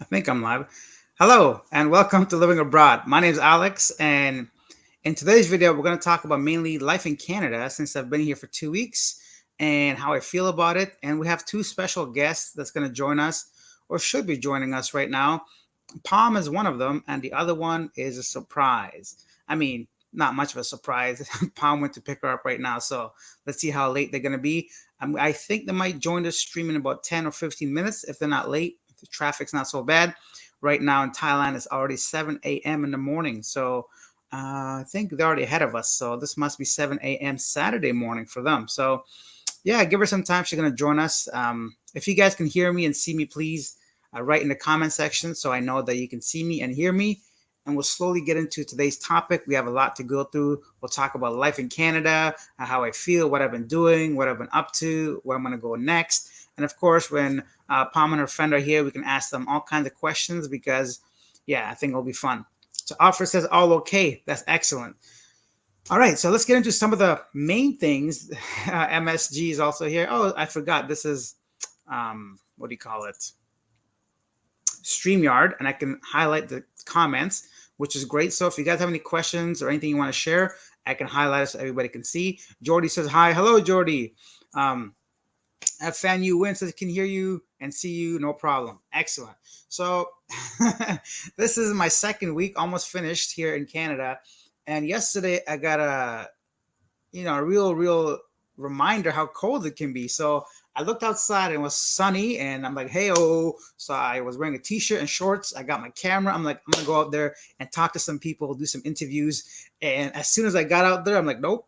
I think I'm live. Hello and welcome to Living Abroad. My name is Alex, and in today's video, we're going to talk about mainly life in Canada since I've been here for 2 weeks and how I feel about it. And we have two special guests that's going to join us or should be joining us right now. Palm is one of them, and the other one is a surprise. I mean, not much of a surprise. Palm went to pick her up right now, so let's see how late they're going to be. I think they might join the stream in about 10 or 15 minutes if they're not late. If the traffic's not so bad. Right now in Thailand, it's already 7 a.m. in the morning, so I think they're already ahead of us. So this must be 7 a.m. Saturday morning for them. So yeah, give her some time. She's going to join us. If you guys can hear me and see me, please write in the comment section so I know that you can see me and hear me. And we'll slowly get into today's topic. We have a lot to go through. We'll talk about life in Canada, how I feel, what I've been doing, what I've been up to, where I'm going to go next. And of course, when Palm and her friend are here, we can ask them all kinds of questions because, yeah, I think it'll be fun. So Offer says all okay. That's excellent. All right, so let's get into some of the main things. MSG is also here. Oh, I forgot. This is what do you call it? StreamYard, and I can highlight the comments, which is great. So if you guys have any questions or anything you want to share, I can highlight it so everybody can see. Jordy says hi. Hello, Jordy. Um, Fan you win says can hear you and see you, no problem. Excellent. So this is my second week, almost finished here in Canada. And yesterday I got a real reminder how cold it can be. So I looked outside and it was sunny, and I'm like, hey, oh. So I was wearing a t-shirt and shorts. I got my camera. I'm like, I'm gonna go out there and talk to some people, do some interviews. And as soon as I got out there, I'm like, nope.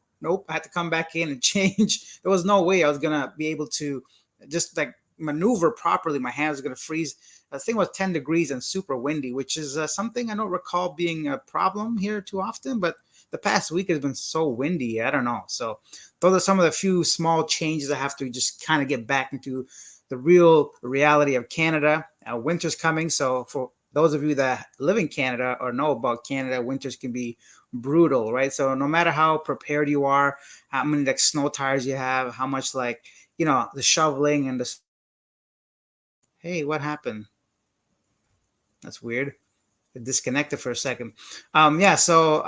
I had to come back in and change. There was no way I was gonna be able to just like maneuver properly. My hands were gonna freeze. The thing was 10 degrees and super windy, which is something I don't recall being a problem here too often, but the past week has been so windy. I don't know. So those are some of the few small changes I have to just kind of get back into the real reality of Canada. Winter's coming. So for those of you that live in Canada or know about Canada, winters can be brutal, right? So no matter how prepared you are, how many like snow tires you have, how much like, the shoveling and the, hey, what happened? That's weird. Disconnected for a second. Yeah, so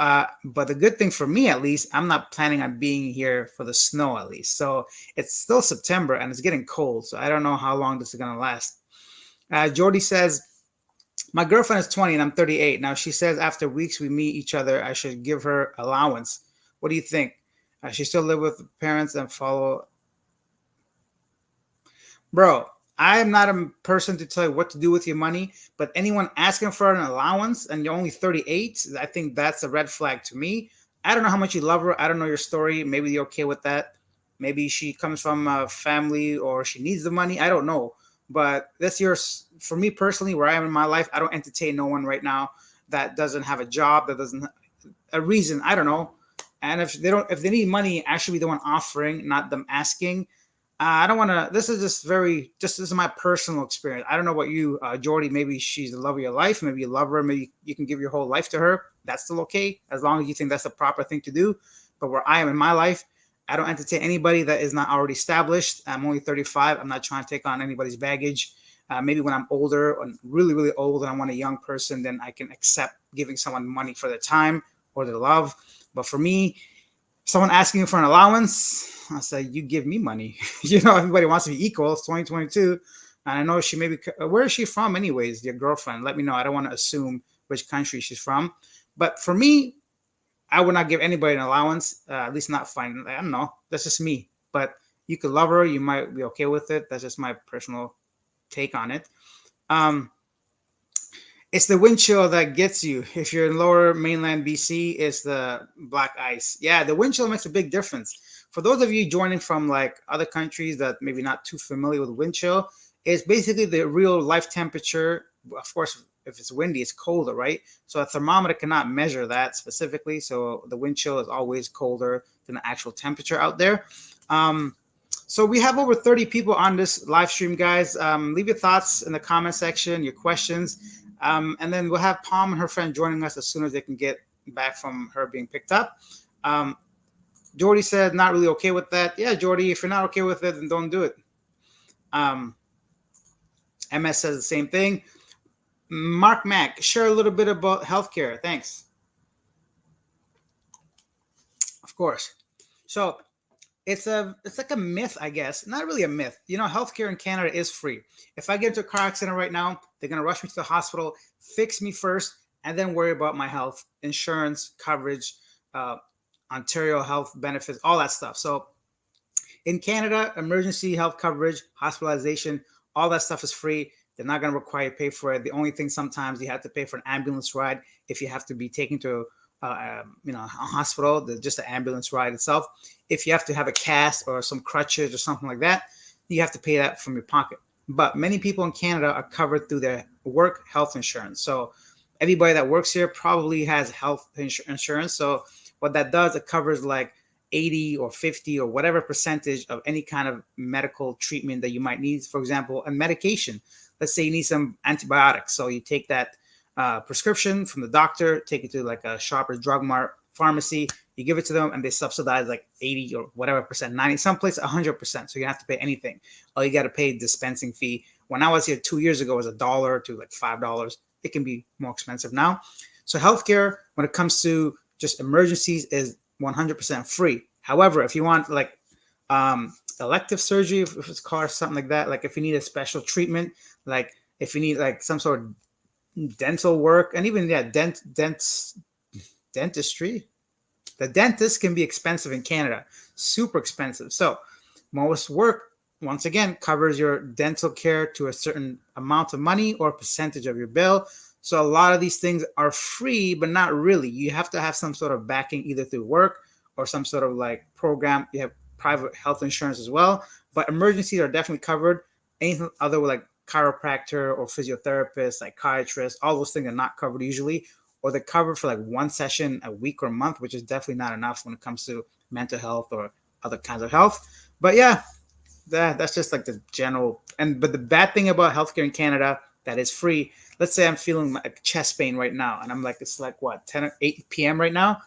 but the good thing for me at least, I'm not planning on being here for the snow at least. So it's still September and it's getting cold. So I don't know how long this is gonna last. Jordy says, my girlfriend is 20 and I'm 38. Now she says after weeks we meet each other, I should give her allowance. What do you think? She still live with parents and follow. Bro, I am not a person to tell you what to do with your money, but anyone asking for an allowance and you're only 38, I think that's a red flag to me. I don't know how much you love her. I don't know your story. Maybe you're okay with that. Maybe she comes from a family or she needs the money. I don't know. But that's yours. For me personally, where I am in my life, I don't entertain no one right now that doesn't have a job, that doesn't a reason. I don't know. And if they need money, I should be the one offering, not them asking. I don't want to. This is just this is my personal experience. I don't know about you, Jordy. Maybe she's the love of your life. Maybe you love her. Maybe you can give your whole life to her. That's still okay, as long as you think that's the proper thing to do. But where I am in my life, I don't entertain anybody that is not already established. I'm only 35. I'm not trying to take on anybody's baggage. Maybe when I'm older and really, really old and I want a young person, then I can accept giving someone money for their time or their love. But for me, someone asking for an allowance, I say, you give me money. Everybody wants to be equal. It's 2022. And I know she maybe, where is she from anyways, your girlfriend? Let me know. I don't want to assume which country she's from. But for me, I would not give anybody an allowance, at least not fine. I don't know. That's just me. But you could love her. You might be okay with it. That's just my personal take on it. Um, it's the wind chill that gets you. If you're in lower mainland BC, it's the black ice. Yeah, the wind chill makes a big difference. For those of you joining from like other countries that maybe not too familiar with wind chill, it's basically the real life temperature. Of course, if it's windy, it's colder, right? So a thermometer cannot measure that specifically. So the wind chill is always colder than the actual temperature out there. Um, so we have over 30 people on this live stream, guys. Leave your thoughts in the comment section, your questions. And then we'll have Palm and her friend joining us as soon as they can get back from her being picked up. Um, Jordy said, not really okay with that. Yeah, Jordy, if you're not okay with it, then don't do it. MS says the same thing. Mark Mack, share a little bit about healthcare. Thanks. Of course. So it's like a myth, I guess. Not really a myth. You know, healthcare in Canada is free. If I get into a car accident right now, they're gonna rush me to the hospital, fix me first, and then worry about my health insurance coverage, uh, Ontario health benefits, all that stuff. So in Canada, emergency health coverage, hospitalization, all that stuff is free. They're not going to require you to pay for it. The only thing sometimes you have to pay for an ambulance ride if you have to be taken to a hospital, just the ambulance ride itself. If you have to have a cast or some crutches or something like that, you have to pay that from your pocket. But many people in Canada are covered through their work health insurance. So everybody that works here probably has health insurance. So what that does, it covers like 80 or 50 or whatever percentage of any kind of medical treatment that you might need. For example, a medication. Let's say you need some antibiotics. So you take that prescription from the doctor, take it to like a Shoppers Drug Mart pharmacy, you give it to them and they subsidize like 80 or whatever percent, 90, someplace 100%. So you don't have to pay anything. All you got to pay dispensing fee. When I was here 2 years ago, it was $1 to like $5. It can be more expensive now. So healthcare, when it comes to just emergencies, is 100% free. However, if you want like elective surgery, if it's called or something like that, like if you need a special treatment, like if you need like some sort of dental work, and even dentistry, the dentist can be expensive in Canada, super expensive. So most work, once again, covers your dental care to a certain amount of money or percentage of your bill. So a lot of these things are free, but not really. You have to have some sort of backing either through work or some sort of like program. You have private health insurance as well, but emergencies are definitely covered. Anything other like chiropractor or physiotherapist, psychiatrist, all those things are not covered usually, or they're covered for like one session a week or a month, which is definitely not enough when it comes to mental health or other kinds of health. But yeah, that's just like the general. But the bad thing about healthcare in Canada that is free. Let's say I'm feeling like chest pain right now, and I'm like, it's like what, 10 or 8 p.m. right now,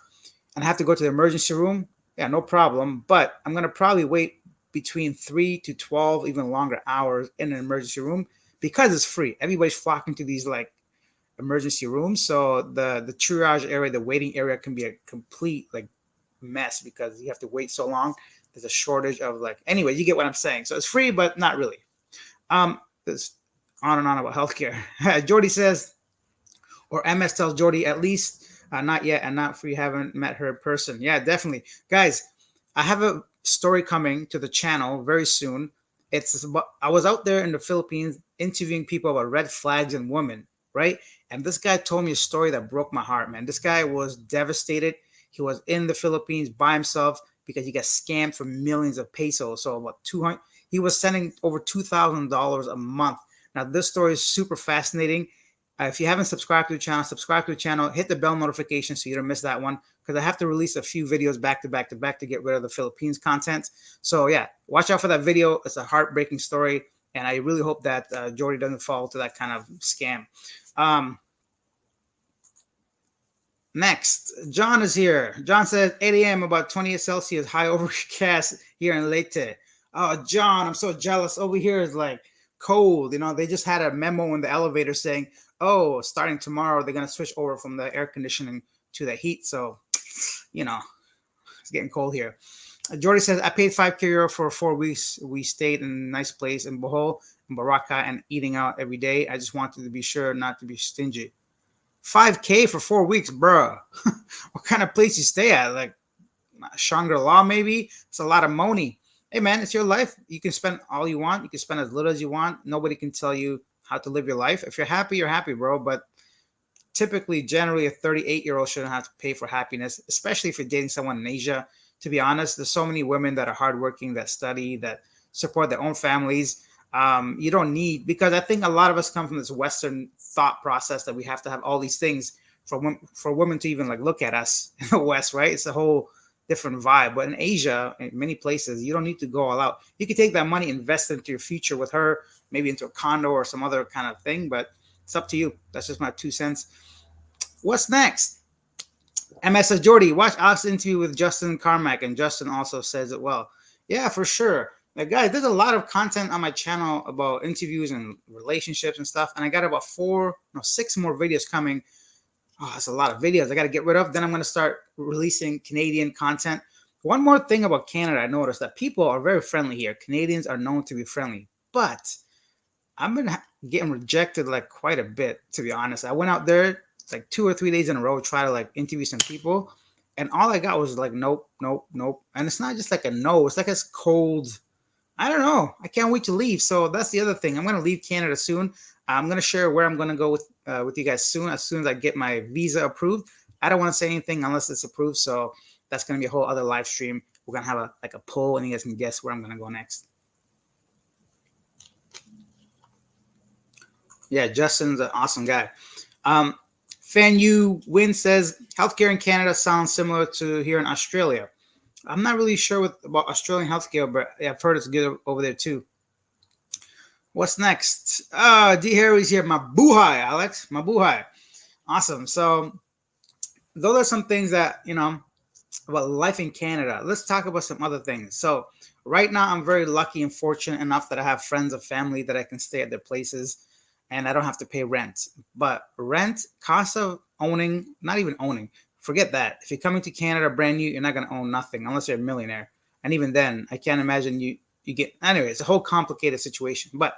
and I have to go to the emergency room. Yeah, no problem. But I'm gonna probably wait between 3 to 12, even longer hours in an emergency room because it's free. Everybody's flocking to these like emergency rooms, so the triage area, the waiting area, can be a complete like mess because you have to wait so long. There's a shortage of like, anyway, you get what I'm saying. So it's free, but not really. There's on and on about healthcare. Jordy says, or MS tells Jordy, at least not yet, and not free. Haven't met her in person. Yeah, definitely, guys. I have a story coming to the channel very soon. It's about, I was out there in the Philippines interviewing people about red flags and women, right? And this guy told me a story that broke my heart, man. This guy was devastated. He was in the Philippines by himself because he got scammed for millions of pesos. So about 200, he was sending over $2,000 a month. Now this story is super fascinating. If you haven't subscribed to the channel, subscribe to the channel, hit the bell notification so you don't miss that one, because I have to release a few videos back to back to back to get rid of the Philippines content. So yeah, watch out for that video. It's a heartbreaking story, and I really hope that Jordy doesn't fall to that kind of scam. Next, John is here. John says 8 a.m. about 28 Celsius, high overcast here in Leyte. Oh, John, I'm so jealous. Over here is like cold. You know, they just had a memo in the elevator saying, oh, starting tomorrow, they're going to switch over from the air conditioning to the heat. So, you know, it's getting cold here. Jordy says, I paid 5K euro for 4 weeks. We stayed in a nice place in Bohol, in Baraka, and eating out every day. I just wanted to be sure not to be stingy. 5K for 4 weeks, bruh. What kind of place you stay at? Like Shangri-La, maybe? It's a lot of money. Hey, man, it's your life. You can spend all you want. You can spend as little as you want. Nobody can tell you how to live your life. If you're happy, bro. But typically, generally, a 38-year-old shouldn't have to pay for happiness, especially if you're dating someone in Asia. To be honest, there's so many women that are hardworking, that study, that support their own families. You don't need, because I think a lot of us come from this Western thought process that we have to have all these things for women to even like look at us in the West, right? It's a whole different vibe. But in Asia, in many places, you don't need to go all out. You can take that money, invest into your future with her, maybe into a condo or some other kind of thing, but it's up to you. That's just my 2 cents. What's next? MS says, Jordy, watch Alex's interview with Justin Carmack, and Justin also says it well. Yeah, for sure. Like, guys, there's a lot of content on my channel about interviews and relationships and stuff, and I got about four, no, six more videos coming. Oh, that's a lot of videos I got to get rid of. Then I'm going to start releasing Canadian content. One more thing about Canada, I noticed that people are very friendly here. Canadians are known to be friendly, but I've been getting rejected like quite a bit, to be honest. I went out there like 2 or 3 days in a row, try to like interview some people, and all I got was like, nope, nope, nope. And it's not just like a no, it's like it's cold. I don't know. I can't wait to leave. So that's the other thing. I'm going to leave Canada soon. I'm going to share where I'm going to go with you guys soon. As soon as I get my visa approved. I don't want to say anything unless it's approved. So that's going to be a whole other live stream. We're going to have a poll, and you guys can guess where I'm going to go next. Yeah, Justin's an awesome guy. Fan Yu Win says healthcare in Canada sounds similar to here in Australia. I'm not really sure about Australian healthcare, but I've heard it's good over there too. What's next? D Harry's here. My buhai, Alex. My buhai. Awesome. So those are some things that, about life in Canada. Let's talk about some other things. So right now I'm very lucky and fortunate enough that I have friends and family that I can stay at their places and I don't have to pay rent. But rent, cost of owning, not even owning, forget that. If you're coming to Canada brand new, you're not going to own nothing unless you're a millionaire. And even then, I can't imagine you get, anyway, it's a whole complicated situation. But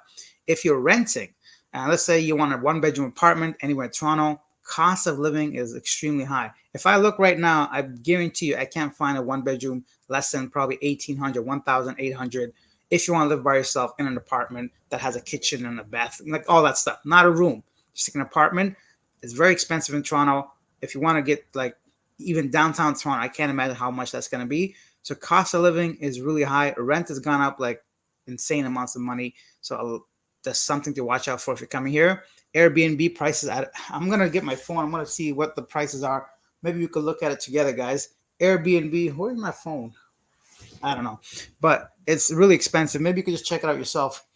if you're renting, let's say you want a 1 bedroom apartment anywhere in Toronto, cost of living is extremely high. If I look right now, I guarantee you I can't find a 1 bedroom less than probably 1,800, 1,800 if you want to live by yourself in an apartment that has a kitchen and a bathroom, like all that stuff. Not a room, just like an apartment. It's very expensive in Toronto. If you want to get like even downtown Toronto, I can't imagine how much that's going to be. So cost of living is really high. Rent has gone up like insane amounts of money. So that's something to watch out for if you're coming here. Airbnb prices. I'm going to get my phone. I'm going to see what the prices are. Maybe we could look at it together, guys. Airbnb. Where's my phone? I don't know. But it's really expensive. Maybe you could just check it out yourself.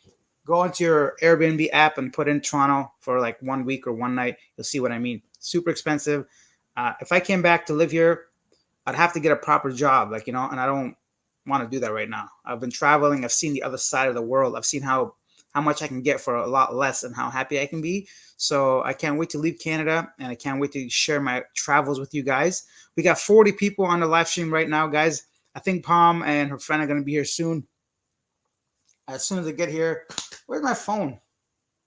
Go onto your Airbnb app and put in Toronto for like 1 week or one night. You'll see what I mean. Super expensive. If I came back to live here, I'd have to get a proper job, and I don't want to do that right now. I've been traveling. I've seen the other side of the world. I've seen how much I can get for a lot less and how happy I can be. So I can't wait to leave Canada, and I can't wait to share my travels with you guys. We got 40 people on the live stream right now, guys. I think Palm and her friend are going to be here soon. As soon as I get here, where's my phone?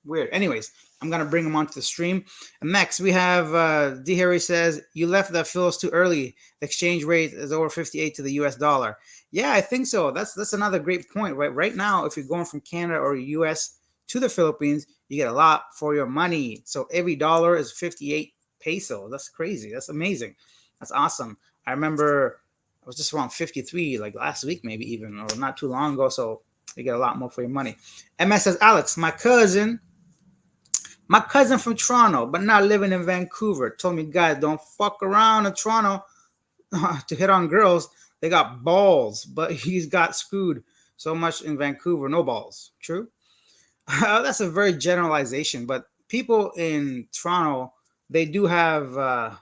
Weird. Anyways, I'm going to bring them onto the stream. And next, we have D. Harry says, you left the Phils too early. The exchange rate is over 58 to the US dollar. Yeah, I think so. That's another great point. Right now, if you're going from Canada or US to the Philippines, you get a lot for your money. So every dollar is 58 peso. That's crazy. That's amazing. That's awesome. I remember I was just around 53 like last week, maybe even, or not too long ago. So you get a lot more for your money. MS says, Alex, my cousin from Toronto, but not living in Vancouver, told me, guys, don't fuck around in Toronto to hit on girls. They got balls, but he's got screwed so much in Vancouver. No balls. True? That's a very generalization, but people in Toronto, they do have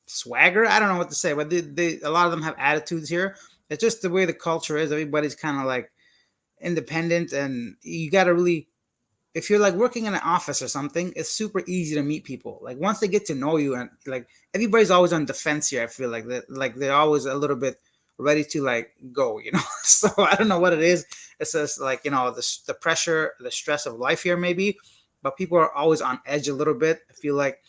swagger. I don't know what to say, but a lot of them have attitudes here. It's just the way the culture is. Everybody's kind of like independent, and you got to really, if you're like working in an office or something, it's super easy to meet people. Like once they get to know you, and like everybody's always on defense here. I feel like that, like they're always a little bit ready to like go, So I don't know what it is. It's just like the pressure, the stress of life here maybe, but people are always on edge a little bit. I feel like,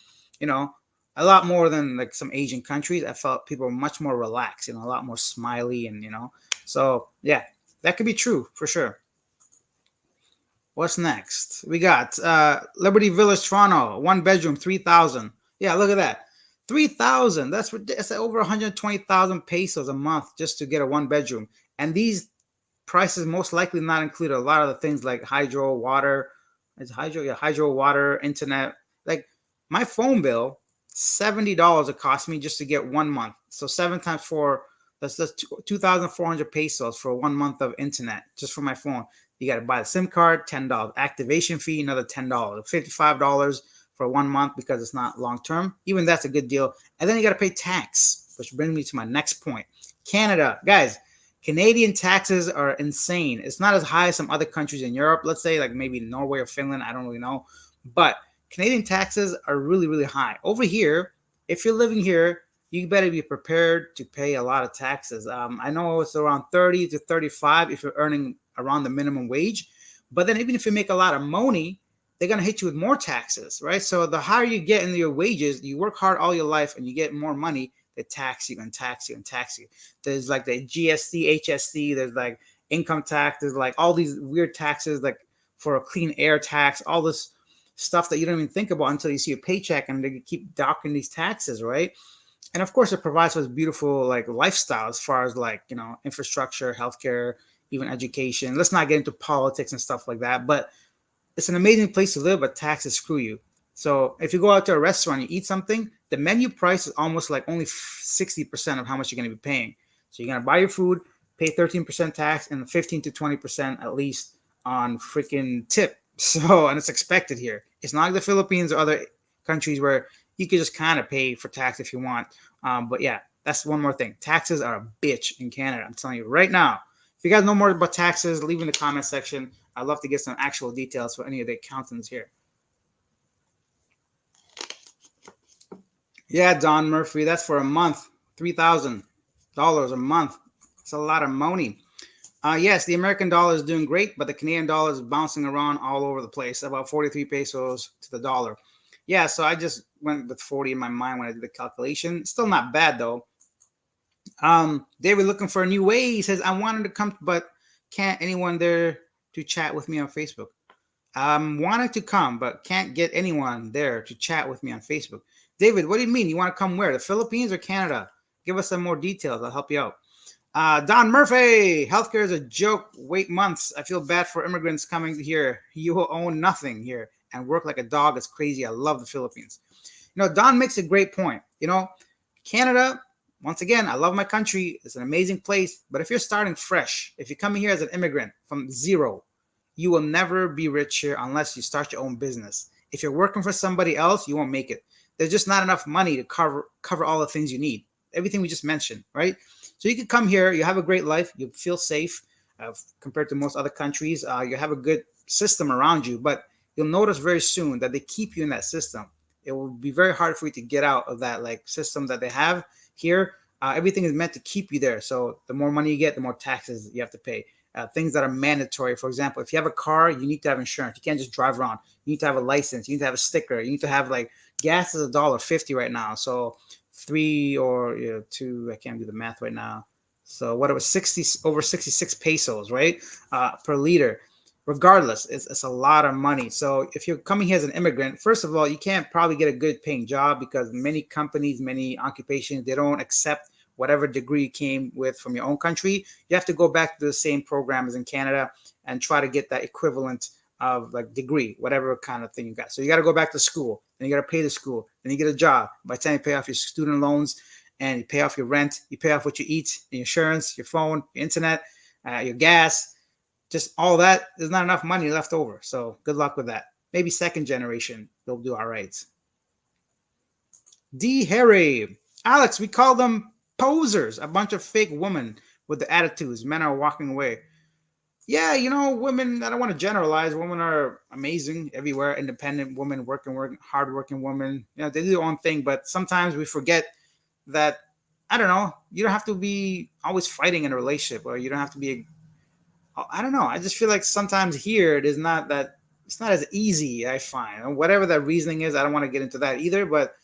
a lot more than like some Asian countries. I felt people were much more relaxed, a lot more smiley, and so yeah, that could be true for sure. What's next? We got Liberty Village, Toronto, 1 bedroom, 3,000. Yeah, look at that, 3,000. That's over 120,000 pesos a month just to get a 1 bedroom. And these prices most likely not include a lot of the things like hydro, water. It's hydro, yeah, hydro, water, internet. Like my phone bill, $70 it cost me just to get 1 month. So 7 times 4, that's 2,400 pesos for 1 month of internet just for my phone. You got to buy the SIM card, $10. Activation fee, another $10. $55 for 1 month because it's not long term. Even that's a good deal. And then you got to pay tax, which brings me to my next point. Canada, guys, Canadian taxes are insane. It's not as high as some other countries in Europe, let's say, like maybe Norway or Finland. I don't really know. But Canadian taxes are really, really high. Over here, if you're living here, you better be prepared to pay a lot of taxes. I know it's around 30 to 35 if you're earning around the minimum wage. But then even if you make a lot of money, they're going to hit you with more taxes, right? So the higher you get in your wages, you work hard all your life and you get more money, they tax you and tax you and tax you. There's like the GST, HST, there's like income tax, there's like all these weird taxes, like for a clean air tax, all this stuff that you don't even think about until you see a paycheck, and they keep docking these taxes, right? And of course, it provides us beautiful like lifestyle as far as like infrastructure, healthcare, even education. Let's not get into politics and stuff like that, but it's an amazing place to live, but taxes screw you. So if you go out to a restaurant, you eat something, the menu price is almost like only 60% of how much you're going to be paying. So you're going to buy your food, pay 13% tax, and 15 to 20% at least on freaking tip. So, and it's expected here. It's not like the Philippines or other countries where you could just kind of pay for tax if you want. But yeah, that's one more thing. Taxes are a bitch in Canada. I'm telling you right now. If you guys know more about taxes, leave in the comment section. I'd love to get some actual details for any of the accountants here. Yeah, Don Murphy, that's for a month. $3,000 a month. It's a lot of money. Yes, the American dollar is doing great, but the Canadian dollar is bouncing around all over the place, about 43 pesos to the dollar. Yeah, so I just went with 40 in my mind when I did the calculation. Still not bad, though. David looking for a new way. He says, I wanted to come, but can't anyone there to chat with me on Facebook? Wanted to come, but can't get anyone there to chat with me on Facebook. David, what do you mean? You want to come where? The Philippines or Canada? Give us some more details. I'll help you out. Don Murphy, healthcare is a joke. Wait months. I feel bad for immigrants coming here. You will own nothing here and work like a dog. It's crazy. I love the Philippines. Don makes a great point. Canada, once again, I love my country. It's an amazing place. But if you're starting fresh, if you're coming here as an immigrant from zero, you will never be rich here unless you start your own business. If you're working for somebody else, you won't make it. There's just not enough money to cover all the things you need. Everything we just mentioned, right? So you could come here, you have a great life, you feel safe compared to most other countries. You have a good system around you, but you'll notice very soon that they keep you in that system. It will be very hard for you to get out of that like system that they have here. Everything is meant to keep you there. So the more money you get, the more taxes you have to pay. Things that are mandatory. For example, if you have a car, you need to have insurance. You can't just drive around. You need to have a license. You need to have a sticker. You need to have like gas is $1.50 right now. So three or two, I can't do the math right now. So what it was 60 over 66 pesos, right? Per liter. Regardless, it's a lot of money. So if you're coming here as an immigrant, first of all, you can't probably get a good paying job because many companies, many occupations, they don't accept whatever degree you came with from your own country. You have to go back to the same program as in Canada and try to get that equivalent of like degree, whatever kind of thing you got. So you got to go back to school, then you got to pay the school, then you get a job. By the time you pay off your student loans and you pay off your rent, you pay off what you eat, your insurance, your phone, your internet, your gas, just all that, there's not enough money left over. So good luck with that. Maybe second generation, they'll do all right. D. Harry. Alex, we call them posers, a bunch of fake women with the attitudes. Men are walking away. Yeah, women, I don't want to generalize. Women are amazing everywhere. Independent women, working, hardworking women. They do their own thing. But sometimes we forget that, I don't know, you don't have to be always fighting in a relationship, or you don't have to be, I don't know. I just feel like sometimes here it's not as easy, I find. And whatever that reasoning is, I don't want to get into that either. But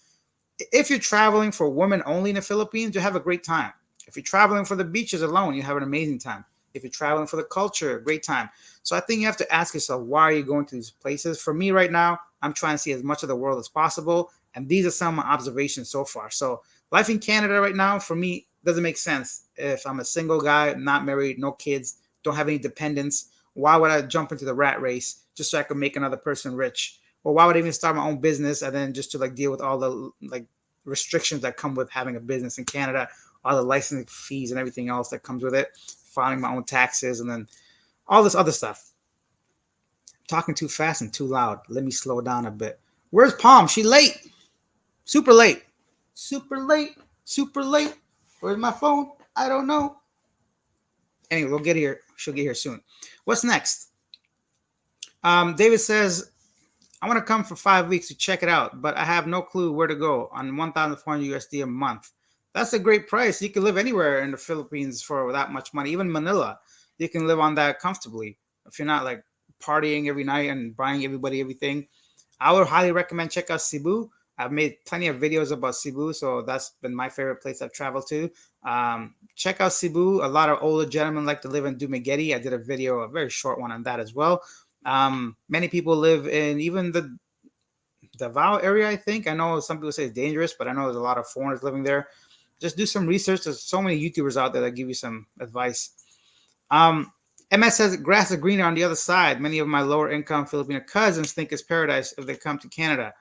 if you're traveling for women only in the Philippines, you have a great time. If you're traveling for the beaches alone, you have an amazing time. If you're traveling for the culture, great time. So I think you have to ask yourself, why are you going to these places? For me right now, I'm trying to see as much of the world as possible. And these are some of my observations so far. So life in Canada right now, for me, doesn't make sense. If I'm a single guy, not married, no kids, don't have any dependents, why would I jump into the rat race just so I could make another person rich? Or why would I even start my own business and then just to like deal with all the like restrictions that come with having a business in Canada, all the licensing fees and everything else that comes with it, filing my own taxes, and then all this other stuff. I'm talking too fast and too loud. Let me slow down a bit. Where's Palm? She late. Super late. Super late. Super late. Where's my phone? I don't know. Anyway, we'll get here. She'll get here soon. What's next? David says, I want to come for 5 weeks to check it out, but I have no clue where to go on 1,400 USD a month. That's a great price. You can live anywhere in the Philippines for that much money. Even Manila, you can live on that comfortably if you're not like partying every night and buying everybody everything. I would highly recommend check out Cebu. I've made plenty of videos about Cebu, so that's been my favorite place I've traveled to. Check out Cebu. A lot of older gentlemen like to live in Dumaguete. I did a video, a very short one on that as well. Many people live in even the Davao area, I think. I know some people say it's dangerous, but I know there's a lot of foreigners living there. Just do some research. There's so many YouTubers out there that give you some advice. MS says grass is greener on the other side. Many of my lower income Filipino cousins think it's paradise if they come to Canada.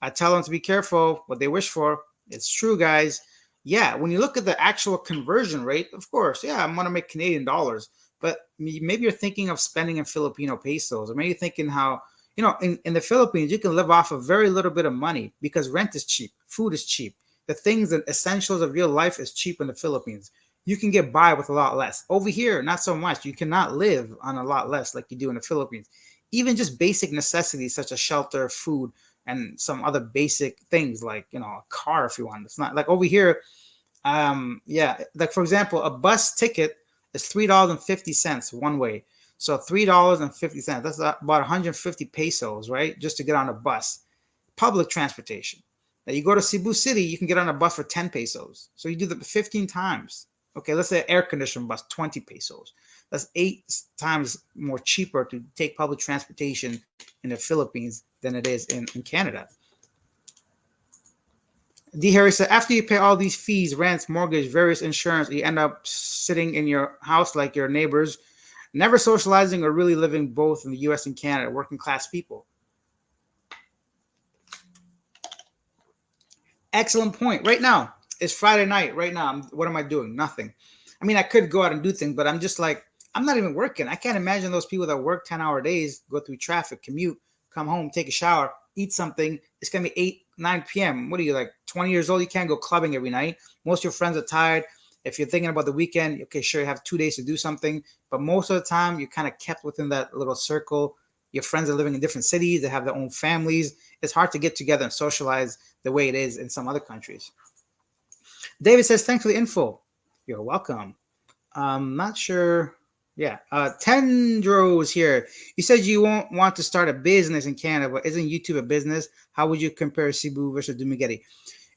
I tell them to be careful what they wish for. It's true, guys. Yeah, when you look at the actual conversion rate, of course, yeah, I'm going to make Canadian dollars. But maybe you're thinking of spending in Filipino pesos, or maybe you're thinking how, in the Philippines, you can live off of very little bit of money because rent is cheap, food is cheap. The things and essentials of your life is cheap in the Philippines. You can get by with a lot less. Over here, not so much. You cannot live on a lot less like you do in the Philippines. Even just basic necessities such as shelter, food, and some other basic things like, a car if you want. It's not like over here. Yeah, like for example, a bus ticket is $3.50 one way. So $3.50. That's about 150 pesos, right? Just to get on a bus. Public transportation. Now you go to Cebu City, you can get on a bus for 10 pesos. So you do the 15 times. Okay, let's say air conditioned bus, 20 pesos. That's 8 times more cheaper to take public transportation in the Philippines than it is in Canada. D. Harry said, after you pay all these fees, rents, mortgage, various insurance, you end up sitting in your house like your neighbors, never socializing or really living both in the US and Canada, working class people. Excellent point. Right now, it's Friday night. Right now, what am I doing? Nothing. I mean, I could go out and do things, but I'm just like, I'm not even working. I can't imagine those people that work 10-hour days, go through traffic, commute, come home, take a shower, eat something. It's going to be 8, 9 p.m. What are you, like 20 years old? You can't go clubbing every night. Most of your friends are tired. If you're thinking about the weekend, okay, sure, you have 2 days to do something. But most of the time, you're kind of kept within that little circle. Your friends are living in different cities. They have their own families. It's hard to get together and socialize the way it is in some other countries. David says, thanks for the info. You're welcome. Not sure. Yeah. Tendro's here. You said you won't want to start a business in Canada, but isn't YouTube a business? How would you compare Cebu versus Dumaguete?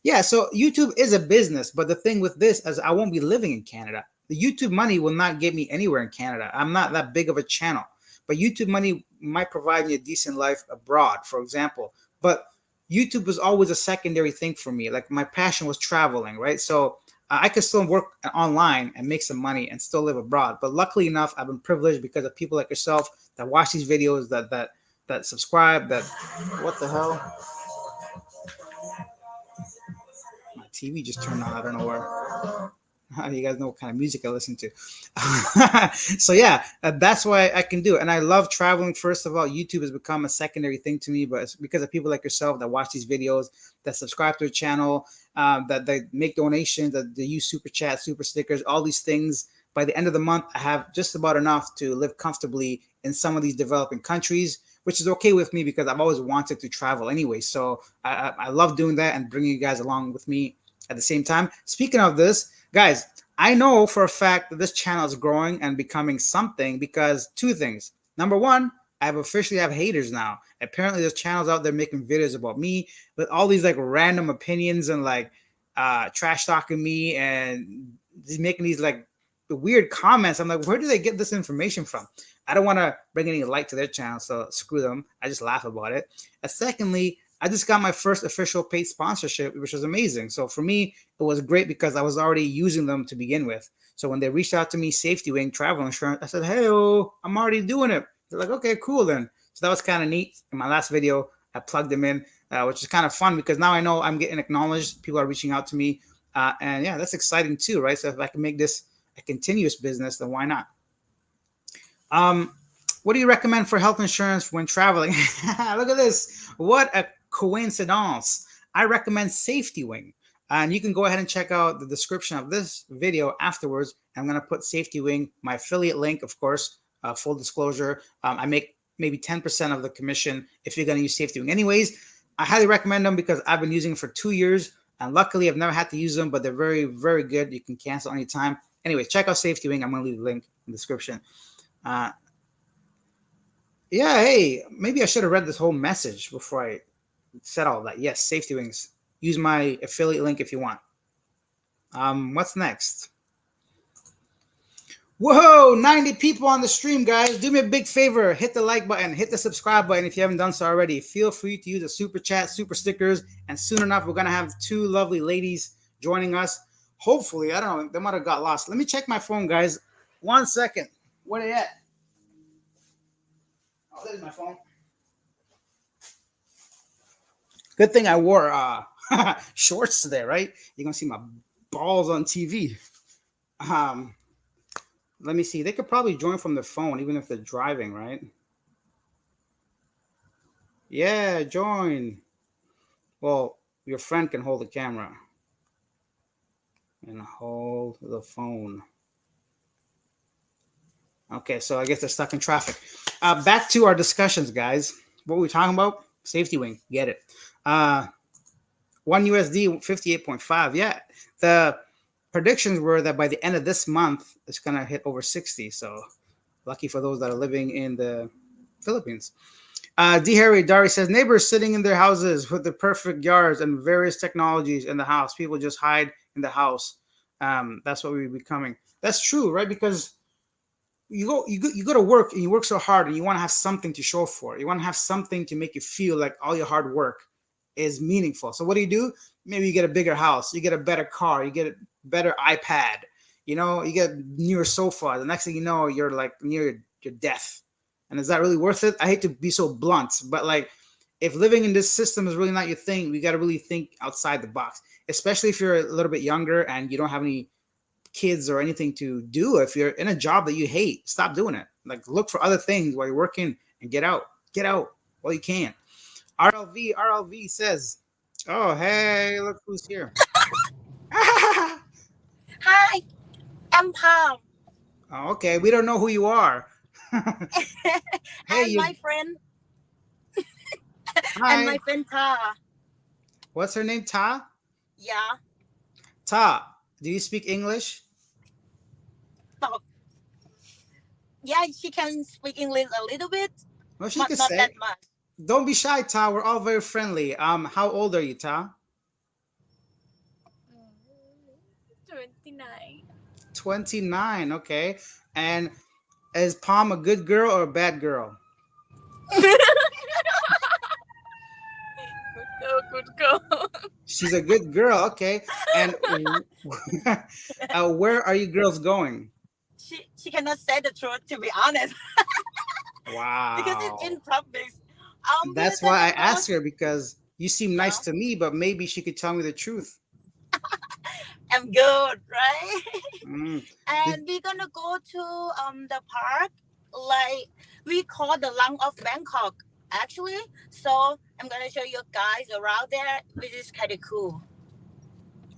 Yeah, so YouTube is a business, but the thing with this is I won't be living in Canada. The YouTube money will not get me anywhere in Canada. I'm not that big of a channel, but YouTube money might provide me a decent life abroad, for example. But YouTube was always a secondary thing for me. Like my passion was traveling, right? So I could still work online and make some money and still live abroad. But luckily enough, I've been privileged because of people like yourself that watch these videos, that subscribe, that what the hell? My TV just turned on. I don't know where. You guys know what kind of music I listen to. So yeah, that's why I can do it. And I love traveling. First of all, YouTube has become a secondary thing to me, but it's because of people like yourself that watch these videos, that subscribe to the channel, that they make donations, that they use super chat, super stickers, all these things. By the end of the month, I have just about enough to live comfortably in some of these developing countries, which is okay with me because I've always wanted to travel anyway. So I love doing that and bringing you guys along with me at the same time. Speaking of this, guys, I know for a fact that this channel is growing and becoming something because two things. Number one, I officially have haters now. Apparently, there's channels out there making videos about me with all these like random opinions and like trash talking me and making these like weird comments. I'm like, where do they get this information from? I don't want to bring any light to their channel, so screw them. I just laugh about it. And secondly, I just got my first official paid sponsorship, which was amazing. So for me, it was great because I was already using them to begin with. So when they reached out to me, Safety Wing Travel Insurance, I said, hey, I'm already doing it. They're like, okay, cool then. So that was kind of neat. In my last video, I plugged them in, which is kind of fun because now I know I'm getting acknowledged. People are reaching out to me. And yeah, that's exciting too, right? So if I can make this a continuous business, then why not? What do you recommend for health insurance when traveling? Look at this. What a coincidence. I recommend Safety Wing. And you can go ahead and check out the description of this video afterwards. I'm going to put Safety Wing, my affiliate link, of course, full disclosure. I make maybe 10% of the commission if you're going to use Safety Wing. Anyways, I highly recommend them because I've been using them for 2 years. And luckily, I've never had to use them, but they're very, very good. You can cancel anytime. Anyway, check out Safety Wing. I'm going to leave the link in the description. Yeah, hey, maybe I should have read this whole message before I said all that. Yes, Safety Wings. Use my affiliate link if you want. What's next? Whoa, 90 people on the stream, guys. Do me a big favor. Hit the like button. Hit the subscribe button if you haven't done so already. Feel free to use a super chat, super stickers. And soon enough, we're going to have 2 lovely ladies joining us. Hopefully, I don't know. They might have got lost. Let me check my phone, guys. 1 second. Where are they at? Oh, there's my phone. Good thing I wore shorts today, right? You're going to see my balls on TV. Let me see. They could probably join from the phone, even if they're driving, right? Yeah, join. Well, your friend can hold the camera and hold the phone. Okay, so I guess they're stuck in traffic. Back to our discussions, guys. What were we talking about? Safety Wing. Get it. 1 USD, 58.5. Yeah. The predictions were that by the end of this month, it's going to hit over 60. So lucky for those that are living in the Philippines. D. Harry Dari says, neighbors sitting in their houses with the perfect yards and various technologies in the house. People just hide in the house. That's what we're becoming. That's true, right? Because you go to work and you work so hard and you want to have something to show for it. You want to have something to make you feel like all your hard work is meaningful. So what do? Maybe you get a bigger house, you get a better car, you get a better iPad, you get a newer sofa. The next thing you know, you're like near your death. And is that really worth it? I hate to be so blunt, but like if living in this system is really not your thing, we got to really think outside the box, especially if you're a little bit younger and you don't have any kids or anything to do. If you're in a job that you hate, stop doing it. Like look for other things while you're working and get out while you can. RLV says, oh, hey, look who's here. Hi, I'm Pam. Oh, okay, we don't know who you are. Hey, my friend. Hi. And my friend Ta. What's her name? Ta? Yeah. Ta, do you speak English? Yeah, she can speak English a little bit, Well, she but could not say. that much. Don't be shy, Ta. We're all very friendly. How old are you, Ta? 29. 29. Okay. And is Palm a good girl or a bad girl? Good girl. She's a good girl. Okay. And where are you girls going? She cannot say the truth, to be honest. Wow. Because it's in public. That's why I asked her, because you seem nice Yeah. to me, but maybe she could tell me the truth. I'm good, right? Mm. And we're gonna go to the park, like we call the Lung of Bangkok, actually. So I'm gonna show you guys around there, which is kind of cool.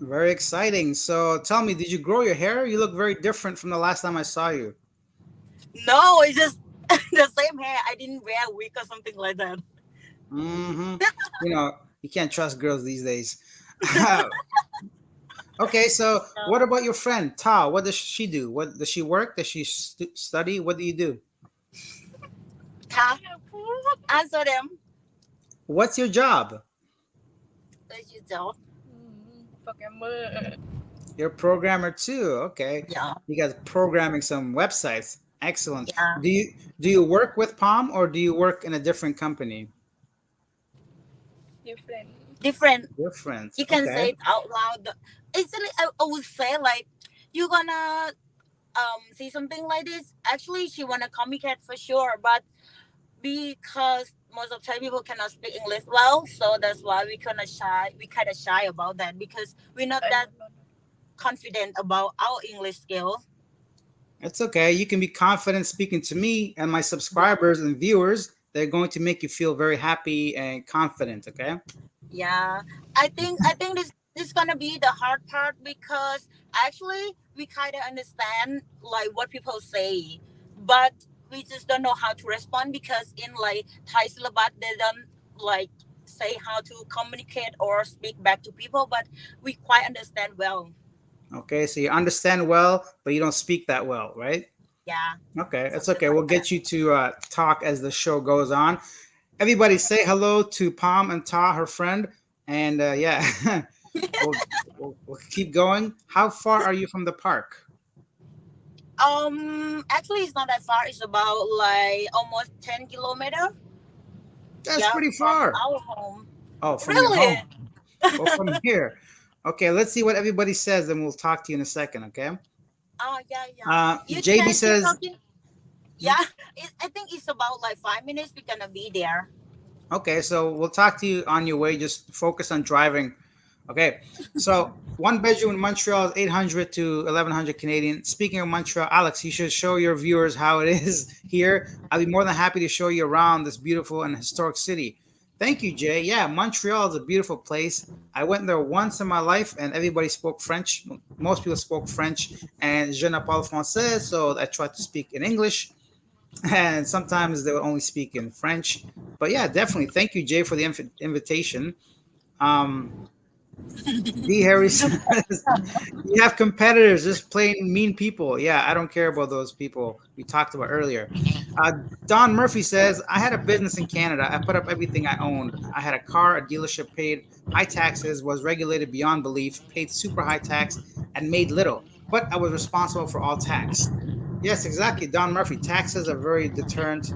Very exciting. So tell me, did you grow your hair? You look very different from the last time I saw you. No, it's just the same hair. I didn't wear a wig or something like that. Mm-hmm. You can't trust girls these days. Okay, so what about your friend Ta? What does she do? What does she work? Does she study? What do you do? Ta, answer them. What's your job? As you tell. Programmer. You're a programmer too. Okay, Yeah, you guys programming some websites. Excellent. yeah. Do you work with Palm or do you work in a different company? Different. Different. Your friends. You can Okay. say it out loud. Actually, I would say like you're gonna see something like this. Actually, she wanna communicate for sure, but because most of Thai people cannot speak English well, so that's why we kind of shy. We kind of shy about that because we're not that confident about our English skill. It's okay. You can be confident speaking to me and my subscribers and viewers. They're going to make you feel very happy and confident. Okay. Yeah, I think this it's gonna be the hard part because actually we kind of understand like what people say, but we just don't know how to respond because in like Thai syllabus they don't like say how to communicate or speak back to people, but we quite understand well. Okay, so you understand well, but you don't speak that well, right? Yeah, Okay, it's something okay. We'll like that. get you to talk as the show goes on. Everybody say hello to Palm and Ta, her friend. And yeah, we'll, we'll keep going. How far are you from the park? Actually, it's not that far. It's about like almost 10 kilometer. That's Yeah, pretty from far. our home. Oh, from your Really? home. Well, from here. Okay, let's see what everybody says, and we'll talk to you in a second, okay? Oh yeah, yeah. You JB can keep says, talking. hmm? Yeah, I think it's about like 5 minutes. We're gonna be there. Okay, so we'll talk to you on your way. Just focus on driving. Okay, so one bedroom in Montreal is 800 to 1100 Canadian. Speaking of Montreal, Alex, you should show your viewers how it is here. I'll be more than happy to show you around this beautiful and historic city. Thank you, Jay. Yeah, Montreal is a beautiful place. I went there once in my life, and everybody spoke French. Most people spoke French, and je ne parle français, so I tried to speak in English, and sometimes they would only speak in French. But yeah, definitely. Thank you, Jay, for the invitation. Um, D. Harry says, you have competitors, just plain mean people. Yeah, I don't care about those people we talked about earlier. Uh, Don Murphy says, I had a business in Canada. I put up everything I owned. I had a car, a dealership, paid high taxes, was regulated beyond belief, paid super high tax, and made little. But I was responsible for all tax. Yes, exactly. Don Murphy, taxes are very deterrent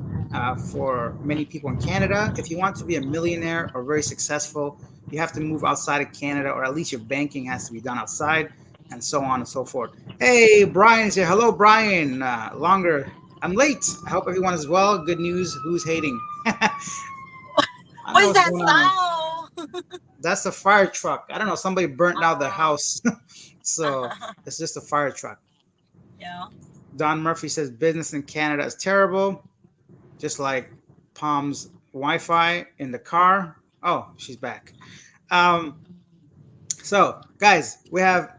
for many people in Canada. If you want to be a millionaire or very successful, you have to move outside of Canada, or at least your banking has to be done outside, and so on and so forth. Hey, Brian's here. Hello, Brian. Longer. I'm late. I hope everyone is well. Good news. Who's hating? I don't What know is what's that going on. sound? That's a fire truck. I don't know. Somebody burnt down their uh, house. So it's just a fire truck. yeah. Don Murphy says business in Canada is terrible, just like Palm's Wi Fi in the car. Oh, she's back. Um, So, guys, we have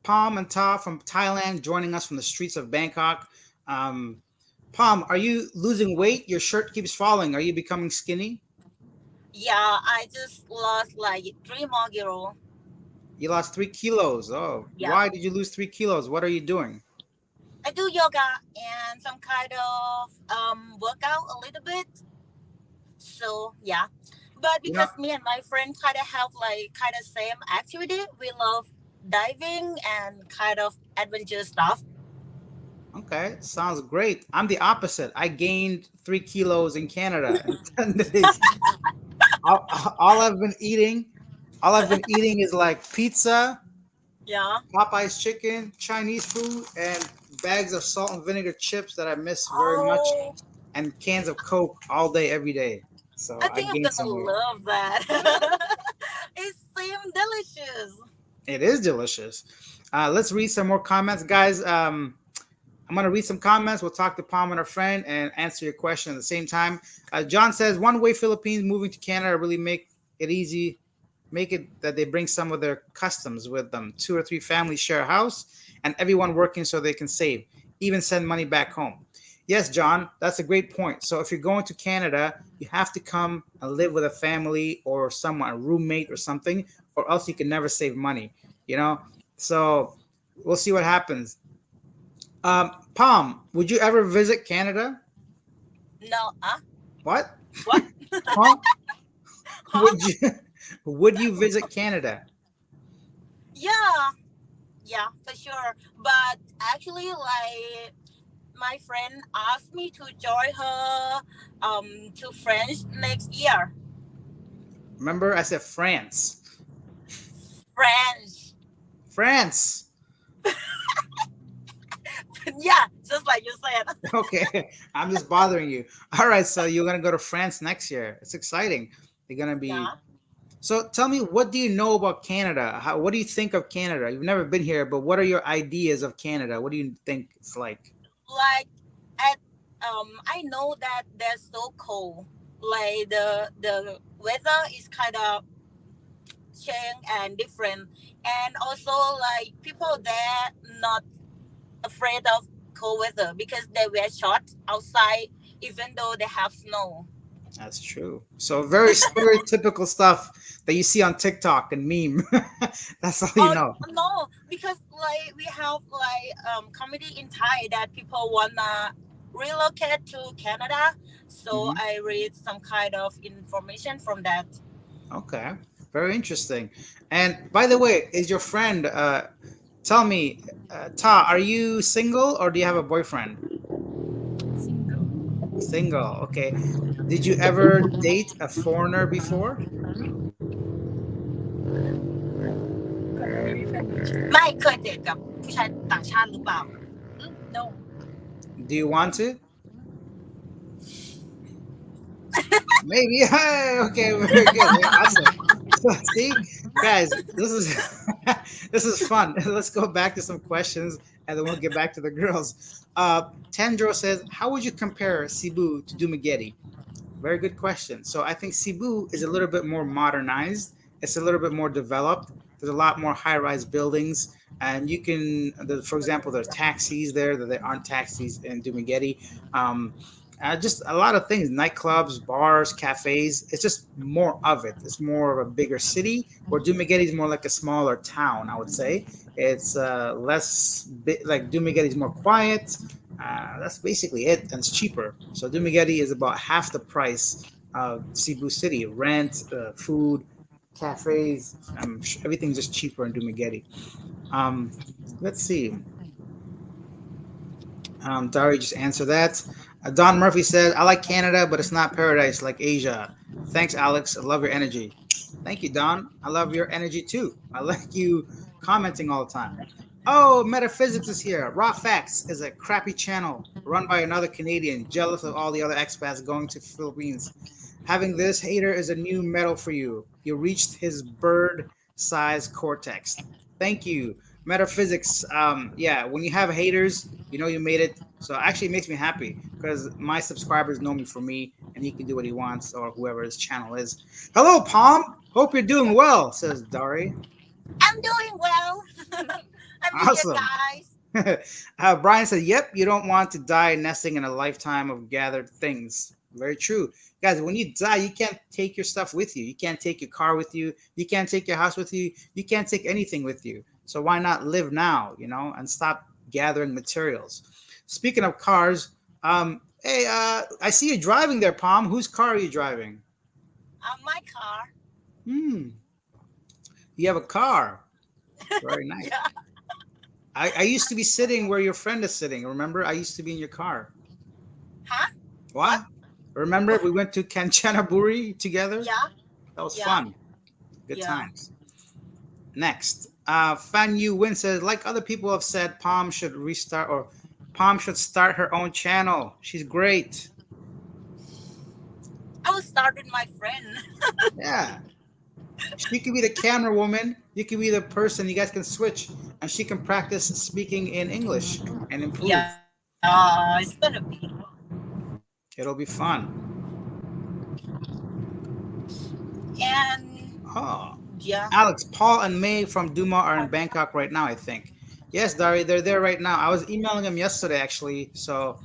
Palm and Ta from Thailand joining us from the streets of Bangkok. Um, Palm, are you losing weight? Your shirt keeps falling. Are you becoming skinny? Yeah, I just lost like 3 more kilo. You lost 3 kilos. Oh, Yeah. why did you lose 3 kilos? What are you doing? I do yoga and some kind of workout a little bit. So yeah. But You know, because me and my friend kind of have like kind of same activity, we love diving and kind of adventure stuff. okay, sounds great. I'm the opposite. I gained 3 kilos in Canada in 10 days. All, all I've been eating, all I've been eating is like pizza, Yeah. Popeye's chicken, Chinese food, and bags of salt and vinegar chips that I miss very much, Oh, and cans of Coke all day, every day. So I I think I'm gained gonna some weight. love that. It seems delicious. It is delicious. Let's read some more comments, guys. I'm going to read some comments. We'll talk to Palm and her friend and answer your question at the same time. John says, one way Philippines moving to Canada really make it easy, make it that they bring some of their customs with them. Two or three families share a house, and everyone working so they can save, even send money back home. Yes, John, that's a great point. So if you're going to Canada, you have to come and live with a family or someone, a roommate or something, or else you can never save money, you know? So we'll see what happens. Palm, would you ever visit Canada? No, What? what? Huh? Huh? Would you would you visit Canada? Yeah, yeah, for sure. But actually, like my friend asked me to join her to French next year. Remember, I said France. French. France. Yeah, just like you said. Okay, I'm just bothering you. All right, so you're gonna go to France next year. It's exciting. You're gonna be. Yeah. So tell me, what do you know about Canada? What do you think of Canada? You've never been here, but what are your ideas of Canada? What do you think it's like? Like at I know that they're so cold. Like the weather is kind of change and different, and also like people there not afraid of cold weather because they wear shorts outside even though they have snow. That's true. So very stereotypical stuff that you see on TikTok and meme. That's all you Oh know. no, because like we have like comedy in Thai that people wanna relocate to Canada. So Hmm. I read some kind of information from that. Okay, very interesting. And by the way, is your friend? Tell me, Ta, are you single or do you have a boyfriend? Single. Single. Okay. Did you ever date a foreigner before? ก่อนหน้านี้มีแฟนอยู่ใช่ไหมไม่เคยเดทกับผู้ชายต่างชาติหรือเปล่า no Do you want to? Maybe. Okay, very good. Very awesome. So, see, guys, this is this is fun. Let's go back to some questions, and then we'll get back to the girls. Tendro says, "How would you compare Cebu to Dumaguete?" Very good question. So I think Cebu is a little bit more modernized. It's a little bit more developed. There's a lot more high-rise buildings, and you can, for example, there are taxis there that there aren't taxis in Dumaguete. Um, just a lot of things, nightclubs, bars, cafes. It's just more of it. It's more of a bigger city, where Dumaguete is more like a smaller town, I would say. It's like Dumaguete is more quiet. That's basically it, and it's cheaper. So Dumaguete is about half the price of Cebu City. Rent, food, cafes, everything's just cheaper in Dumaguete. Um, let's see. Dari just answered that. Don Murphy said, "I like Canada, but it's not paradise like Asia." Thanks, Alex. I love your energy. Thank you, Don. I love your energy too. I like you commenting all the time. Oh, Metaphysics is here. Raw Facts is a crappy channel run by another Canadian, jealous of all the other expats going to Philippines. Having this hater is a new medal for you. You reached his bird-sized cortex. Thank you, Metaphysics. Yeah, when you have haters, you know you made it. So actually, it makes me happy because my subscribers know me for me, and he can do what he wants or whoever his channel is. Hello, Palm. Hope you're doing well, says Dari. I'm doing well. I miss you Awesome. guys. Brian said, "Yep, you don't want to die nesting in a lifetime of gathered things." Very true, guys. When you die, you can't take your stuff with you. You can't take your car with you. You can't take your house with you. You can't take anything with you. So why not live now, and stop gathering materials? Speaking of cars, hey, I see you driving there, Palm. Whose car are you driving? My car. Hmm, you have a car. Very nice. Yeah. I used to be sitting where your friend is sitting. Remember, I used to be in your car. Huh? What? What? Remember, we went to Kanchanaburi together? Yeah. That was Yeah. fun. Good Yeah. times. Next, Fan Yu Win says, like other people have said, Palm should start her own channel. She's great. I will start with my friend. Yeah. She could be the camera woman. You could be the person. You guys can switch, and she can practice speaking in English and improve. Yeah. It's gonna be fun. It'll be fun. And Oh, yeah. Alex, Paul, and May from Duma are in Bangkok right now, I think. Yes, Dari, they're there right now. I was emailing them yesterday, actually, so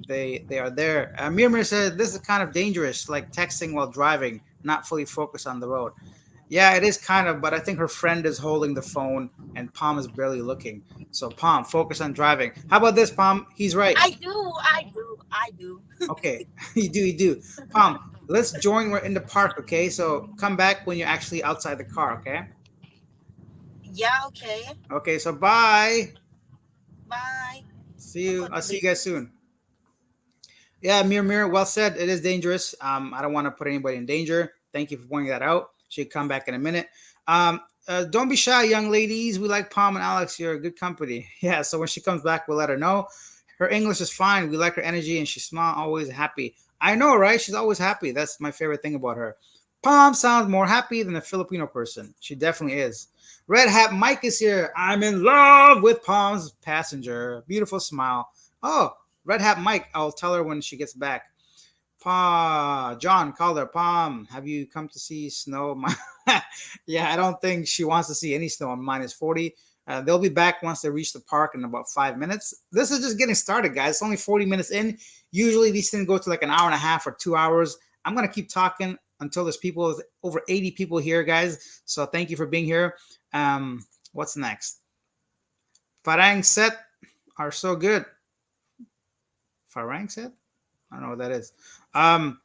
they are there. Mirmir said this is kind of dangerous, like texting while driving, not fully focused on the road. Yeah, it is kind of, but I think her friend is holding the phone and Palm is barely looking. So Palm, focus on driving. How about this, Palm? He's right. I do. I do. I do. Okay, you do. Palm, let's join. We're in the park, okay? So come back when you're actually outside the car, okay? Yeah. Okay. Okay, so bye. Bye. See I'm you. gonna I'll see you leave. guys soon. Yeah, Mir, well said. It is dangerous. I don't want to put anybody in danger. Thank you for pointing that out. She'll come back in a minute. Don't be shy, young ladies. We like Palm and Alex. You're a good company. Yeah, so when she comes back, we'll let her know. Her English is fine. We like her energy, and she smiles, always happy. I know, right? She's always happy. That's my favorite thing about her. Palm sounds more happy than a Filipino person. She definitely is. Red Hat Mike is here. I'm in love with Palm's passenger. Beautiful smile. Oh, Red Hat Mike. I'll tell her when she gets back. John Calder, Palm, have you come to see snow? Yeah, I don't think she wants to see any snow on -40. They'll be back once they reach the park in about 5 minutes. This is just getting started, guys. It's only 40 minutes in. Usually these things go to like an hour and a half or 2 hours. I'm gonna keep talking until there's people, over 80 people here, guys. So thank you for being here. What's next? Farang set are so good. Farang set? I don't know what that is. Um,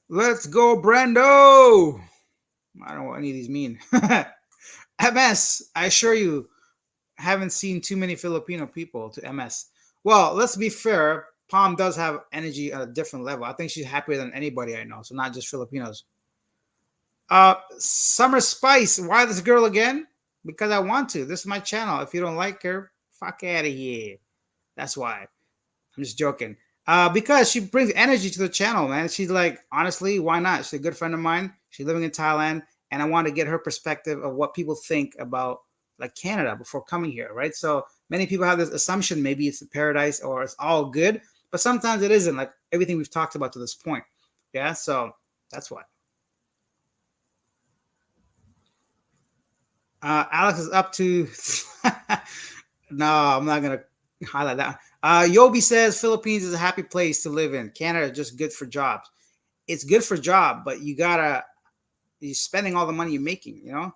let's go, Brando. I don't know what any of these mean. MS, I assure you, haven't seen too many Filipino people to MS. Well, let's be fair. Palm does have energy at a different level. I think she's happier than anybody I know, so not just Filipinos. Summer Spice, why this girl again? Because I want to. This is my channel. If you don't like her, fuck out of here. That's why. I'm just joking. Because she brings energy to the channel, man. She's like, honestly, why not? She's a good friend of mine. She's living in Thailand, and I want to get her perspective of what people think about like Canada before coming here, right? So many people have this assumption maybe it's a paradise or it's all good, but sometimes it isn't. Like everything we've talked about to this point, yeah. So that's why. Alex is up to. No, I'm not gonna highlight that. Yobi says Philippines is a happy place to live in. Canada is just good for jobs. It's good for job, but you're spending all the money you're making. You know.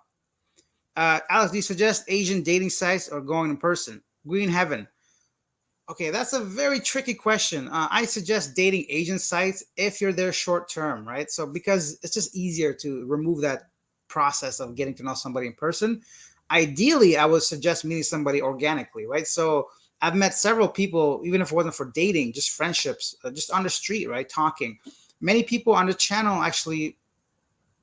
Alex, do you suggest Asian dating sites or going in person? Green Heaven. Okay, that's a very tricky question. I suggest dating Asian sites if you're there short term, right? So because it's just easier to remove that process of getting to know somebody in person. Ideally, I would suggest meeting somebody organically, right? So I've met several people, even if it wasn't for dating, just friendships, just on the street, right? Talking. Many people on the channel actually,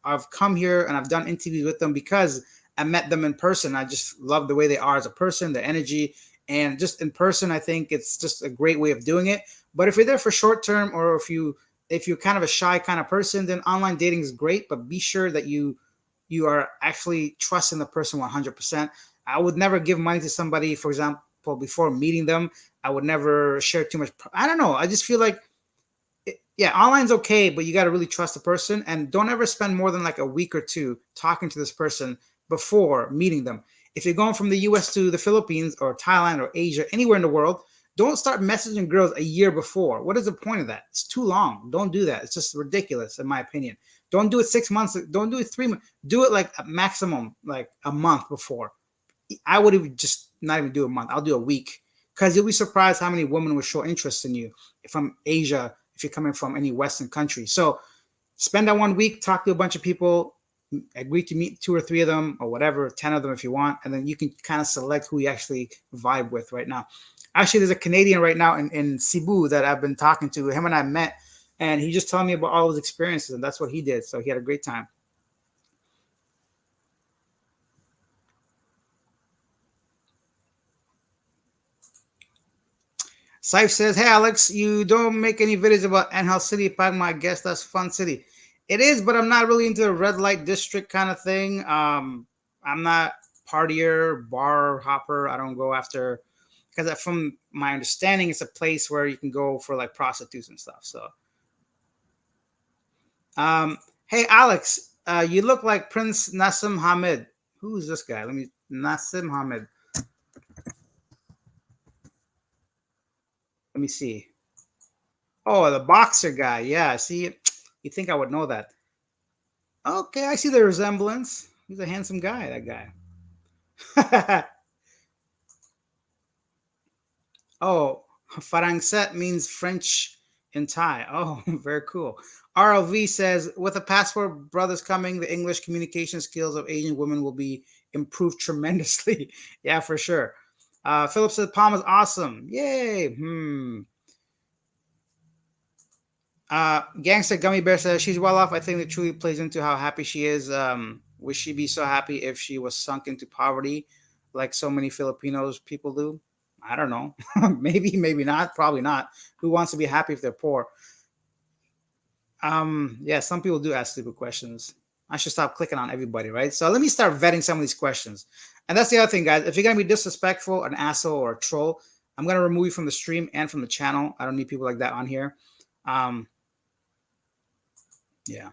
I've come here and I've done interviews with them because I met them in person. I just love the way they are as a person, their energy, and just in person, I think it's just a great way of doing it. But if you're there for short term, or if you're kind of a shy kind of person, then online dating is great. But be sure that you are actually trusting the person 100%. I would never give money to somebody, for example, before meeting them. I would never share too much. I don't know. I just feel like, yeah, online's okay, but you got to really trust the person, and don't ever spend more than like a week or two talking to this person before meeting them. If you're going from the US to the Philippines or Thailand or Asia, anywhere in the world, don't start messaging girls a year before. What is the point of that? It's too long. Don't do that. It's just ridiculous, in my opinion. Don't do it 6 months. Don't do it 3 months. Do it like a maximum, like a month before. I would even just not even do a month. I'll do a week, because you'll be surprised how many women will show interest in you from Asia if you're coming from any Western country. So spend that 1 week, talk to a bunch of people, agree to meet 2 or 3 of them or whatever, 10 of them if you want, and then you can kind of select who you actually vibe with right now. Actually, there's a Canadian right now in Cebu that I've been talking to. Him and I met, and he just telling me about all his experiences, and that's what he did. So he had a great time. Saif says, "Hey Alex, you don't make any videos about Angel City, Pagma. I guess that's fun city. It is, but I'm not really into the red light district kind of thing. I'm not partier, bar hopper. I don't go after, because from my understanding, it's a place where you can go for like prostitutes and stuff. So, hey Alex, you look like Prince Nassim Hamid. Who's this guy? Nassim Hamid. Let me see. Oh, the boxer guy. Yeah, see, you think I would know that? Okay, I see the resemblance. He's a handsome guy. That guy. Oh, Farangset means French in Thai. Oh, very cool. RLV says, with the passport brothers coming, the English communication skills of Asian women will be improved tremendously. Yeah, for sure. Philip says, Palm is awesome. Yay. Gangster Gummy Bear says, she's well off. I think that truly plays into how happy she is. Would she be so happy if she was sunk into poverty like so many Filipinos people do? I don't know. Maybe, maybe not. Probably not. Who wants to be happy if they're poor? Yeah, some people do ask stupid questions. I should stop clicking on everybody, right? So let me start vetting some of these questions. And that's the other thing, guys. If you're gonna be disrespectful, an asshole, or a troll, I'm gonna remove you from the stream and from the channel. I don't need people like that on here. Um, yeah,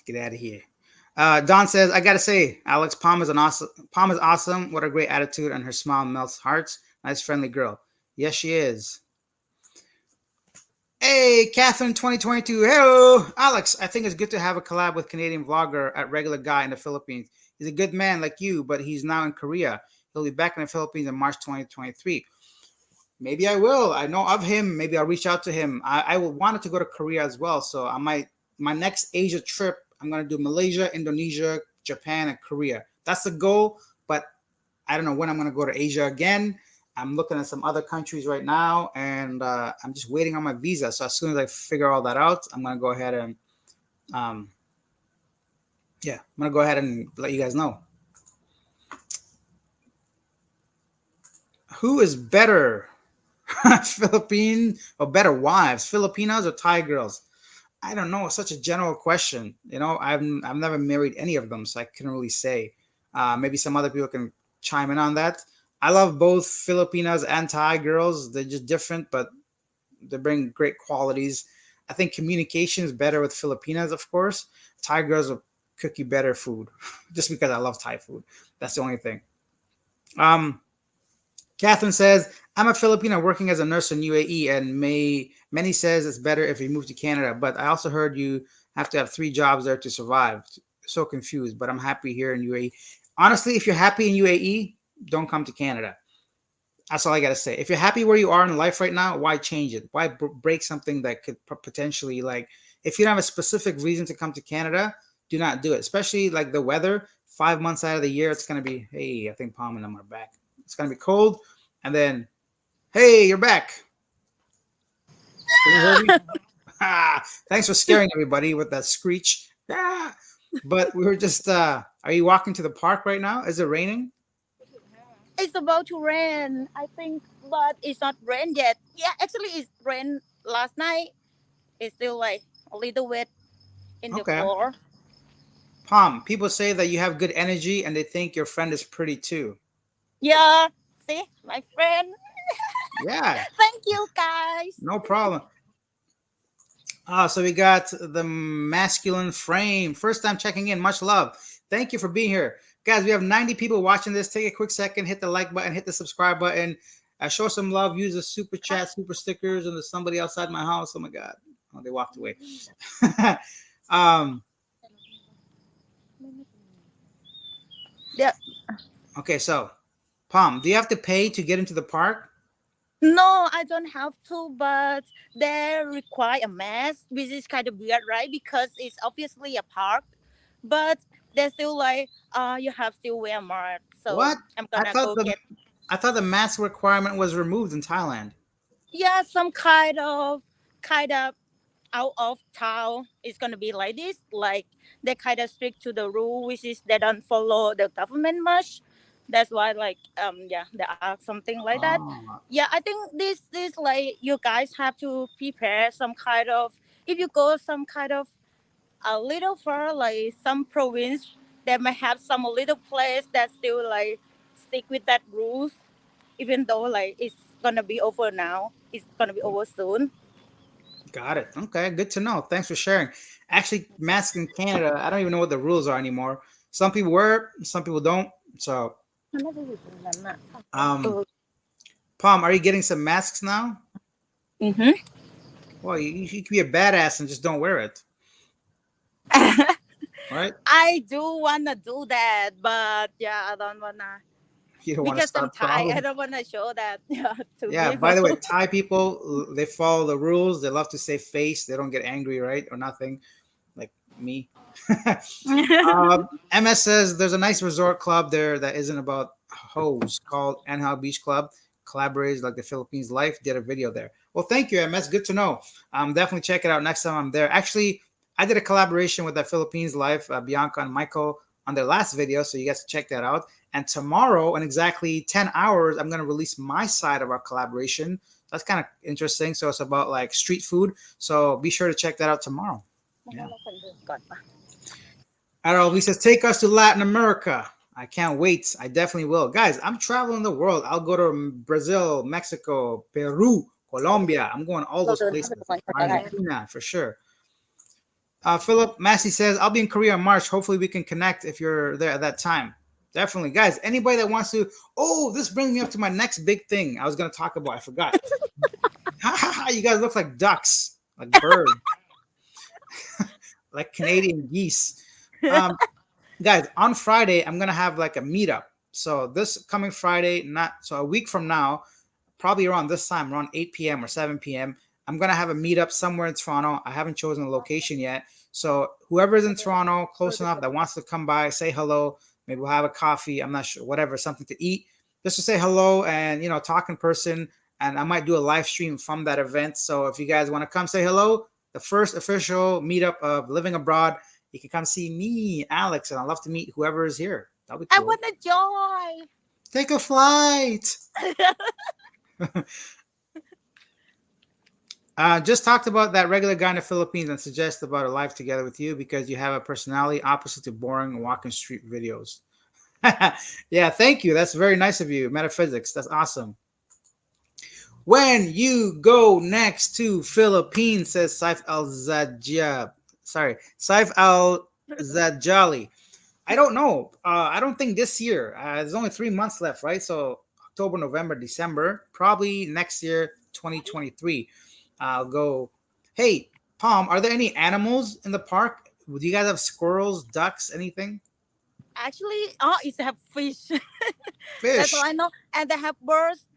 get out of here. Don says, I gotta say, Alex Palm is an awesome. Palm is awesome. What a great attitude, and her smile melts hearts. Nice, friendly girl. Yes, she is. Hey, Catherine 2022. Hello, Alex. I think it's good to have a collab with Canadian vlogger at Regular Guy in the Philippines. He's a good man like you, but he's now in Korea. He'll be back in the Philippines in March 2023. Maybe I will. I know of him. Maybe I'll reach out to him. I wanted to go to Korea as well. So I might, my next Asia trip, I'm going to do Malaysia, Indonesia, Japan, and Korea. That's the goal. But I don't know when I'm going to go to Asia again. I'm looking at some other countries right now, and I'm just waiting on my visa. So as soon as I figure all that out, I'm going to go ahead and, um, yeah, I'm going to go ahead and let you guys know. Who is better? Philippine or better wives, Filipinas or Thai girls? I don't know. It's such a general question. You know, I've never married any of them, so I couldn't really say. Maybe some other people can chime in on that. I love both Filipinas and Thai girls. They're just different, but they bring great qualities. I think communication is better with Filipinas, of course. Thai girls will cook you better food, just because I love Thai food. That's the only thing. Um, Catherine says, I'm a Filipino working as a nurse in UAE, and many says it's better if you move to Canada. But I also heard you have to have 3 jobs there to survive. So confused, but I'm happy here in UAE. Honestly, if you're happy in UAE, don't come to Canada. That's all I got to say. If you're happy where you are in life right now, why change it? Why break something that could potentially, like, if you don't have a specific reason to come to Canada, do not do it. Especially like the weather, 5 months out of the year, it's going to be, hey, I think Palm and them are back. It's going to be cold. And then, hey, you're back. Can you hear me? Thanks for scaring everybody with that screech. But we were just, are you walking to the park right now? Is it raining? It's about to rain, I think, but it's not rain yet. Yeah, actually, it's rain last night. It's still like a little wet in the Okay. floor. Palm, people say that you have good energy and they think your friend is pretty too. Yeah, see, my friend. Yeah, Thank you, guys. no problem. So we got the masculine frame. First time checking in. Much love. Thank you for being here. Guys, we have 90 people watching this. Take a quick second, hit the like button, hit the subscribe button. Show some love. Use the super chat, super stickers, and there's somebody outside my house. Oh my God. Oh, they walked away. um, Yeah. okay, so, Palm, do you have to pay to get into the park? No, I don't have to, but they require a mask, which is kind of weird, right? Because it's obviously a park, but they're still like, you have to wear a mask. So What? I'm I gonna thought go the get, I thought the mask requirement was removed in Thailand. yeah, some kind of out of town. It's gonna be like this, like they kind of strict to the rule, which is they don't follow the government much. That's why, like, yeah, there are something like that. Oh, Yeah, I think this like you guys have to prepare some kind of, if you go some kind of a little far, like some province, they might have some little place that still like stick with that rules, even though like it's gonna be over now. It's gonna be over soon. got it. Okay, good to know. Thanks for sharing. Actually, masks in Canada, I don't even know what the rules are anymore. Some people wear it, some people don't. So, um, Palm, are you getting some masks now? Mm-hmm. Well, you can be a badass and just don't wear it, right? I do wanna do that, but yeah, I don't wanna You don't want to because I'm start Thai. I problems. don't wanna show that yeah, to Yeah, by people. the way, Thai people, they follow the rules. They love to save face. They don't get angry, right? Or nothing, like me. MS says there's a nice resort club there that isn't about hoes called Anhal Beach Club. Collaborators like the Philippines Life did a video there. Well, thank you, MS. Good to know. Definitely check it out next time I'm there. Actually, I did a collaboration with the Philippines Life, Bianca and Michael, on their last video, so you guys check that out. And tomorrow, in exactly 10 hours, I'm going to release my side of our collaboration. That's kind of interesting. So it's about like street food. So be sure to check that out tomorrow. Yeah. Errol, he says, take us to Latin America. I can't wait. I definitely will. Guys, I'm traveling the world. I'll go to Brazil, Mexico, Peru, Colombia. I'm going all those places. Thailand. Argentina for sure. Philip Massey says, I'll be in Korea in March. Hopefully we can connect if you're there at that time. Definitely. Guys, anybody that wants to, oh, this brings me up to my next big thing I was going to talk about. I forgot. You guys look like ducks, like birds, like Canadian geese. Guys, on Friday, I'm going to have like a meetup. So this coming Friday, not so a week from now, probably around this time, around 8 p.m. or 7 p.m., I'm going to have a meetup somewhere in Toronto. I haven't chosen a location yet. So whoever's in Toronto, close enough, that wants to come by, say hello, maybe we'll have a coffee. I'm not sure, whatever, something to eat, just to say hello and, talk in person. And I might do a live stream from that event. So if you guys want to come say hello, the first official meetup of Living Abroad, you can come see me, Alex, and I'd love to meet whoever is here. That'll be I cool. want to join. Take a flight. Just talked about that regular guy in the Philippines and suggest about a life together with you because you have a personality opposite to boring walking street videos. Yeah, thank you. That's very nice of you. Metaphysics. That's awesome. When you go next to Philippines, says Saif Al-Zajjab. Sorry, Saif Al-Zajjali. I don't know. I don't think this year. There's only 3 months left, right? So October, November, December. Probably next year, 2023. I'll go. Hey, Palm, are there any animals in the park? Do you guys have squirrels, ducks, anything? Actually, it's have fish. Fish. That's all I know. And they have birds.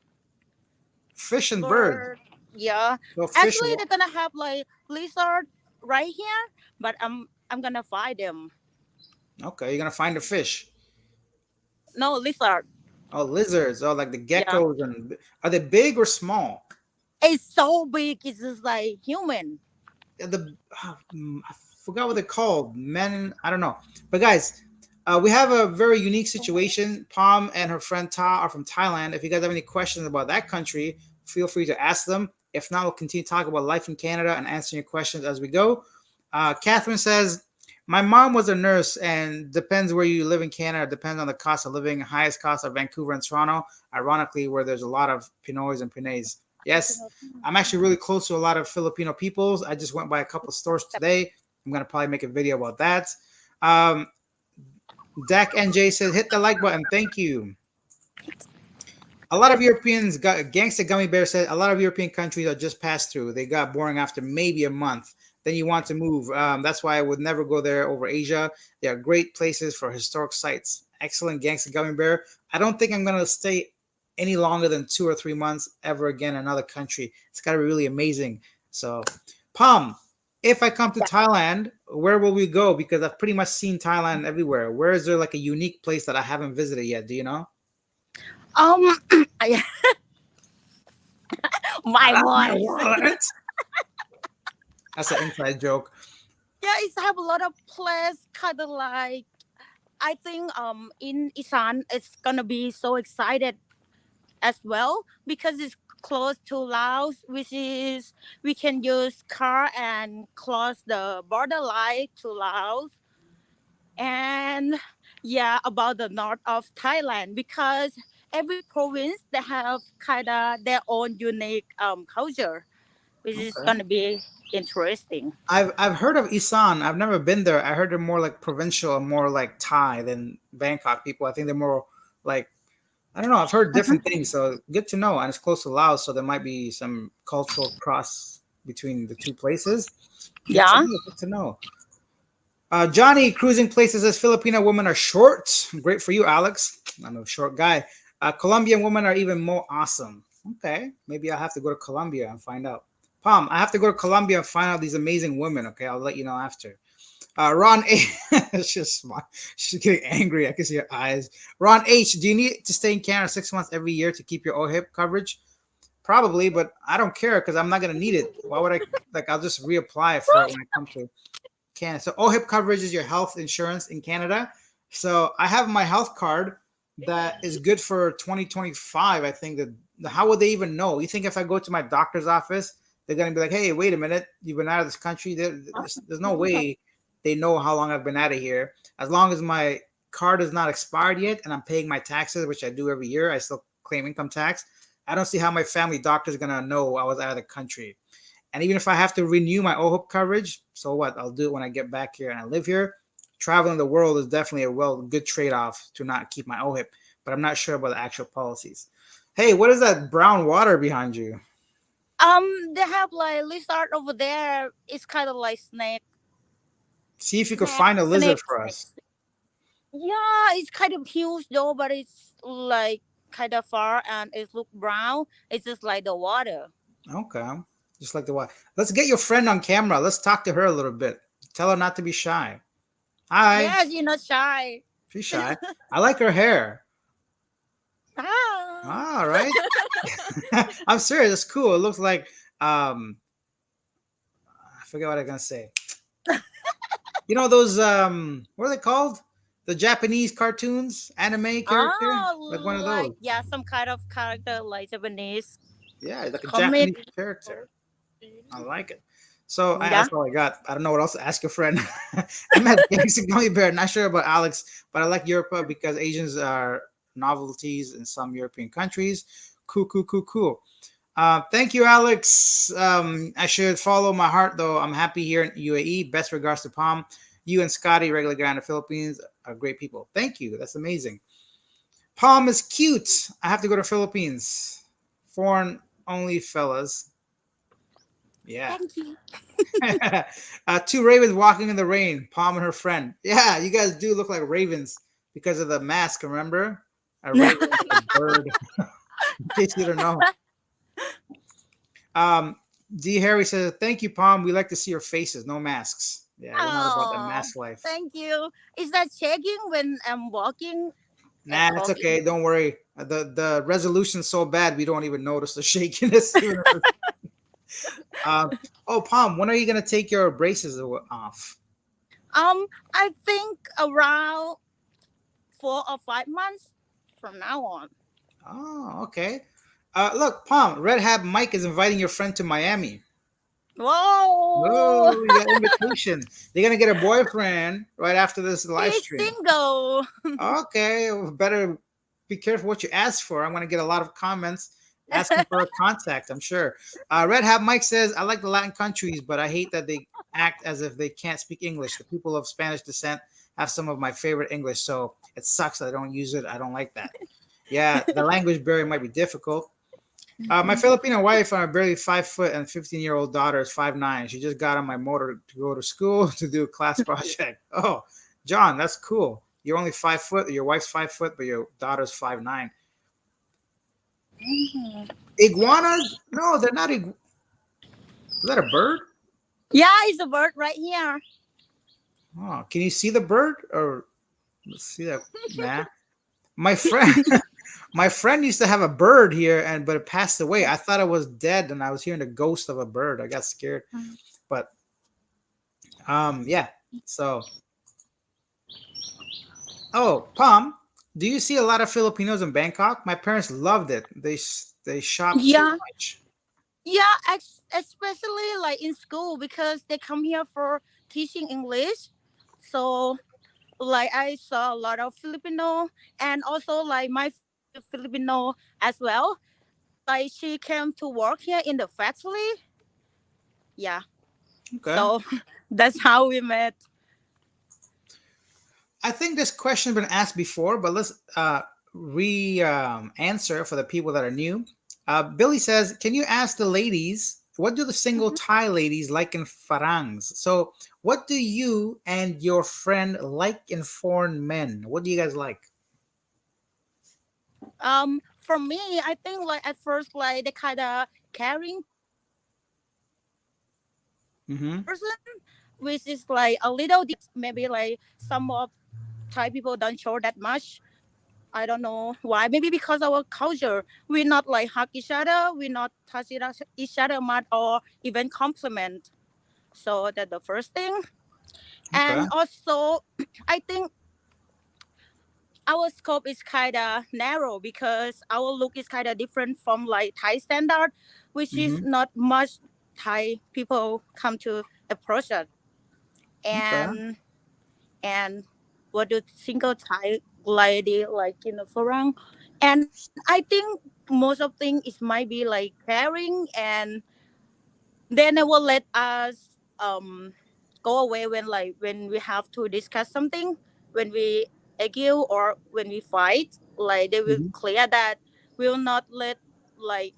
Fish and birds. Yeah. So fish. Actually, they're gonna have like lizard right here, but I'm gonna find them. Okay, you're gonna find a fish. No lizard. Oh, lizards. Oh, like the Yeah. geckos. And are they big or small? It's so big. It's just like human. I forgot what they're called. Men. I don't know. But guys, we have a very unique situation. Palm and her friend Ta are from Thailand. If you guys have any questions about that country, feel free to ask them. If not, we'll continue talking about life in Canada and answering your questions as we go. Catherine says, my mom was a nurse, and depends where you live in Canada, depends on the cost of living. Highest cost are Vancouver and Toronto, ironically, where there's a lot of Pinoys and Pinays. Yes, I'm actually really close to a lot of Filipino peoples. I just went by a couple of stores today. I'm going to probably make a video about that. Dak NJ says, hit the like button. Thank you. A lot of Europeans got Gangsta Gummy Bear said a lot of European countries are just passed through. They got boring after maybe a month. Then you want to move. That's why I would never go there over Asia. They are great places for historic sites. Excellent Gangsta Gummy Bear. I don't think I'm going to stay any longer than 2 or 3 months ever again in another country. It's got to be really amazing. So, Palm, if I come to Thailand, where will we go? Because I've pretty much seen Thailand everywhere. Where is there like a unique place that I haven't visited yet? Do you know? My voice. That's an inside joke. Yeah, it's have a lot of place kind of like I think in Isan it's gonna be so excited as well because it's close to Laos, which is we can use car and cross the border line to Laos. And yeah, about the north of Thailand because every province they have kind of their own unique culture, which is gonna be interesting. I've heard of Isan. I've never been there. I heard they're more like provincial and more like Thai than Bangkok people. I think they're more like I don't know. I've heard different things, so good to know. And it's close to Laos, so there might be some cultural cross between the two places. Yeah. Good to know. Johnny cruising places says Filipino women are short. Great for you, Alex. I'm a short guy. Colombian women are even more awesome. Okay, maybe I'll have to go to Colombia and find out. Palm, I have to go to Colombia and find out these amazing women. Okay, I'll let you know after. Ron A. She's getting angry. I can see her eyes. Ron H. Do you need to stay in Canada 6 months every year to keep your OHIP coverage? Probably, but I don't care because I'm not going to need it. Why would I? I'll just reapply for it when I come to Canada. So OHIP coverage is your health insurance in Canada. So I have my health card that is good for 2025. I think that how would they even know? You think if I go to my doctor's office, they're going to be like, hey, wait a minute. You've been out of this country. There's no way they know how long I've been out of here. As long as my card is not expired yet and I'm paying my taxes, which I do every year, I still claim income tax. I don't see how my family doctor's gonna know I was out of the country. And even if I have to renew my OHIP coverage, so what? I'll do it when I get back here and I live here. Traveling the world is definitely a good trade off to not keep my OHIP, but I'm not sure about the actual policies. Hey, what is that brown water behind you? They have like lizard over there. It's kind of like See if you could find a lizard for us. snakes. Yeah, it's kind of huge though, but it's like kind of far and it look brown. It's just like the water. Okay. Just like the water. Let's get your friend on camera. Let's talk to her a little bit. Tell her not to be shy. Hi. Yes, you're not shy. She's shy. I like her hair. Ah. All right. I'm serious. It's cool. It looks like I forget what I'm gonna say. You know those what are they called? The Japanese cartoons, anime character, like one of those. Like yeah, some kind of character like Japanese Yeah, like a comic. Japanese character. I like it. So Yeah. that's all I got. I don't know what else to ask your friend. I'm at Basic Gummy Bear. Not sure about Alex, but I like Europe because Asians are novelties in some European countries. Cool, cool, cool, cool. Thank you, Alex. I should follow my heart, though. I'm happy here in UAE. Best regards to Palm. You and Scotty, regular guy in the Philippines, are great people. Thank you. That's amazing. Palm is cute. I have to go to Philippines. Foreign only fellas. Yeah. Thank you. Two ravens walking in the rain. Palm and her friend. Yeah, you guys do look like ravens because of the mask. Remember, a raven, a bird. In case you don't know. D. Harry says, "Thank you, Palm. We like to see your faces. No masks. Yeah, we're not about that Oh, mask life. thank you. Is that shaking when I'm walking and Nah, it's talking? okay. Don't worry. The resolution's so bad we don't even notice the shakiness. um, oh, Palm, when are you gonna take your braces off? I think around 4 or 5 months from now on. Oh, okay. Look, Palm, Red Hat Mike is inviting your friend to Miami. Whoa! Oh, you got invitation. They're gonna get a boyfriend right after this live He's stream. single. Okay, well, better be careful what you ask for. I'm gonna get a lot of comments asking for a contact. I'm sure. Red Hat Mike says, "I like the Latin countries, but I hate that they act as if they can't speak English. The people of Spanish descent have some of my favorite English, so it sucks that I don't use it. I don't like that. Yeah, the language barrier might be difficult. My Filipino wife, I'm barely 5 foot, and 15-year-old daughter is 5'9". She just got on my motor to go to school to do a class project. Oh, John, that's cool. You're only 5 foot. Your wife's 5 foot, but your daughter's 5'9". Mhm. Iguanas? No, they're not. Is that a bird? Yeah, it's a bird right here. Oh, can you see the bird? Or let's see that. Nah. My friend, my friend used to have a bird here, and but it passed away. I thought it was dead, and I was hearing the ghost of a bird. I got scared, but yeah. So, oh, Palm, do you see a lot of Filipinos in Bangkok? My parents loved it. They shop too Yeah, much. yeah, especially like in school because they come here for teaching English. So like I saw a lot of Filipino and also like my Filipino as well. Like she came to work here in the factory. Yeah. Okay. So that's how we met. I think this question has been asked before, but let's re answer for the people that are new. Billy says, "Can you ask the ladies what do the single Mhm. Thai ladies like in farangs?" So, what do you and your friend like in foreign men? What do you guys like? For me, I think like at first like they kind of caring Mm-hmm. person, which is like a little maybe like some of Thai people don't show that much. I don't know why. Maybe because our culture, we not like hug each other, we not touch each other much or even compliment. So that's the first thing. Okay. And also, I think our scope is kind of narrow because our look is kind of different from like Thai standard, which is Mm-hmm. not much Thai people come to approach us. Okay. And what do single Thai lady like in the forum? And I think most of things it might be like caring, and they never let us go away when like when we have to discuss something, when we argue or when we fight. Like they will Mhm. clear that we will not let like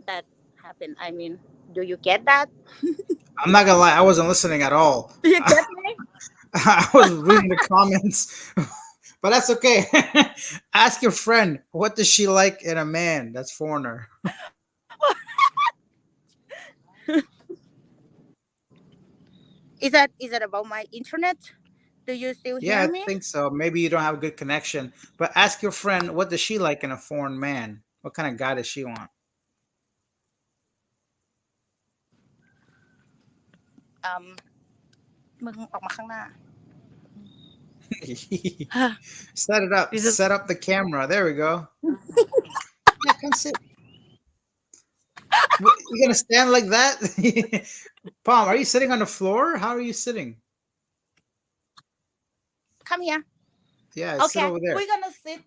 that happen. I mean, do you get that? I'm not gonna lie, I wasn't listening at all. Do you get me? I was reading the comments, but that's okay. Ask your friend, what does she like in a man that's foreigner? Is that about my internet? Do you still Yeah, hear I me? think so. Maybe you don't have a good connection, but ask your friend, what does she like in a foreign man? What kind of guy does she want? Um, มึงออกมาข้างหน้า Set it up. This is Set up the camera. There we go. Yeah, come sit. You gonna stand like that? Palm, are you sitting on the floor? How are you sitting? come here. Yeah, sit Okay, over there. we're gonna sit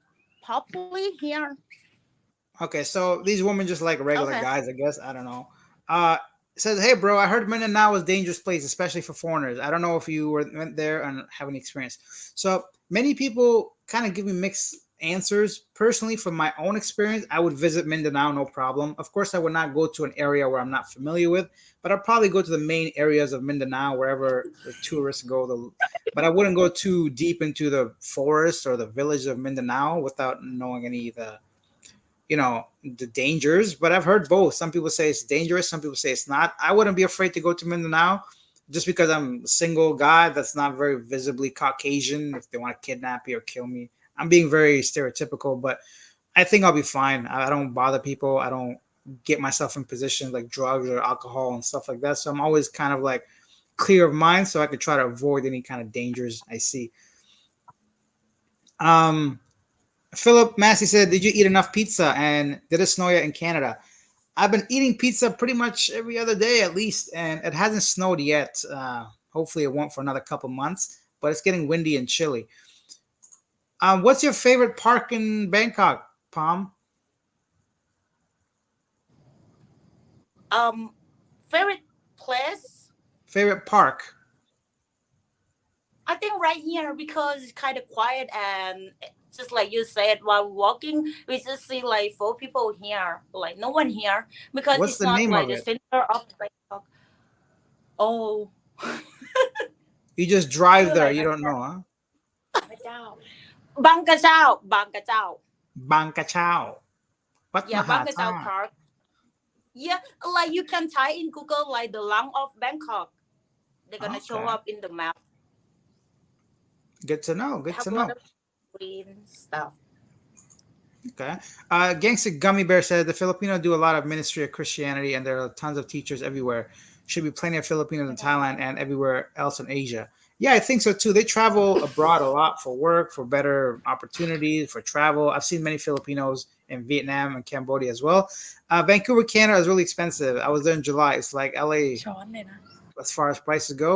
properly here. Okay, so these women just like regular Okay. guys, I guess. I don't know. It says, "Hey, bro, I heard Mindanao is a dangerous place, especially for foreigners. I don't know if you went there and have any experience." So many people kind of give me mixed answers. Personally, from my own experience, I would visit Mindanao, no problem. Of course, I would not go to an area where I'm not familiar with, but I'll probably go to the main areas of Mindanao, wherever the tourists go. But I wouldn't go too deep into the forest or the village of Mindanao without knowing any of the dangers. But I've heard both. Some people say it's dangerous, some people say it's not. I wouldn't be afraid to go to Mindanao just because I'm a single guy that's not very visibly Caucasian. If they want to kidnap me or kill me, I'm being very stereotypical, but I think I'll be fine. I don't bother people. I don't get myself in positions like drugs or alcohol and stuff like that, so I'm always kind of like clear of mind so I could try to avoid any kind of dangers I see. um Philip Massey said, "Did you eat enough pizza? And did it snow yet in Canada?" I've been eating pizza pretty much every other day at least, and it hasn't snowed yet. Hopefully, it won't for another couple months, but it's getting windy and chilly. What's your favorite park in Bangkok, Palm? Favorite place? Favorite park? I think right here because it's kind of quiet and just like you said, while walking, we just see like four people here, like no one here because What's it's the not name like of the it? center of Bangkok. Oh, You just drive ชื่อ there. อะไร You นะ don't know, huh? พระเจ้า บางกระเจ้าบางกระเจ้า Bangka Chao. What yeah, บางกระเจ้า Mahata? Park. Yeah, like you can type in Google like the lung of Bangkok. They're gonna show Okay. up in the map. Good to know. They Good have to a lot know. of green stuff. Okay. Gangster Gummy Bear said the Filipino do a lot of ministry of Christianity, and there are tons of teachers everywhere. Should be plenty of Filipinos in Thailand and everywhere else in Asia. Yeah, I think so too. They travel abroad a lot for work, for better opportunities, for travel. I've seen many Filipinos in Vietnam and Cambodia as well. Vancouver, Canada is really expensive. I was there in July. It's like LA ช้อนเลยนะ as far as prices go.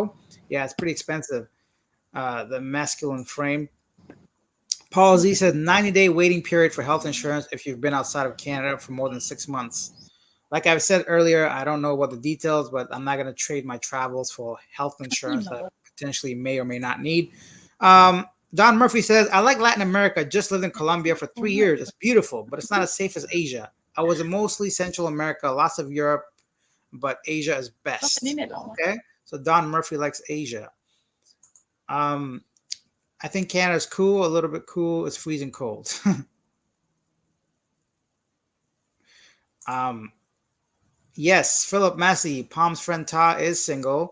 Yeah, it's pretty expensive. The masculine frame. Paul Z says 90-day waiting period for health insurance if you've been outside of Canada for more than 6 months. Like I've said earlier, I don't know what the details, but I'm not going to trade my travels for health อิ่ม insurance เหรอ that I potentially may or may not need. Um, Don Murphy says, I like Latin America. Just lived in Colombia for 3 years. It's beautiful, but it's not as safe as Asia. I was in mostly Central America, lots of Europe, but Asia is ก็เป็นนี่ best. เน็ตเหรอ Okay. So Don Murphy likes Asia. Um, I think Canada's cool, a little bit cool. It's freezing cold. um, yes, Philip Massey, Palm's friend Ta is single.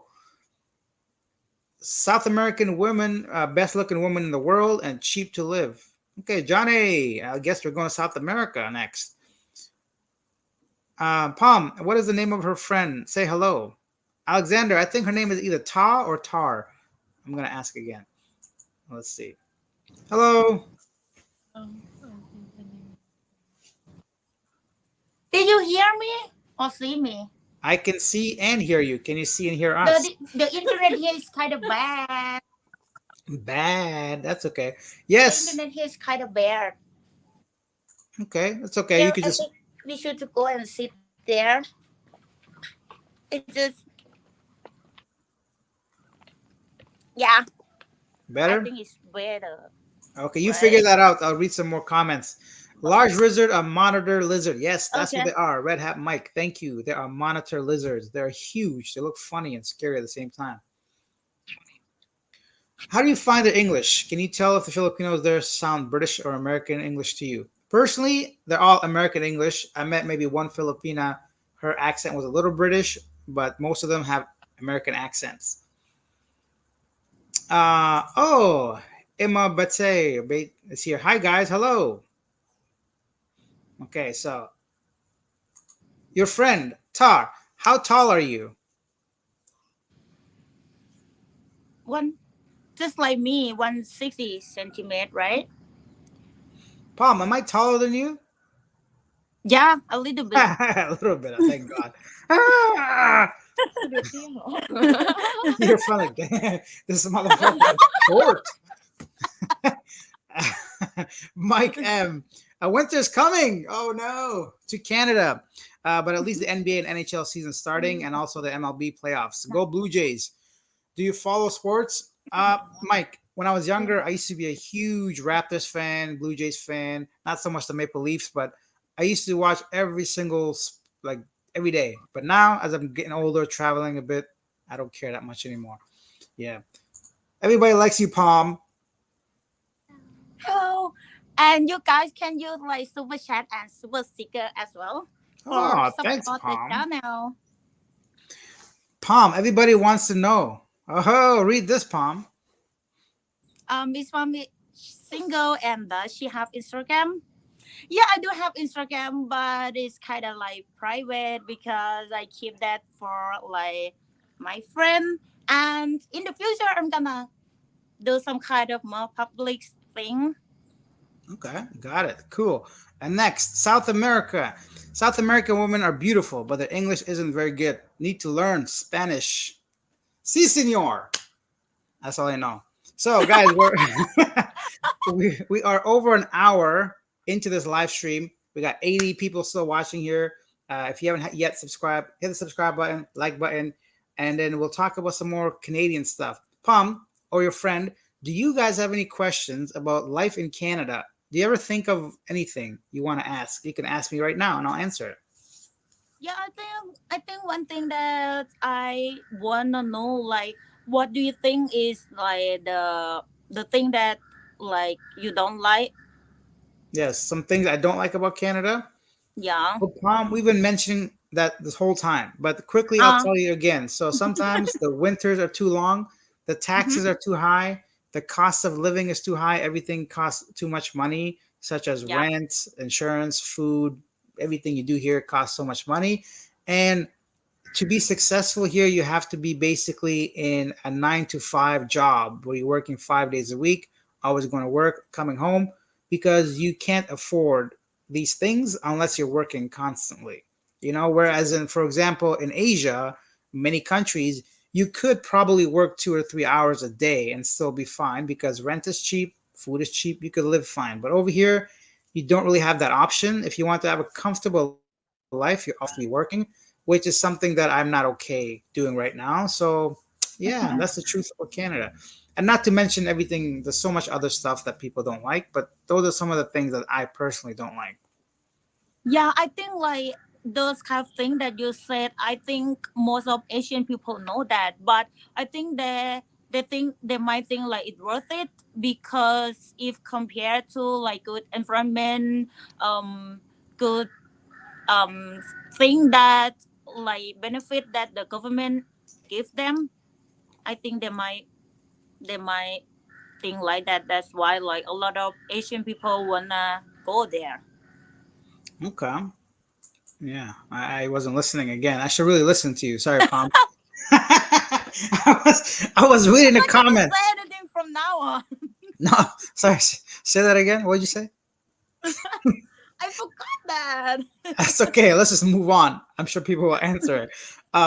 South American women, best looking woman in the world and cheap to live. Okay, Johnny, I guess we're going to South America next. Palm, what is the name of her friend? Say hello. Alexander, I think her name is either Ta or Tar. I'm going to ask again. Let's see. Hello. เออเออเป็นยังไง Did you hear me or see me? I can see and hear you. Can you see and hear us? The internet here is kind of bad. Bad. That's okay. The Yes. internet here is kind of bad. Okay, that's okay. You Yeah, could I just think we should to go and sit there. It's just yeah. I better. think it's better, Okay, you figure right? that out. I'll read some more comments. Large lizard, a monitor lizard. Yes, that's what Okay. they are. Red Hat Mike, thank you. They are monitor lizards. They're huge. They look funny and scary at the same time. How do you find their English? Can you tell if the Filipinos there sound British or American English to you? Personally, they're all American English. I met maybe one Filipina. Her accent was a little British, but most of them have American accents. Oh, Emma Bate is here. Hi guys, hello. Okay, so your friend Tar, how tall are you? One, just like me, 160 centimeter, right? Palm, am I taller than you? Yeah, a little bit. A little bit, thank God. Ah, Được tiếng hả? you're funny. This motherfucker is short. Mike M. Winter's coming. Oh no, to Canada. But at least the NBA and NHL season starting, and also the MLB playoffs. Go Blue Jays. Do you follow sports? Mike, when I was younger, I used to be a huge Raptors fan, Blue Jays fan. Not so much the Maple Leafs, but I used to watch every single like every day. But now, as I'm getting older, traveling a bit, I don't care that much anymore. Yeah, everybody likes you, Palm. Oh, and you guys can use like super chat and super sticker as well for Oh, thanks, support the Palm. channel. Palm, everybody wants to know. Oh, read this, Palm. This one is single and does she have Instagram? Yeah, I do have Instagram, but it's kind of like private because I keep that for like my friend. And in the future, I'm gonna do some kind of more public thing. Okay, got it. Cool. And next, South America. South American women are beautiful, but their English isn't very good. Need to learn Spanish. Si, senor. That's all I know. So, guys, we are over an hour into this live stream. We got 80 people still watching here. If you haven't yet subscribed, hit the subscribe button, like button, and then we'll talk about some more Canadian stuff. Pom or your friend, do you guys have any questions about life in Canada? Do you ever think of anything you want to ask? You can ask me right now, and I'll answer it. Yeah, I think one thing that I wanna know, like, what do you think is like the thing that like you don't like? Yes, some things I don't like about Canada. Yeah. Well, Palm, we've been mentioning that this whole time, but quickly I'll Uh. tell you again. So sometimes the winters are too long, the taxes Mhm. are too high, the cost of living is too high, everything costs too much money, such as Yeah. rent, insurance, food, everything you do here costs so much money. And to be successful here, you have to be basically in a 9 to 5 job where you're working 5 days a week, always going to work, coming home, because you can't afford these things unless you're working constantly. Whereas for example, in Asia, many countries, you could probably work 2 or 3 hours a day and still be fine because rent is cheap, food is cheap, you could live fine. But over here, you don't really have that option. If you want to have a comfortable life, you also have to be working, which is something that I'm not okay doing right now. So, yeah, that's the truth about Canada. And not to mention everything, there's so much other stuff that people don't like, but those are some of the things that I personally don't like. Yeah, I think like those kind of things that you said, I think most of Asian people know that, but I think they might think like it's worth it because if compared to like good environment, good thing that like benefit that the government give them, I think they might think like that. That's why like a lot of Asian people wanna go there. Okay. Yeah, I wasn't listening again. I should really listen to you. Sorry, Pom. I was reading the I'm not gonna say comments. anything from now on. No, sorry. Say that again. What did you say? I forgot that. That's okay. Let's just move on. I'm sure people will answer it.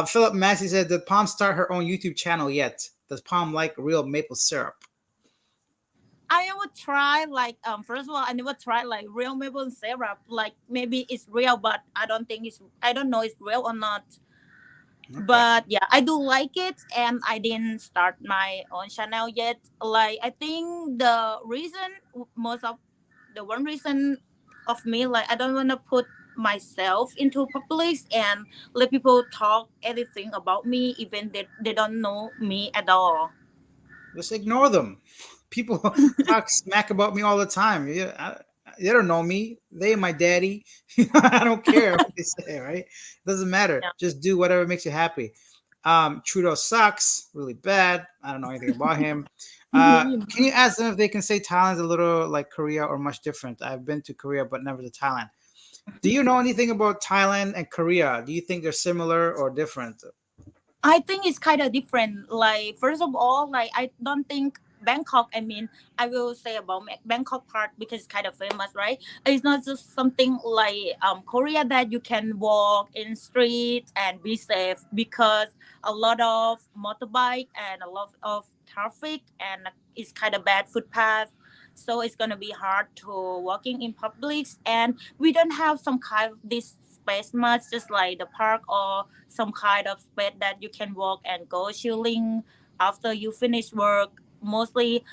Philip Massey said, "Did Palm start her own YouTube channel yet? Does Palm like real maple syrup?" I never try like first of all I never tried like real maple syrup. Like maybe it's real, but I don't know it's real or not. Okay. But yeah, I do like it, and I didn't start my own channel yet. Like I think the reason, most of the one reason of me, like I don't want to put myself into public and let people talk anything about me, even they don't know me at all. Just ignore them. People talk smack about me all the time. Yeah, they don't know me. They my daddy. I don't care what they say. Right? Doesn't matter. Yeah. Just do whatever makes you happy. Trudeau sucks really bad. I don't know anything about him. Can you ask them if they can say Thailand's a little like Korea or much different? I've been to Korea, but never to Thailand. Do you know anything about Thailand and Korea? Do you think they're similar or different? I think it's kind of different. Like first of all, like I don't think Bangkok. I mean, I will say about Bangkok part because it's kind of famous, right? It's not just something like Korea that you can walk in street and be safe because a lot of motorbike and a lot of traffic and it's kind of bad footpath. So it's gonna be hard to walking in public, and we don't have some kind of this space much, just like the park or some kind of space that you can walk and go chilling after you finish work. Mostly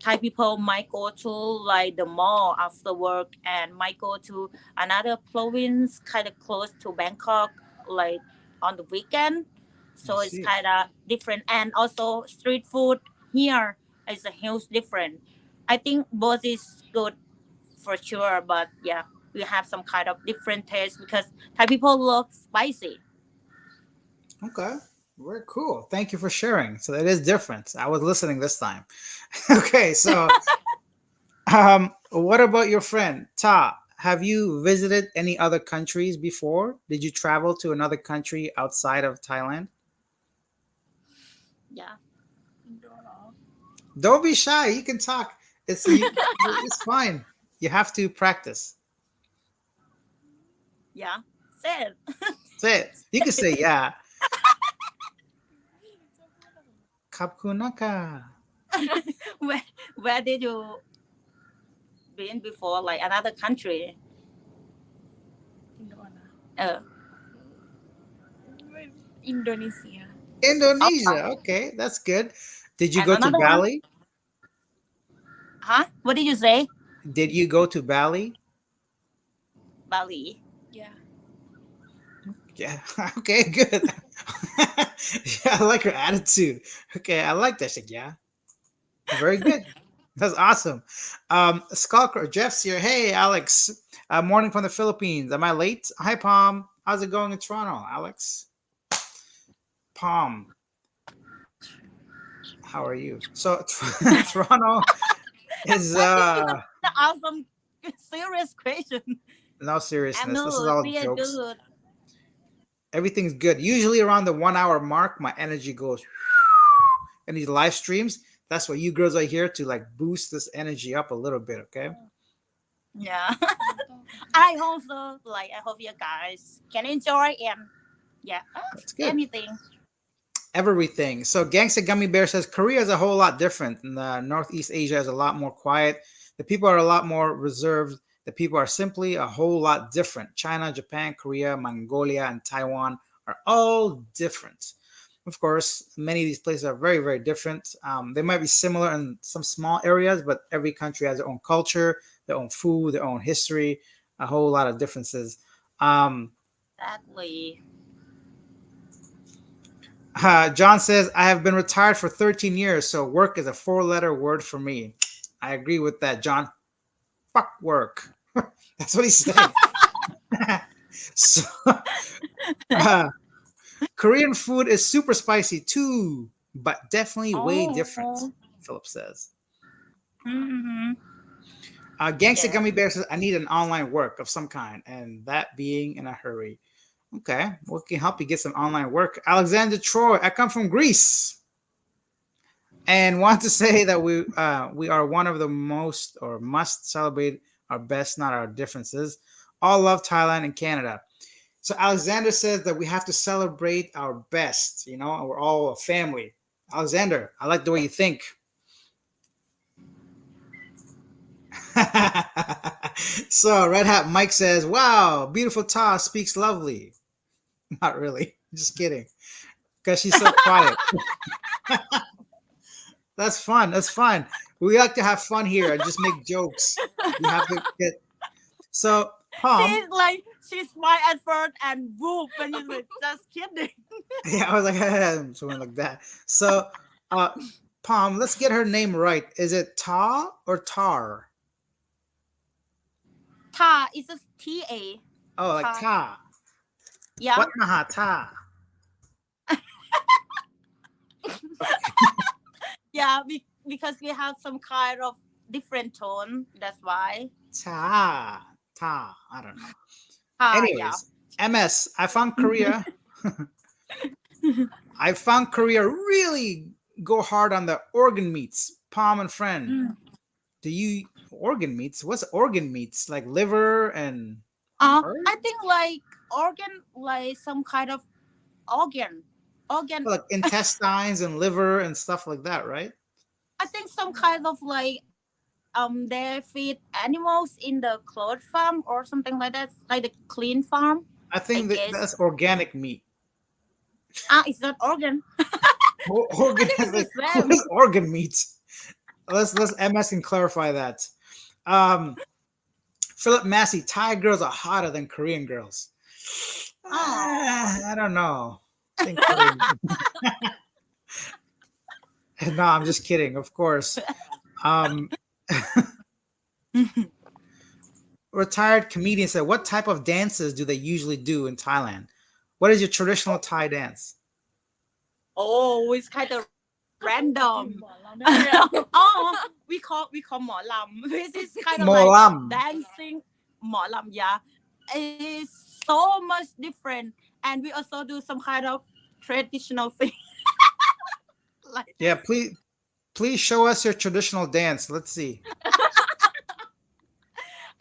Thai people might go to like the mall after work and might go to another province kind of close to Bangkok like on the weekend. I So it's see. kind of different, and also street food here is a huge difference. I think both is good for sure, but yeah, we have some kind of different taste because Thai people love spicy. Okay. Very cool. Thank you for sharing. So that is different. I was listening this time. Okay, so what about your friend Ta? Have you visited any other countries before? Did you travel to another country outside of Thailand? Yeah, Don't be shy. You can talk. It's fine. You have to practice. yeah, said. Say it. You can say yeah. Kapkunaka. where where did you been before? Like another country? Uh, Indonesia. Indonesia. okay. Okay, that's good. Did you And go to another one? Bali? Huh? What did you say? Did you go to Bali? Bali. Yeah. Yeah. Okay, good. Yeah, I like her attitude. Okay, I like that. Shit. Yeah, very good. That's awesome. Skulker, Jeff's here. Hey, Alex. Morning from the Philippines. Am I late? Hi, Palm. How's it going in Toronto, Alex? Palm, how are you? So, Toronto is I think you're gonna ask some serious question. no I'm seriousness. This is good. all We are jokes. good. Everything's good. Usually around the 1 hour mark, my energy goes in these live streams. That's why you girls are here to like boost this energy up a little bit. Okay, Yeah. I hope so. Like I hope you guys can enjoy and yeah, that's good. anything. Everything. So Gangsta Gummy Bear says Korea is a whole lot different. And Northeast Asia is a lot more quiet. The people are a lot more reserved. The people are simply a whole lot different. China, Japan, Korea, Mongolia, and Taiwan are all different. Of course, many of these places are very, very different. They might be similar in some small areas, but every country has their own culture, their own food, their own history, a whole lot of differences. Um, Exactly. John says, I have been retired for 13 years, so work is a four-letter word for me. I agree with that, John. Fuck work. That's what he said. So, uh, Korean food is super spicy too, but definitely way different, Oh. Philip says. Mm-hmm. Gangsta Yeah. Gummy Bear says, I need an online work of some kind, and that being in a hurry. Okay, we can help you get some online work. Alexander Troy, I come from Greece and want to say that we are one of the most or must celebrate our best, not our differences. All love Thailand and Canada. So Alexander says that we have to celebrate our best. You know, and we're all a family. Alexander, I like the way you think. So Red Hat Mike says, "Wow, beautiful Ta speaks lovely." Not really. Just kidding. Because she's so quiet. That's fun. That's fun. We like to have fun here and just make jokes. We have to get so Palm. She smiled at first and whoop, and you like, just kidding. Yeah, I was like something like that. So, uh, Palm, let's get her name right. Is it Ta or Tar? Ta is just Ta. Oh, like Ta. Ta. Yeah. What naha Ta? Yeah, because we have some kind of different tone. That's why. Ta. Ta. I don't know. Yeah. Anyways, MS, I found Korea. I found Korea really go hard on the organ meats. Palm and friend. Do you organ meats? What's organ meats? Like liver and heart? I think like organ, like some kind of organ. Organ. Like intestines and liver and stuff like that, right? I think some kind of like they feed animals in the cloth farm or something like that, like the clean farm. I I think guess. that's organic meat. It's not organ. Organ I think like, it's the what same. is organ meat? Let's MS can clarify that. Philip Massey, Thai girls are hotter than Korean girls. I don't know. I think Korean. No, I'm just kidding. Of course. Um, retired comedian said, "What type of dances do they usually do in Thailand? What is your traditional Thai dance?" Oh, it's kind of random. หมอลำเนี่ย We call หมอลำ. This is kind of Molam. like dancing หมอลำ. Yeah, it's so much different, and we also do some kind of traditional thing. Like Yeah, please show us your traditional dance. Let's see.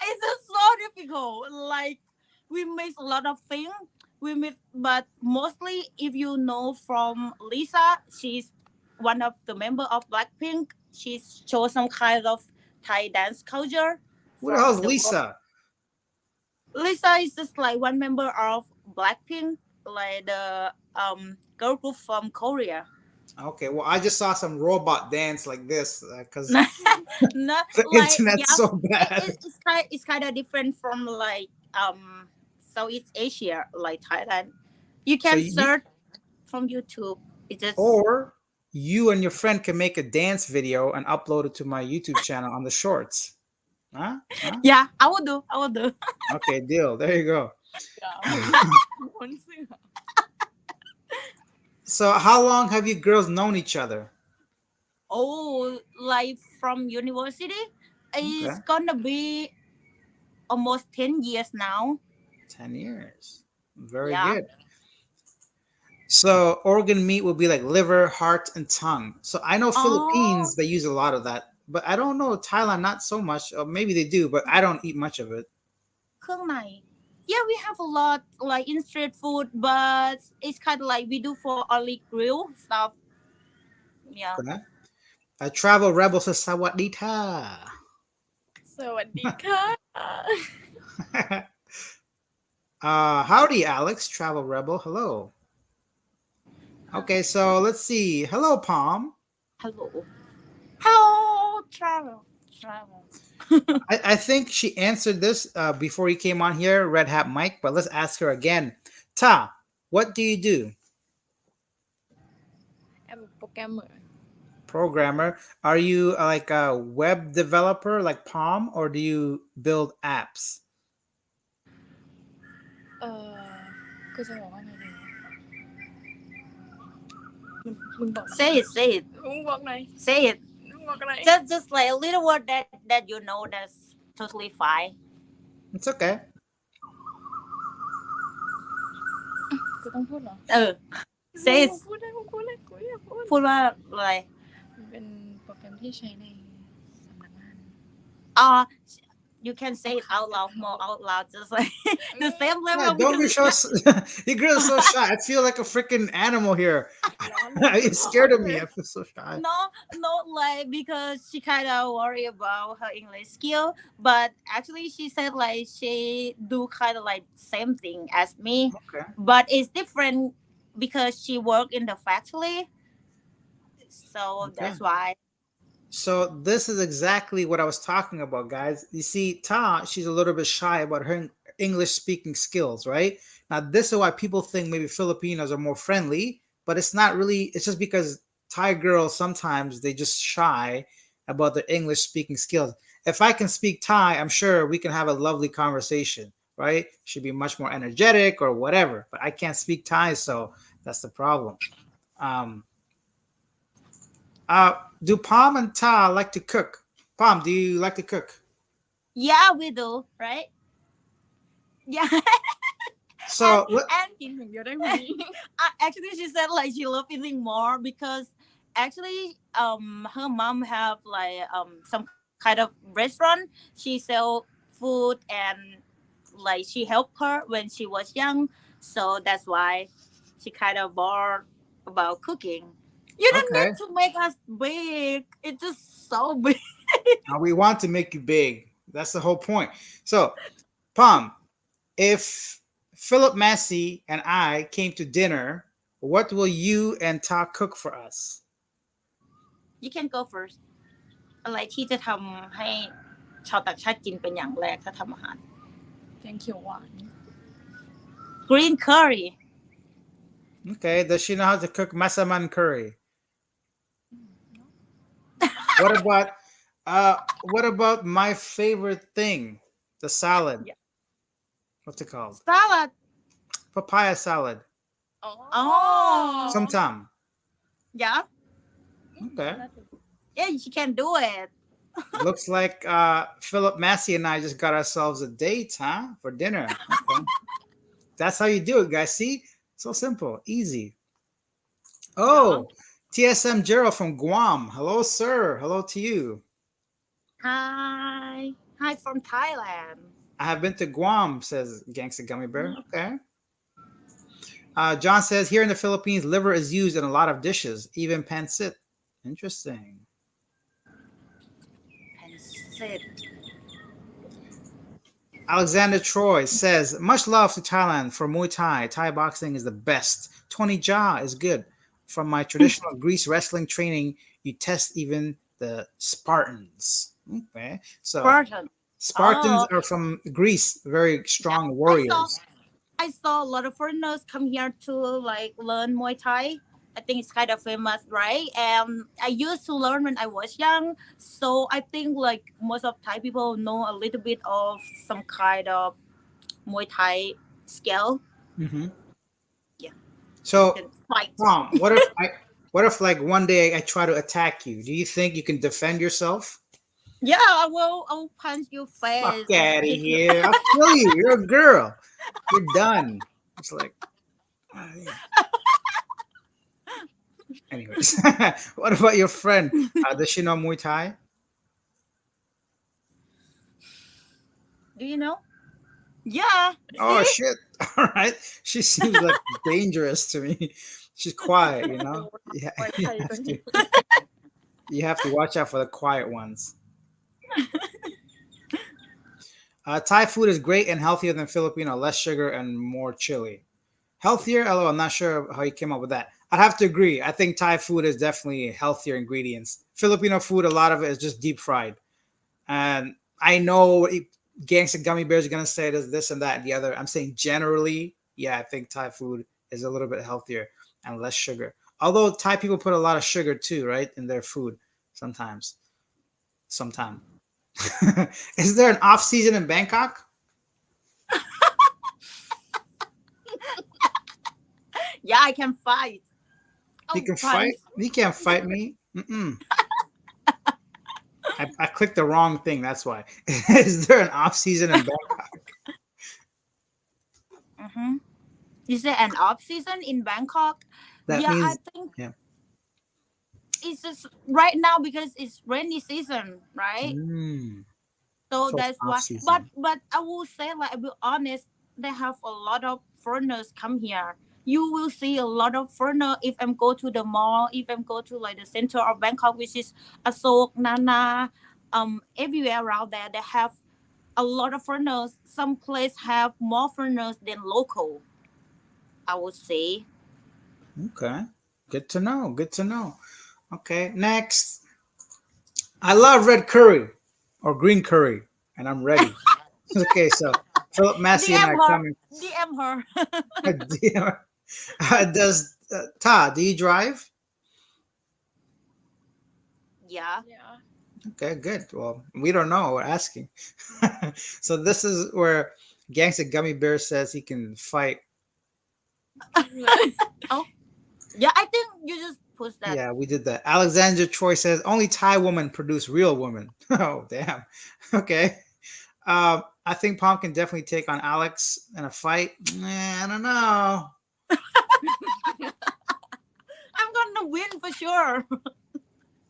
it's just so difficult. Like we mix a lot of things. But mostly, if you know from Lisa, she's one of the member of Blackpink. She shows some kind of Thai dance culture. Who the hell is from the Lisa? Lisa is just like one member of Blackpink, like the girl group from Korea. Okay, well, I just saw some robot dance like this because No, the like internet's yeah, so bad. it's kind of different from like Southeast Asia, like Thailand. You So can you, search from YouTube. It's just or you and your friend can make a dance video and upload it to my YouTube channel on the shorts. Huh? yeah, I will do. Okay, deal. There you go. คนเสือ So, how long have you girls known each other? Oh, like from university, it's Okay. gonna be almost 10 years now. 10 years. Very Yeah. good. So, organ meat would be like liver, heart, and tongue. So, I know Philippines, they use a lot of that. But I don't know Thailand, not so much. Or maybe they do, but I don't eat much of it. เครื่องใน Yeah, we have a lot like in street food, but it's kind of like we do for only grill stuff. Yeah. Okay. A travel rebel says, Sawadita. สวัสดีค่ะ Howdy, Alex, travel rebel. Hello. Okay, so let's see. Hello, Palm. Hello. Hello, travel. I think she answered this before he came on here, Red Hat Mike, but let's ask her again. Ta, what do you do? แอมโปรแกรมเมอร์ Programmer. Are you like a web developer like Palm, or do you build apps? คือจะบอกว่าไงดีมึงบอก Say it. มึงบอกหน่อย Say it. มึงบอกหน่อย Just like a little word that you know that's totally fine. It's okay. กูต้องพูดเหรอ Say it. พูดได้กูเลยกูอยากพูด พูดว่าอะไร มันเป็นโปรแกรมที่ใช้ในสำนักงาน She You can say it out loud, more out loud, just like the same Yeah, level don't be because so. You girl is so shy. I feel like a freaking animal here. ร้อน You're ร้อ scared น of เล me. ย I feel so shy. no, not like because she kind of worry about her English skill, but actually she said like she do kind of like same thing as me, Okay. but it's different because she work in the factory, so Okay. that's why. So this is exactly what I was talking about, guys. You see, Ta, she's a little bit shy about her English speaking skills, right? Now, this is why people think maybe Filipinos are more friendly, but it's not really. It's just because Thai girls sometimes they just shy about their English speaking skills. If I can speak Thai, I'm sure we can have a lovely conversation, right? Should be much more energetic or whatever. But I can't speak Thai, so that's the problem. Um, uh, do Palm and Ta like to cook? Palm, do you like to cook? Yeah, we do, right? Yeah, So what? and กินอย่างเดียวได้ไหม actually she said like she love eating more because actually her mom have like some kind of restaurant. She sell food and like she helped her when she was young, so that's why she kind of bored about cooking. You don't Okay, need to make us big, it's just so big. now we want to make you big. That's the whole point. So, Palm, if Philip Massey and I came to dinner, what will you and Ta cook for us? You can go first. อะไรที่จะทำให้ชาวต่างชาติกินเป็นอย่างแรกถ้าทำอาหาร แกงเขียวหวาน green curry. Okay, does she know how to cook masaman curry? What about what about my favorite thing? The salad. Yeah. What's it called? Salad. Papaya salad. อ๋อ Oh. Sometime. Yeah. Okay. Yeah, she can do it. Looks like Philip Massey and I just got ourselves a date, huh? For dinner. Okay. That's how you do it, guys. See? So simple, easy. Yeah. Oh, TSM Gerald from Guam. Hello, sir. Hello to you. Hi. Hi from Thailand. I have been to Guam, says Gangsta Gummy Bear. Okay. John says here in the Philippines, liver is used in a lot of dishes, even pancit. Interesting. Pancit. Alexander Troy says, much love to Thailand for Muay Thai. Thai boxing is the best. 20 jaw is good. From my traditional Greece wrestling training, you test even the Spartans. Okay. So Spartan. Spartans Oh, are from Greece, very yeah. strong I saw warriors. I saw a lot of foreigners come here to like learn Muay Thai. I think it's kind of famous, right? And I used to learn when I was young, so I think like most of Thai people know a little bit of some kind of Muay Thai skill. Hmm. Yeah, you So, can fight. Tom, what if like one day I try to attack you? Do you think you can defend yourself? Yeah, I will punch your Fuck face and out of kick you. here! I'll kill you. You're a girl. You're done. It's like, yeah. Anyways, what about your friend? Does she know Muay Thai? Do you know? Yeah. Oh See? shit! All right, she seems like dangerous to me. She's quiet, you know. โดน Yeah, ไว้ไทยตัวนี้ you have to watch out for the quiet ones. Thai food is great and healthier than Filipino, less sugar and more chili. Healthier, although I'm not sure how you came up with that. I'd have to agree. I think Thai food is definitely healthier ingredients. Filipino food, a lot of it is just deep fried. And I know gangsta gummy bears are gonna say this and that and the other. I'm saying generally, yeah, I think Thai food is a little bit healthier and less sugar. Although Thai people put a lot of sugar too, right, in their food sometimes. Sometimes. Is there an off season in Bangkok? Yeah, I can fight. You Oh, can punch. fight. You can't fight me. Mm-mm. I clicked the wrong thing. That's why. Is there an off season in Bangkok? Mm-hmm. Is there an off season in Bangkok? That Yeah, I means think yeah. it's just right now because it's rainy season, right? Mm. So So it's that's off why. But season. I will say, like, I will honest, they have a lot of foreigners come here. You will see a lot of foreigner if I'm go to the mall, if I'm go to like the center of Bangkok, which is Asok, Nana, everywhere around there. They have a lot of foreigners. Some place have more foreigners than local, I would say. Okay. Good to know. Good to know. Okay. Next. I love red curry or green curry, and I'm ready. Okay, so Philip Massey and DM I her, coming. DM her. Does Ta? Do you drive? Yeah. Yeah. Okay, good. Well, we don't know. We're asking. So this is where Gangsta Gummy Bear says he can fight. Oh, yeah. I think you just push that. Yeah, we did that. Alexandra Troy says only Thai women produce real women. Oh, damn. Okay. I think Palm can definitely take on Alex in a fight. I don't know. I'm gonna win for sure.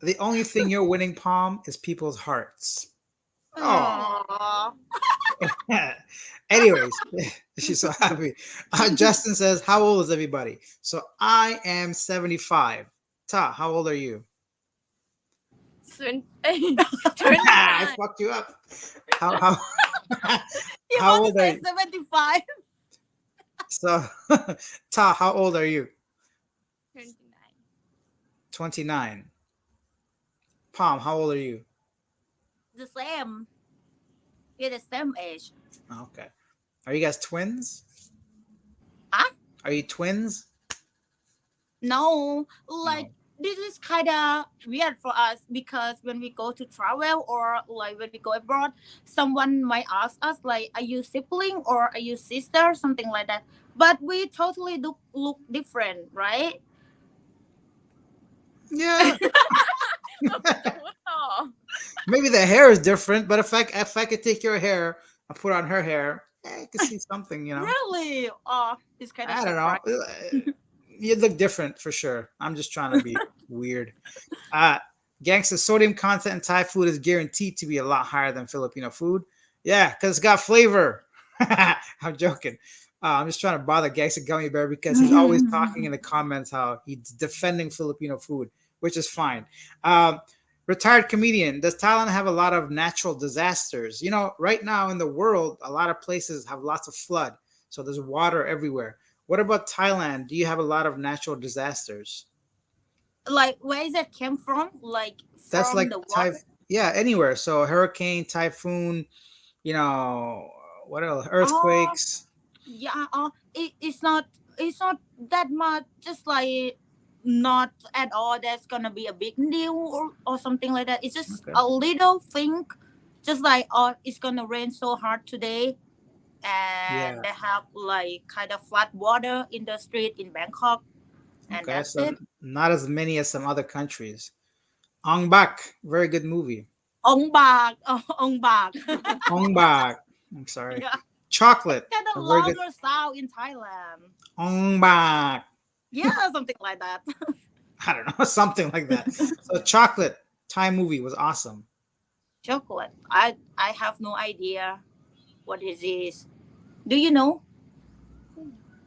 The only thing you're winning, Palm, is people's hearts. Oh. Aww. Anyways, she's so happy. Justin says, "How old is everybody?" So I am 75. Ta, how old are you? 20, I 29. fucked you up. How You how want old to are say you? 75? So Ta, how old are you? 29. 29. Palm, how old are you? The same. We're the same age. Okay. Are you guys twins? Huh? Are you twins? No, like No. this is kind of weird for us because when we go to travel or like when we go abroad, someone might ask us like, "Are you sibling or are you sister?" Something like that. But we totally look different, right? Yeah. Oh, Maybe the hair is different, but if I could take your hair and put on her hair, I could see something. Really? Oh, it's kind of I don't know. surprising. You look different for sure. I'm just trying to be weird. Uh Gangsta sodium content in Thai food is guaranteed to be a lot higher than Filipino food. Yeah, because it's got flavor. I'm joking. I'm just trying to bother Gangsta Gummy Bear because he's always talking in the comments how he's defending Filipino food, which is fine. Um, Retired comedian, does Thailand have a lot of natural disasters? Right now in the world, a lot of places have lots of flood, so there's water everywhere. What about Thailand? Do you have a lot of natural disasters? Like, where is that came from? Like That's from like the water? yeah, anywhere. So hurricane, typhoon, you know, what else? Oh, Earthquakes. yeah. It's not. It's not that much. Just like not at all. That's gonna be a big deal or something like that. It's just Okay. a little thing. Just like, oh, it's gonna rain so hard today, and Yeah. they have like kind of flood water in the street in Bangkok, and Okay. that's So it. not as many as some other countries. Ong Bak, very good movie. Ong bak, ong bak. Ong Bak. I'm sorry. Yeah, Chocolate, kind a of very good longer sound in Thailand. Ong Bak. Yeah, something like that. I don't know, something like that. So chocolate, Thai movie was awesome. Chocolate. I have no idea what is this. Do you know?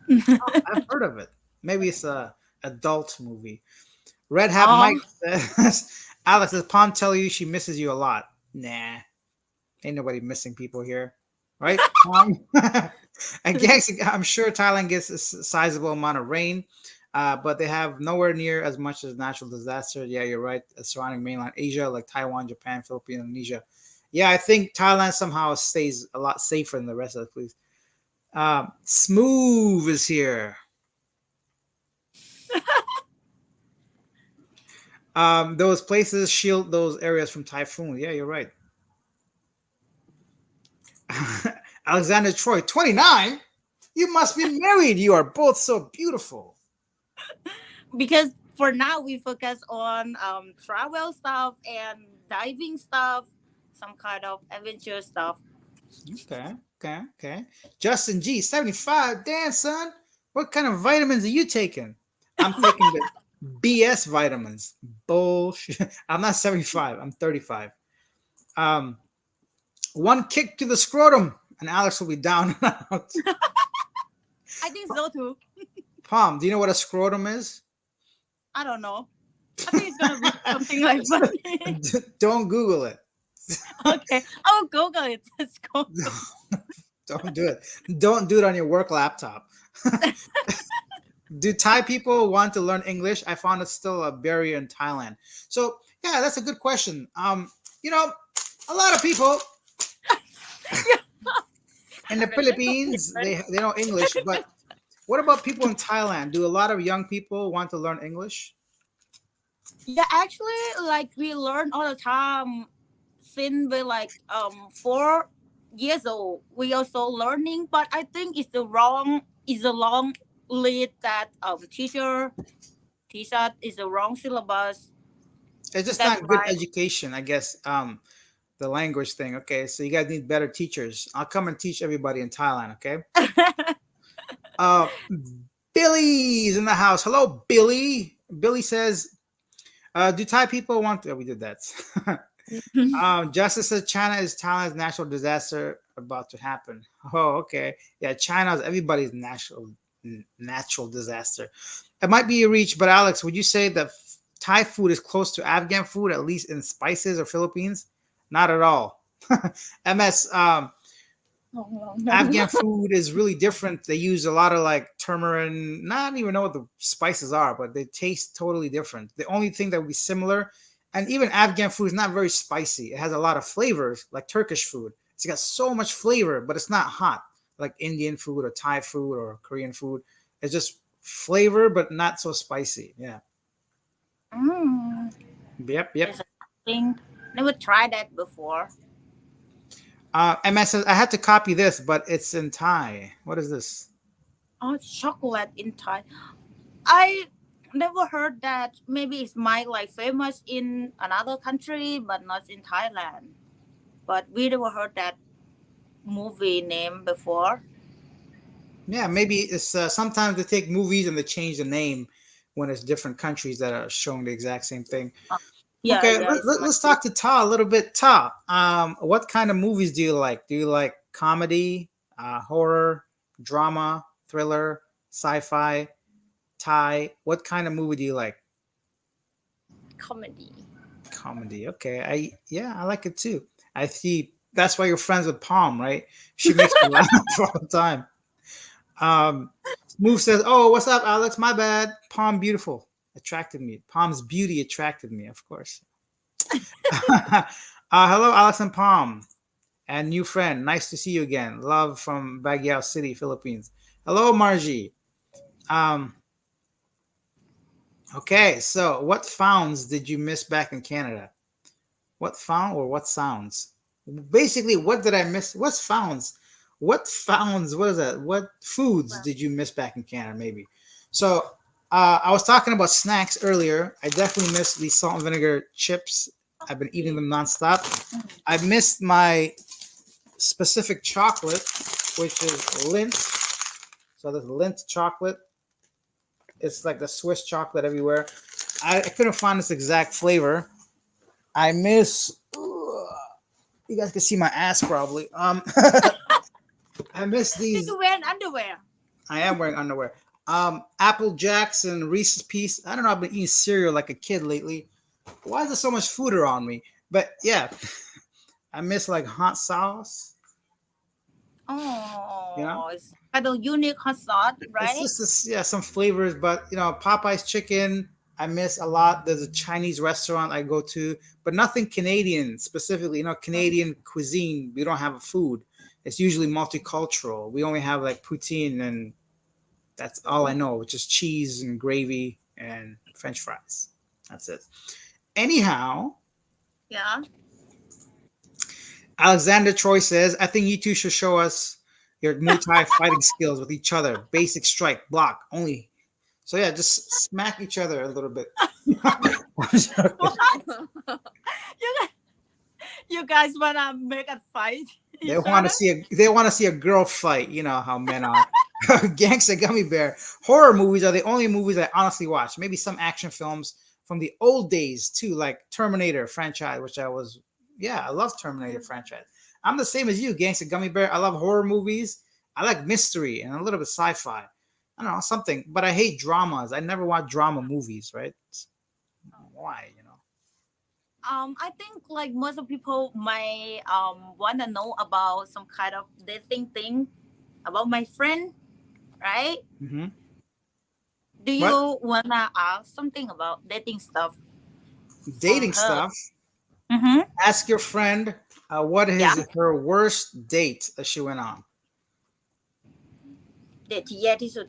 I've heard of it. Maybe it's a adult movie. Red Hat Mike Oh, says, Alex, does Pom tell you she misses you a lot? Nah, ain't nobody missing people here, right? I guess I'm sure Thailand gets a sizable amount of rain, but they have nowhere near as much as natural disasters. Yeah, you're right. Surrounding mainland Asia, like Taiwan, Japan, Philippines, Indonesia. Yeah, I think Thailand somehow stays a lot safer than the rest of the place. Smooth is here. Those places shield those areas from typhoon. Yeah, you're right. Alexander Troy, 29. You must be married. You are both so beautiful. because for now we focus on travel stuff and diving stuff, some kind of adventure stuff. Okay, okay, okay. Justin G, 75. Damn, son. What kind of vitamins are you taking? I'm taking the BS vitamins. Bullshit. I'm not 75. I'm 35. Um, One kick to the scrotum, and Alex will be down and out. I think so too. Palm, do you know what a scrotum is? I don't know. I think it's gonna be something like funny. Don't Google it. Okay, I will Google it. Let's go. Don't do it. Don't do it on your work laptop. Do Thai people want to learn English? I found it's still a barrier in Thailand. So yeah, that's a good question. You know, a lot of people in the Philippines they know English, but what about people in Thailand? Do a lot of young people want to learn English? Yeah, actually, like we learn all the time since we're like 4 years old. We also learning, but I think it's the long lead that teacher teach us is the wrong syllabus. It's just That's not good why. education, I guess. The language thing. Okay, so you guys need better teachers. I'll come and teach everybody in Thailand. Okay. Uh, Billy's in the house. Hello, Billy. Billy says, "Do Thai people want?" To... Oh, we did that. Justice says China is Thailand's natural disaster about to happen. Oh, okay. Yeah, China is everybody's natural disaster. It might be a reach, but Alex, would you say that Thai food is close to Afghan food, at least in spices, or Philippines? Not at all. MS. No, no, no. Afghan food is really different. They use a lot of like turmeric. Not even know what the spices are, but they taste totally different. The only thing that would be similar, and even Afghan food is not very spicy. It has a lot of flavors, like Turkish food. It's got so much flavor, but it's not hot like Indian food or Thai food or Korean food. It's just flavor, but not so spicy. Yeah. Mm, Yep. Yep. there's a thing. Never tried that before. MS says I had to copy this, but it's in Thai. What is this? Oh, chocolate in Thai. I never heard that. Maybe it's my like famous in another country, but not in Thailand. But we never heard that movie name before. Yeah, maybe it's sometimes they take movies and they change the name when it's different countries that are showing the exact same thing. Uh, yeah, Okay, yeah, it's my. us talk to Ta a little bit. Ta, what kind of movies do you like? Do you like comedy, horror, drama, thriller, sci-fi, Thai? What kind of movie do you like? Comedy. Comedy. Okay, I like it too. I see. That's why you're friends with Palm, right? She makes me laugh all the time. Um, Move says, "Oh, what's up, Alex? My bad. Palm beautiful attracted me. Palm's beauty attracted me, of course." Hello, Alex and Palm, and new friend. Nice to see you again. Love from Baguio City, Philippines. Hello, Margie. Um, okay, so what founds did you miss back in Canada? What found or what sounds? Basically, what did I miss? What's founds? What founds? What is that? What foods Well, did you miss back in Canada? Maybe. So I was talking about snacks earlier. I definitely miss these salt and vinegar chips. I've been eating them nonstop. I missed my specific chocolate, which is Lindt. So there's Lindt chocolate. It's like the Swiss chocolate everywhere. I couldn't find this exact flavor. I miss. You guys can see my ass probably. I miss did these. you wear an underwear? I am wearing underwear. Apple Jacks and Reese's Piece. I don't know. I've been eating cereal like a kid lately. Why is there so much food around me? But yeah, I miss like hot sauce. You know, Oh, it's kind of unique hot sauce, it's right? just this, yeah, some flavors. But you know, Popeye's chicken. I miss a lot. There's a Chinese restaurant I go to, but nothing Canadian specifically. You know, Canadian cuisine. We don't have a food. It's usually multicultural. We only have like poutine and that's all I know, which is cheese and gravy and French fries. That's it. Anyhow, Yeah. Alexander Troy says, I think you two should show us your Muay Thai fighting skills with each other. Basic strike, block, only. So yeah, just smack each other a little bit. What? You guys, you guys wanna make a fight They each want to other? see a girl fight. You know how men are. Gangsta Gummy Bear. Horror movies are the only movies I honestly watch. Maybe some action films from the old days too, like Terminator franchise, which I was, Yeah, I love Terminator franchise. I'm the same as you, Gangsta Gummy Bear. I love horror movies. I like mystery and a little bit sci-fi. I don't know something, but I hate dramas. I never watch drama movies. Right? Why? I think like most of people may wanna know about some kind of dating thing about my friend, right? Hmm. Do What you wanna ask something about dating stuff from dating her? stuff? Mm-hmm. Ask your friend what Yeah. is her worst date that she went on. เดทที่แย่ที่สุด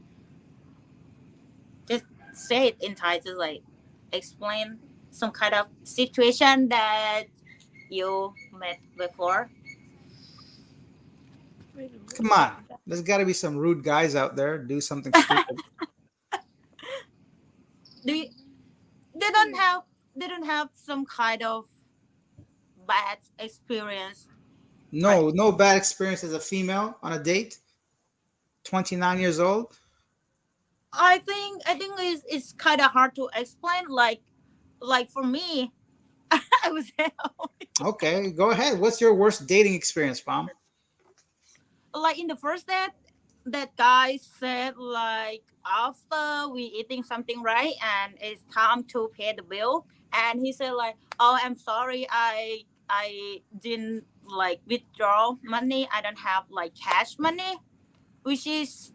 just say it in Thai, just like explain some kind of situation that you met before. Come on, there's got to be some rude guys out there do something stupid. Do you, they don't have some kind of bad experience. No, no bad experience as a female on a date. 29 years old. I think it's kind of hard to explain. Like for me, I was Okay, go ahead. What's your worst dating experience, Mom? like in the first date, that guy said like after we eating something right and it's time to pay the bill, and he said like, oh, I'm sorry, I didn't like withdraw money, I don't have like cash money, which is,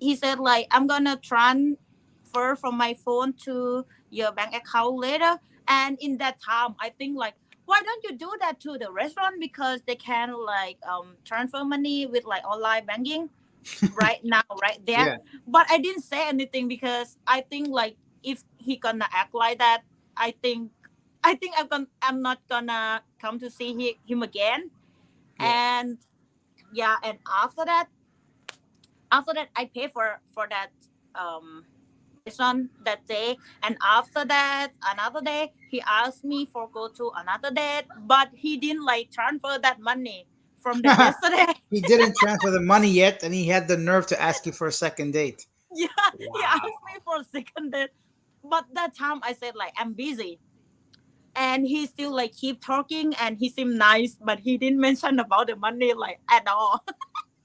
he said like, I'm gonna transfer from my phone to your bank account later. And in that time I think like, why don't you do that to the restaurant, because they can like transfer money with like online banking right now, right there. Yeah. But I didn't say anything because I think like, if he gonna act like that, I think I'm not gonna come to see him again. Yeah. And yeah, and after that I pay for that restaurant that day. And after that, another day he asked me for go to another date, but he didn't like transfer that money from the yesterday. He didn't transfer the money yet, and he had the nerve to ask you for a second date. Yeah, he Wow. asked me for a second date, but that time I said like, I'm busy. And he still like keep talking and he seemed nice, but he didn't mention about the money like at all.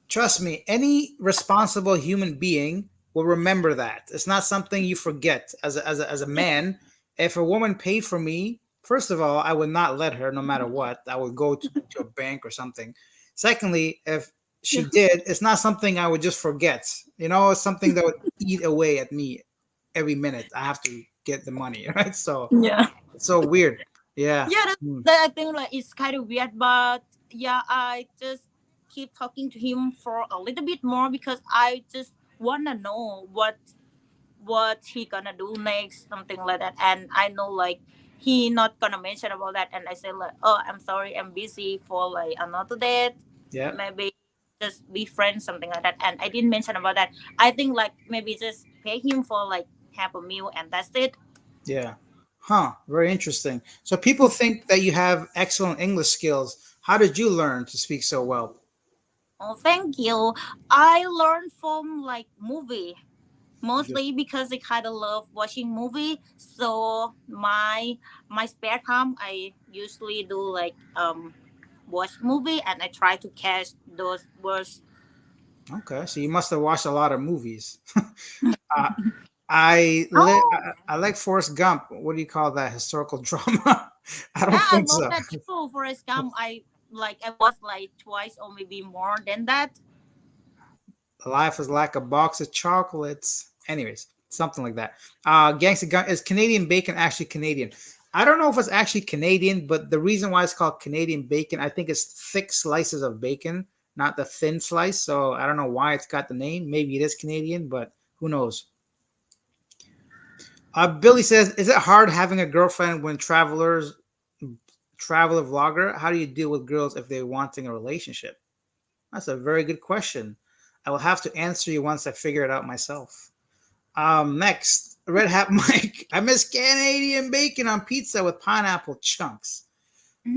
Trust me, any responsible human being will remember that. It's not something you forget. As a man, if a woman paid for me, first of all, I would not let her no matter what. I would go to a bank or something. Secondly, if she did, it's not something I would just forget. It's something that would eat away at me every minute. I have to get the money, right? So Yeah. it's so weird. Yeah. Yeah, Hmm. that I think like it's kind of weird, but yeah, I just keep talking to him for a little bit more because I just wanna know what he gonna do next, something like that. And I know like he not gonna mention about that. And I said like, oh, I'm sorry, I'm busy for like another date. Yeah. Maybe just be friends, something like that. And I didn't mention about that. I think like maybe just pay him for like half a meal and that's it. Yeah. Huh. Very interesting. So people think that you have excellent English skills. How did you learn to speak so well? Oh, thank you. I learned from like movie, mostly because I kind of love watching movie. So my spare time, I usually do like watch movie and I try to catch those words. Okay. So you must have watched a lot of movies. uh, I li- Oh, I like Forrest Gump. What do you call that? Historical drama? I yeah, don't I think love so. that too. Forrest Gump, I watched like twice or maybe more than that. Life is like a box of chocolates. Anyways, something like that. Gangsta Gun is Canadian bacon actually Canadian? I don't know if it's actually Canadian, but the reason why it's called Canadian bacon, I think it's thick slices of bacon, not the thin slice. So I don't know why it's got the name. Maybe it is Canadian, but who knows? Billy says, "Is it hard having a girlfriend when traveler vlogger? How do you deal with girls if they're wanting a relationship?" That's a very good question. I will have to answer you once I figure it out myself. Next, Red Hat Mike. I miss Canadian bacon on pizza with pineapple chunks.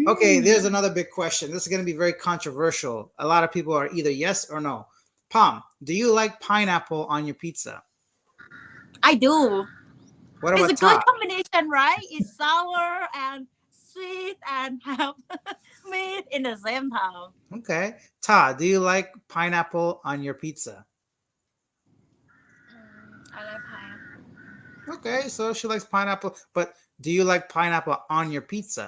Okay, there's Mm, another big question. This is going to be very controversial. A lot of people are either yes or no. Palm, do you like pineapple on your pizza? I do. What It's a about good top? combination, right? It's sour and sweet and have meat in the same time. Okay. Ta, do you like pineapple on your pizza? I like pineapple. Okay, so she likes pineapple, but do you like pineapple on your pizza?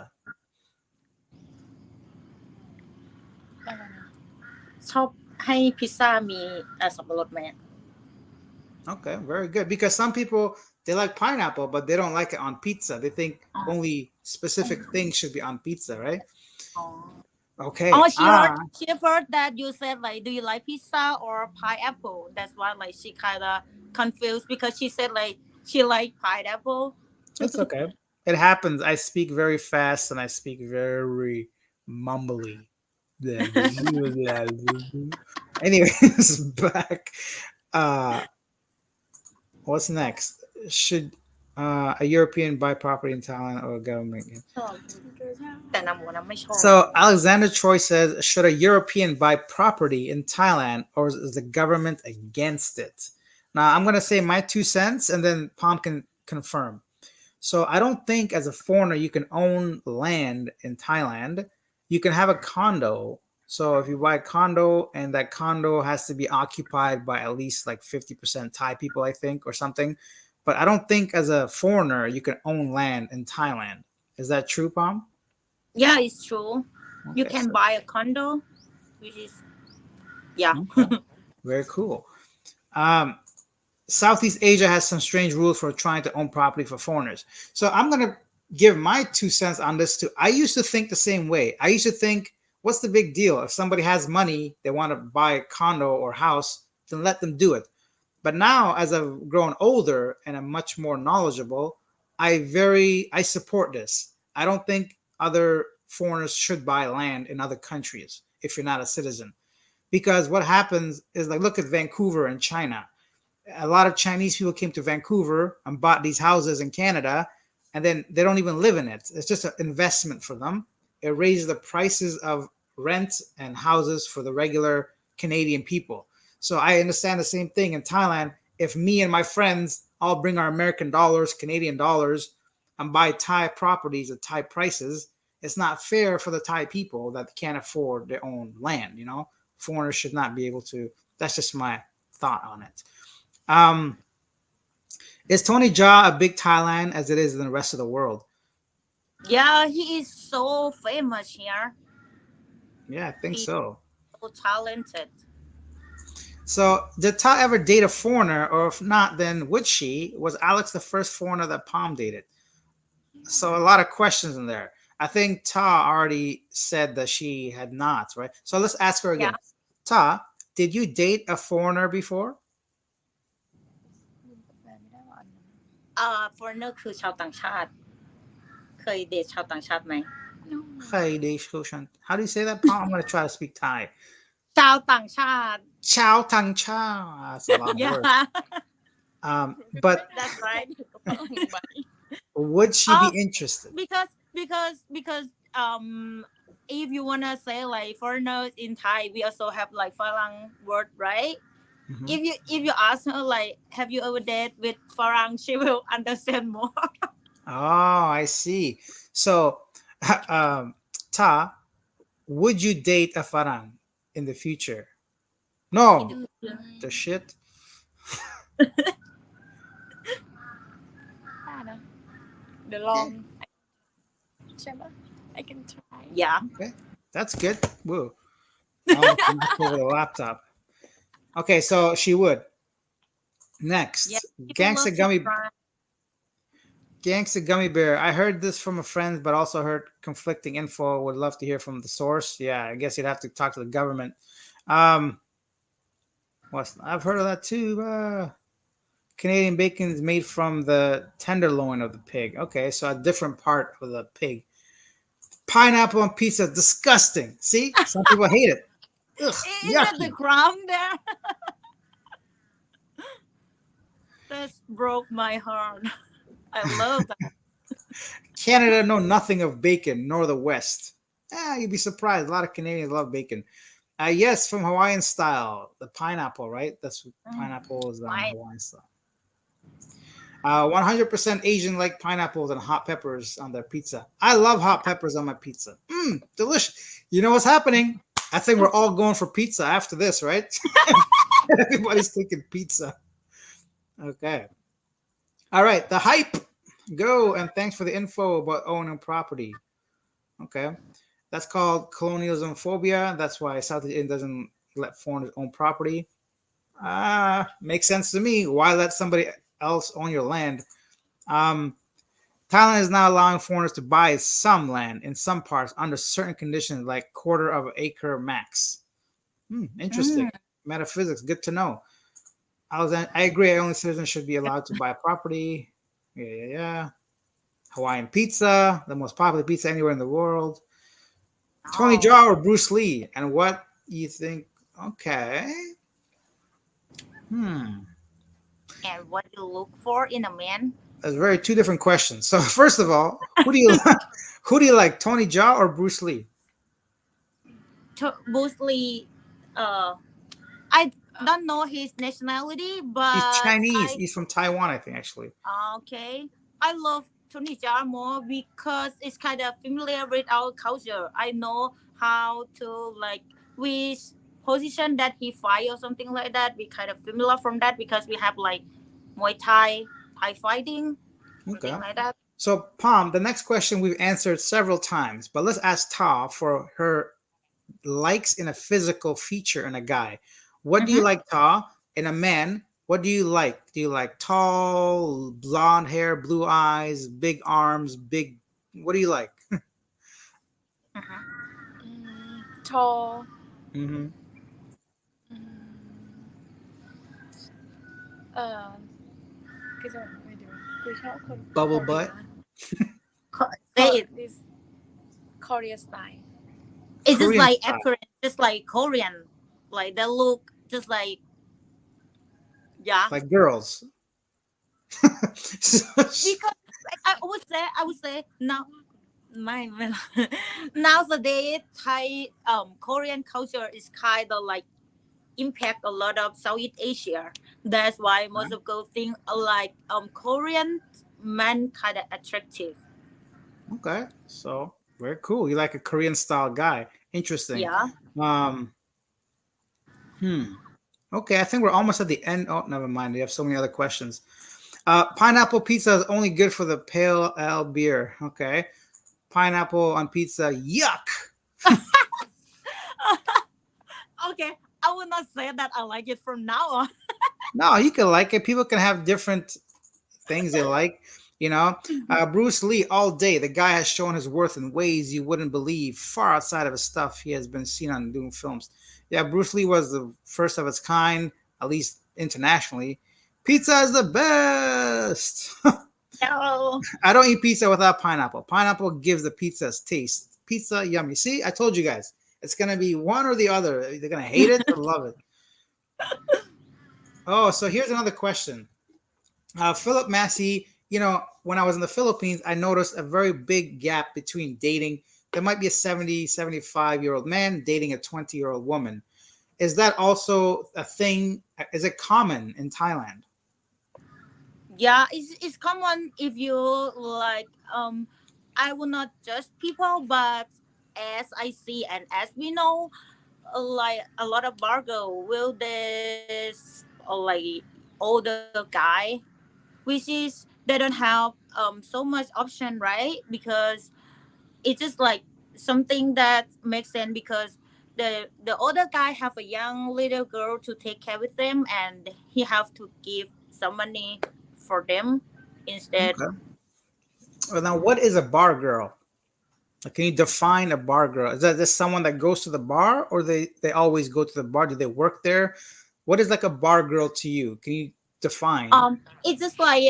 อะไรนะ ชอบให้พิซซ่ามีสับปะรดไหม Okay, very good. Because some people they like pineapple, but they don't like it on pizza. They think only specific things should be on pizza, right? อ๋อ Okay. Oh, she heard that you said like, do you like pizza or pineapple? That's why like she kind of confused because she said like she like pineapple. It's okay. It happens. I speak very fast and I speak very mumbly. Anyways, back. Uh, what's next? Should a European buy property in Thailand or a government? ชอบแต่น้ำหมูน้ำไม่ชอบ So Alexander Troy says, should a European buy property in Thailand or is the government against it? Now I'm gonna say my 2 cents and then Palm can confirm. So I don't think as a foreigner you can own land in Thailand. You can have a condo. So if you buy a condo and that condo has to be occupied by at least like 50% Thai people, I think, or something. But I don't think as a foreigner you can own land in Thailand. Is that true, Palm? Yeah, it's true. You Okay, can so- buy a condo, which is yeah. Okay. Very cool. Southeast Asia has some strange rules for trying to own property for foreigners. So I'm going to give my 2 cents on this too. I used to think the same way. I used to think, what's the big deal? If somebody has money, they want to buy a condo or house, then let them do it. But now, as I've grown older and I'm much more knowledgeable, I support this. I don't think other foreigners should buy land in other countries if you're not a citizen. Because what happens is like look at Vancouver in China. A lot of Chinese people came to Vancouver and bought these houses in Canada, and then they don't even live in it. It's just an investment for them. It raises the prices of rent and houses for the regular Canadian people. So I understand the same thing in Thailand. If me and my friends all bring our American dollars, Canadian dollars, and buy Thai properties at Thai prices, it's not fair for the Thai people that can't afford their own land. Foreigners should not be able to. That's just my thought on it. Is Tony Jaa a big Thailand as it is in the rest of the world? Yeah, he is so famous here. Yeah, I think so. So talented. So did Ta ever date a foreigner, or if not, then would she? Was Alex the first foreigner that Palm dated? So a lot of questions in there. I think Ta already said that she had not, right? So let's ask her again. Yeah. Ta, did you date a foreigner before? แปลไม่ได้ว่าอันนั้น foreigner คือชาวต่างชาติ เคยเดทชาวต่างชาติไหม Hey, how do you say that, Palm? I'm going to try to speak Thai. ชาวต่างชาติ Chow Tang Cha. That's a lot of words. Yeah, But that's right. would she Oh, be interested? because if you wanna say like foreigners in Thai, we also have like Farang word, right? Mhm. If you ask her like, have you ever dated with Farang, she will understand more. Oh, I see. So, Ta, would you date a Farang in the future? No, the shit. ได้นะเดี๋ยวลองใช่ปะ I can try Yeah. Okay, that's good. Woo. I'll knock over the laptop. Okay, so she would. Next, Yeah. People Gangsta love to Gummy try. Gangsta Gummy Bear. I heard this from a friend, but also heard conflicting info. Would love to hear from the source. Yeah, I guess you'd have to talk to the government. I've heard of that too. Canadian bacon is made from the tenderloin of the pig. Okay, so a different part of the pig. Pineapple on pizza, disgusting. See, some people hate it. Ugh, Is that the yucky. crumb there? That broke my heart. I love that. Canada know nothing of bacon, nor the West. You'd be surprised. A lot of Canadians love bacon. Yes, from Hawaiian style, the pineapple, right? That's what pineapple is on Right. Hawaiian style. 100% Asian like pineapples and hot peppers on their pizza. I love hot peppers on my pizza. Delicious. You know what's happening? I think we're all going for pizza after this, right? Everybody's taking pizza. Okay. All right. The hype. Go. And thanks for the info about owning property. Okay. That's called colonialism phobia. That's why South Asian doesn't let foreigners own property. Makes sense to me. Why let somebody else own your land? Um, Thailand is now allowing foreigners to buy some land in some parts under certain conditions, like quarter of an acre max. Interesting. Mm. Metaphysics, good to know. I agree. Only citizens should be allowed to buy property. Yeah. Hawaiian pizza, the most popular pizza anywhere in the world. Tony Oh, Jaa or Bruce Lee, and what you think? Okay. Hmm. and what you look for in a man? That's very two different questions. So first of all, who do you who do you like, Tony Jaa or Bruce Lee? Mostly, uh, I don't know his nationality, He's but Chinese. I He's from Taiwan, I think, actually. okay. I love Tony Jaa more because it's kind of familiar with our culture. I know how to like which position that he fight or something like that. We kind of familiar from that because we have like Muay Thai, Thai fighting, Okay. something like that. So, Palm, the next question we've answered several times, but let's ask Ta for her likes in a physical feature in a guy. What do you Mm-hmm. like, Ta? In a man, what do you like? Do you like tall, blonde hair, blue eyes, big arms, big. What do you like? Mm-hmm. Tall. hmm Mm, เอ่อคือจะบอกยังไงดีวะคือชอบคนเกา Bubble หลี butt. นะ Say it. this Korea style It's just Korean like style. accurate, just like Korean, like they look just like yeah. Like girls. Because I would say now my nowadays Thai Korean culture is kind of like impact a lot of Southeast Asia. That's why most of girls think like Korean men kind of attractive. Okay, so very cool. You like a Korean style guy. Interesting. Yeah. Um, hmm. Okay, I think we're almost at the end. Oh, never mind. We have so many other questions. Pineapple pizza is only good for the pale ale beer. Okay. Pineapple on pizza. Yuck. Okay, I will not say that I like it from now on. No, you can like it. People can have different things they like. You know, Bruce Lee all day. The guy has shown his worth in ways you wouldn't believe, far outside of his stuff. He has been seen on doing films. Yeah, Bruce Lee was the first of its kind, at least internationally. Pizza is the best. No. I don't eat pizza without pineapple. Pineapple gives the pizza its taste. Pizza, yummy. See, I told you guys. It's gonna be one or the other. They're gonna hate it or love it. Oh, so here's another question. Philip Massey, when I was in the Philippines, I noticed a very big gap between dating. There might be a 70, 75-year-old man dating a 20-year-old woman. Is that also a thing? Is it common in Thailand? Yeah, it's common if you like I will not judge people, but as I see and as we know, like a lot of bargo will this like older guy, which is they don't have so much option, right? Because it's just like something that makes sense because the older guy have a young little girl to take care with them and he have to give some money for them instead. Okay. Well, now, what is a bar girl? Like, can you define a bar girl? Is that just someone that goes to the bar, or they always go to the bar? Do they work there? What is like a bar girl to you? Can you define? It's just like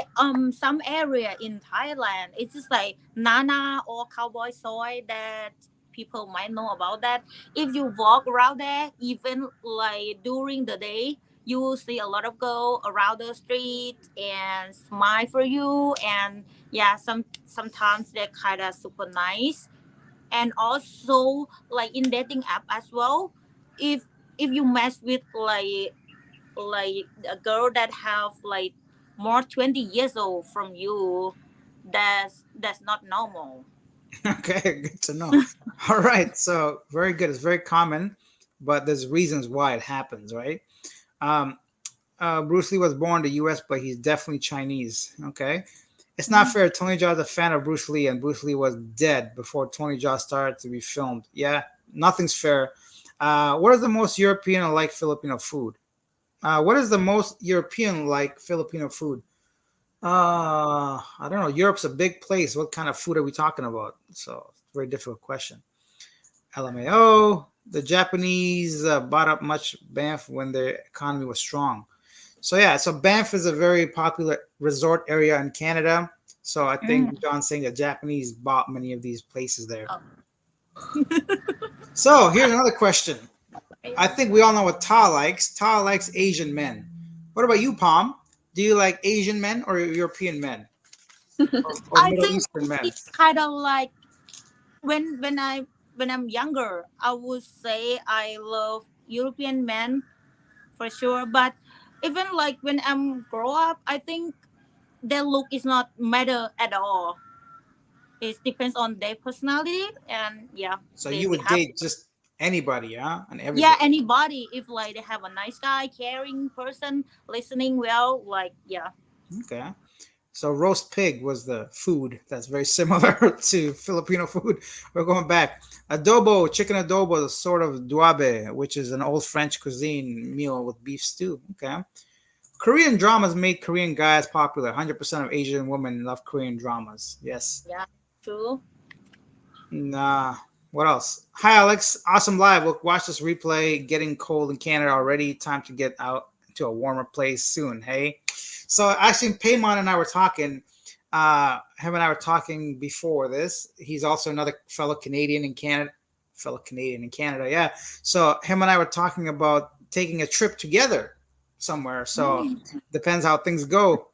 some area in Thailand. It's just like Nana or Cowboy Soy that people might know about that. If you walk around there, even like during the day, you will see a lot of girls around the street and smile for you. And yeah, sometimes they're kind of super nice. And also like in dating app as well. If if you match with like a girl that have like more 20 years old from you, that's not normal. Okay, good to know. All right, so very good. It's very common, but there's reasons why it happens, right? Um, Bruce Lee was born in the U.S., but he's definitely Chinese. Okay, it's not fair. Tony Jaa is a fan of Bruce Lee, and Bruce Lee was dead before Tony Jaa started to be filmed. Yeah, nothing's fair. What is the most European like Filipino food? What is the most European like Filipino food? I don't know. Europe's a big place. What kind of food are we talking about? So, very difficult question. LMAO. The Japanese bought up much Banff when their economy was strong. So yeah, so Banff is a very popular resort area in Canada. So I think Mm. John's saying the Japanese bought many of these places there. Oh. So here's another question. I think we all know what Ta likes. Ta likes Asian men. What about you, Palm? Do you like Asian men or European men or I Middle think Eastern men? it's kind of like when I'm younger, I would say I love European men for sure. But even like when I'm grow up, I think their look is not matter at all. It depends on their personality, and yeah, So they you be would happy. date just anybody, huh? And Yeah, everybody. anybody if like they have a nice guy, caring person, listening well, like yeah. Okay. So roast pig was the food that's very similar to Filipino food. We're going back. Adobo, chicken adobo, the sort of duabe, which is an old French cuisine meal with beef stew. Okay. Korean dramas made Korean guys popular. 100% of Asian women love Korean dramas. Yes. Yeah, true. Nah. What else? Hi, Alex. Awesome live. We'll watch this replay. Getting cold in Canada already. Time to get out to a warmer place soon. Hey. So actually, Paymon and I were talking. Him and I were talking before this. He's also another fellow Canadian in Canada. Fellow Canadian in Canada. Yeah. So him and I were talking about taking a trip together somewhere. So depends how things go.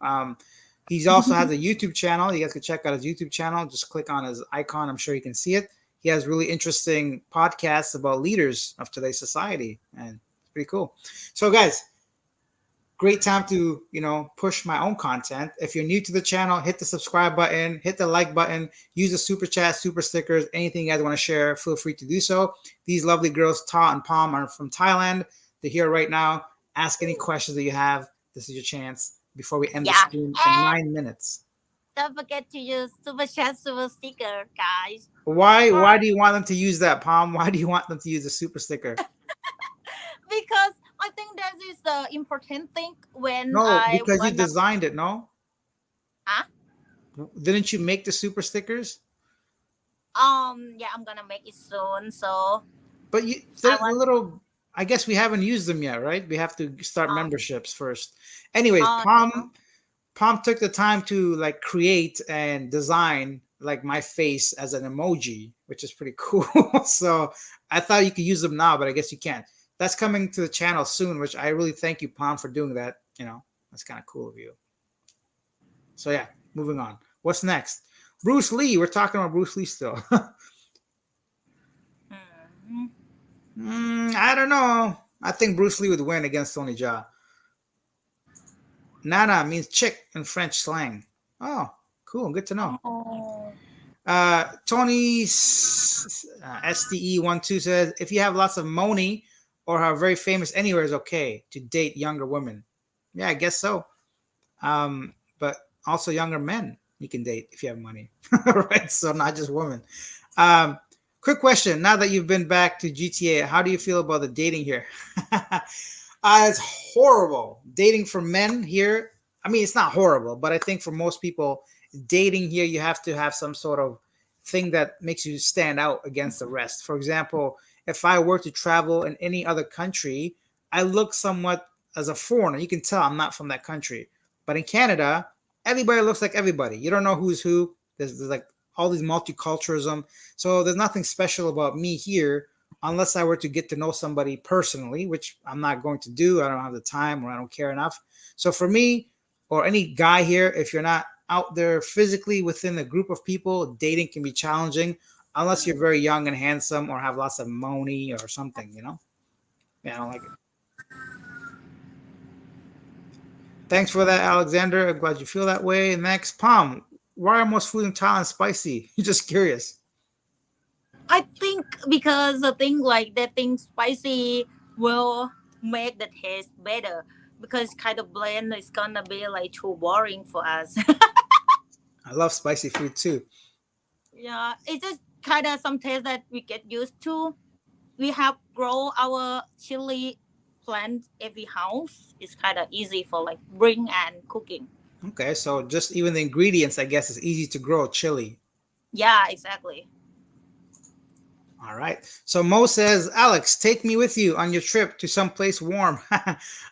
He also has a YouTube channel. You guys can check out his YouTube channel. Just click on his icon. I'm sure you can see it. He has really interesting podcasts about leaders of today's society, and it's pretty cool. So, guys, great time to push my own content. If you're new to the channel, hit the subscribe button, hit the like button, use the super chat, super stickers, anything you guys want to share, feel free to do so. These lovely girls, Ta and Palm, are from Thailand. They're here right now. Ask any questions that you have. This is your chance before we end the Yeah, stream in and 9 minutes. don't forget to use super chat, super sticker, guys. Why Or do you want them to use that, Palm? Why do you want them to use the super sticker? because I think that is the important thing when No, I because you wanna. designed it, no? Huh? Didn't you make the super stickers? Yeah, I'm gonna make it soon. So But I they're a want. little. I guess we haven't used them yet, right? We have to start Um. memberships first. Anyways, Yeah. Palm took the time to like create and design like my face as an emoji, which is pretty cool. So I thought you could use them now, but I guess you can't. That's coming to the channel soon, which I really thank you, Palm, for doing that. That's kind of cool of you. So yeah, moving on. What's next? Bruce Lee. We're talking about Bruce Lee still. Mhm. I don't know. I think Bruce Lee would win against Tony Jaa. Nana means chick in French slang. Oh, cool. Good to know. Oh. Tony SDE12 says if you have lots of money or are very famous anywhere is okay to date younger women. Yeah, I guess so. But also younger men you can date if you have money, right? So not just women. Quick question: now that you've been back to GTA, how do you feel about the dating here? It's horrible. Dating for men here. I mean, it's not horrible, but I think for most people, dating here, you have to have some sort of thing that makes you stand out against the rest. For example, if I were to travel in any other country, I look somewhat as a foreigner. You can tell I'm not from that country. But in Canada, everybody looks like everybody. You don't know who's who. There's like all these multiculturalism. So there's nothing special about me here unless I were to get to know somebody personally, which I'm not going to do. I don't have the time or I don't care enough. So for me or any guy here, if you're not out there physically within a group of people, dating can be challenging unless you're very young and handsome or have lots of money or something. Yeah, I don't like it. Thanks for that, Alexander. I'm glad you feel that way. Next, Palm. Why are most food in Thailand spicy? Just curious. I think because the thing like that thing spicy will make the taste better because kind of blend is gonna be like too boring for us. I love spicy food too. Yeah, it's just kind of some taste that we get used to. We have grow our chili plant every house. It's kind of easy for like bring and cooking. Okay, so just even the ingredients, I guess, is easy to grow chili. Yeah, exactly. All right. So Mo says, Alex, take me with you on your trip to someplace warm.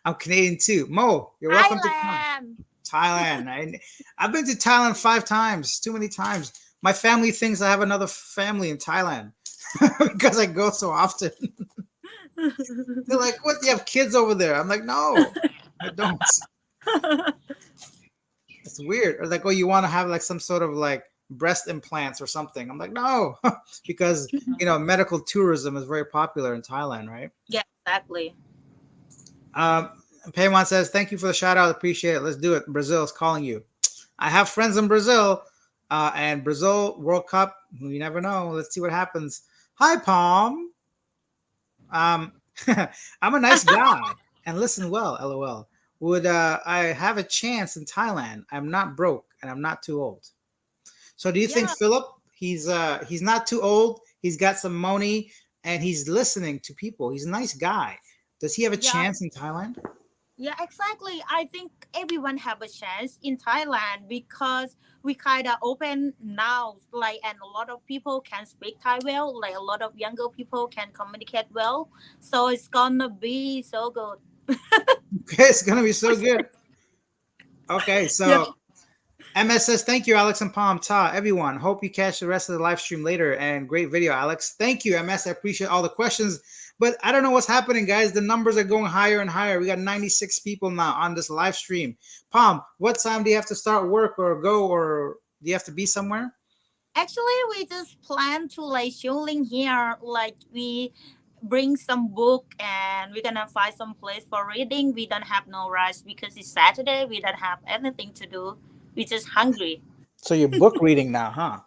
I'm Canadian too. Mo, you're welcome to come. Thailand. Thailand. I've been to Thailand 5 times, too many times. My family thinks I have another family in Thailand because I go so often. They're like, what? Do you have kids over there? I'm like, no, I don't. It's weird. Or like, oh, you want to have like some sort of like breast implants or something. I'm like, no, because medical tourism is very popular in Thailand, right? Yeah, exactly. Um, Paymon says, thank you for the shout out. Appreciate it. Let's do it. Brazil is calling you. I have friends in Brazil, and Brazil World Cup. You never know. Let's see what happens. Hi, Palm. Um, I'm a nice guy and listen well. LOL. Would I have a chance in Thailand? I'm not broke and I'm not too old. So, do you think Yeah, Philip? He's not too old. He's got some money and he's listening to people. He's a nice guy. Does he have a yeah, chance in Thailand? yeah, exactly. I think everyone have a chance in Thailand because we kind of open now, like, and a lot of people can speak Thai well. Like a lot of younger people can communicate well, so it's gonna be so good. Okay, it's gonna be so good. Okay, Yeah. so MS says, thank you, Alex and Palm. Ta, everyone. Hope you catch the rest of the live stream later. And great video, Alex. Thank you, MS. I appreciate all the questions. But I don't know what's happening, guys. The numbers are going higher and higher. We got 96 people now on this live stream. Palm, what time do you have to start work or go, or do you have to be somewhere? Actually, we just plan to like chilling here. Like we bring some book and we're gonna find some place for reading. We don't have no rush because it's Saturday. We don't have anything to do. We just hungry. So you're book reading now, huh?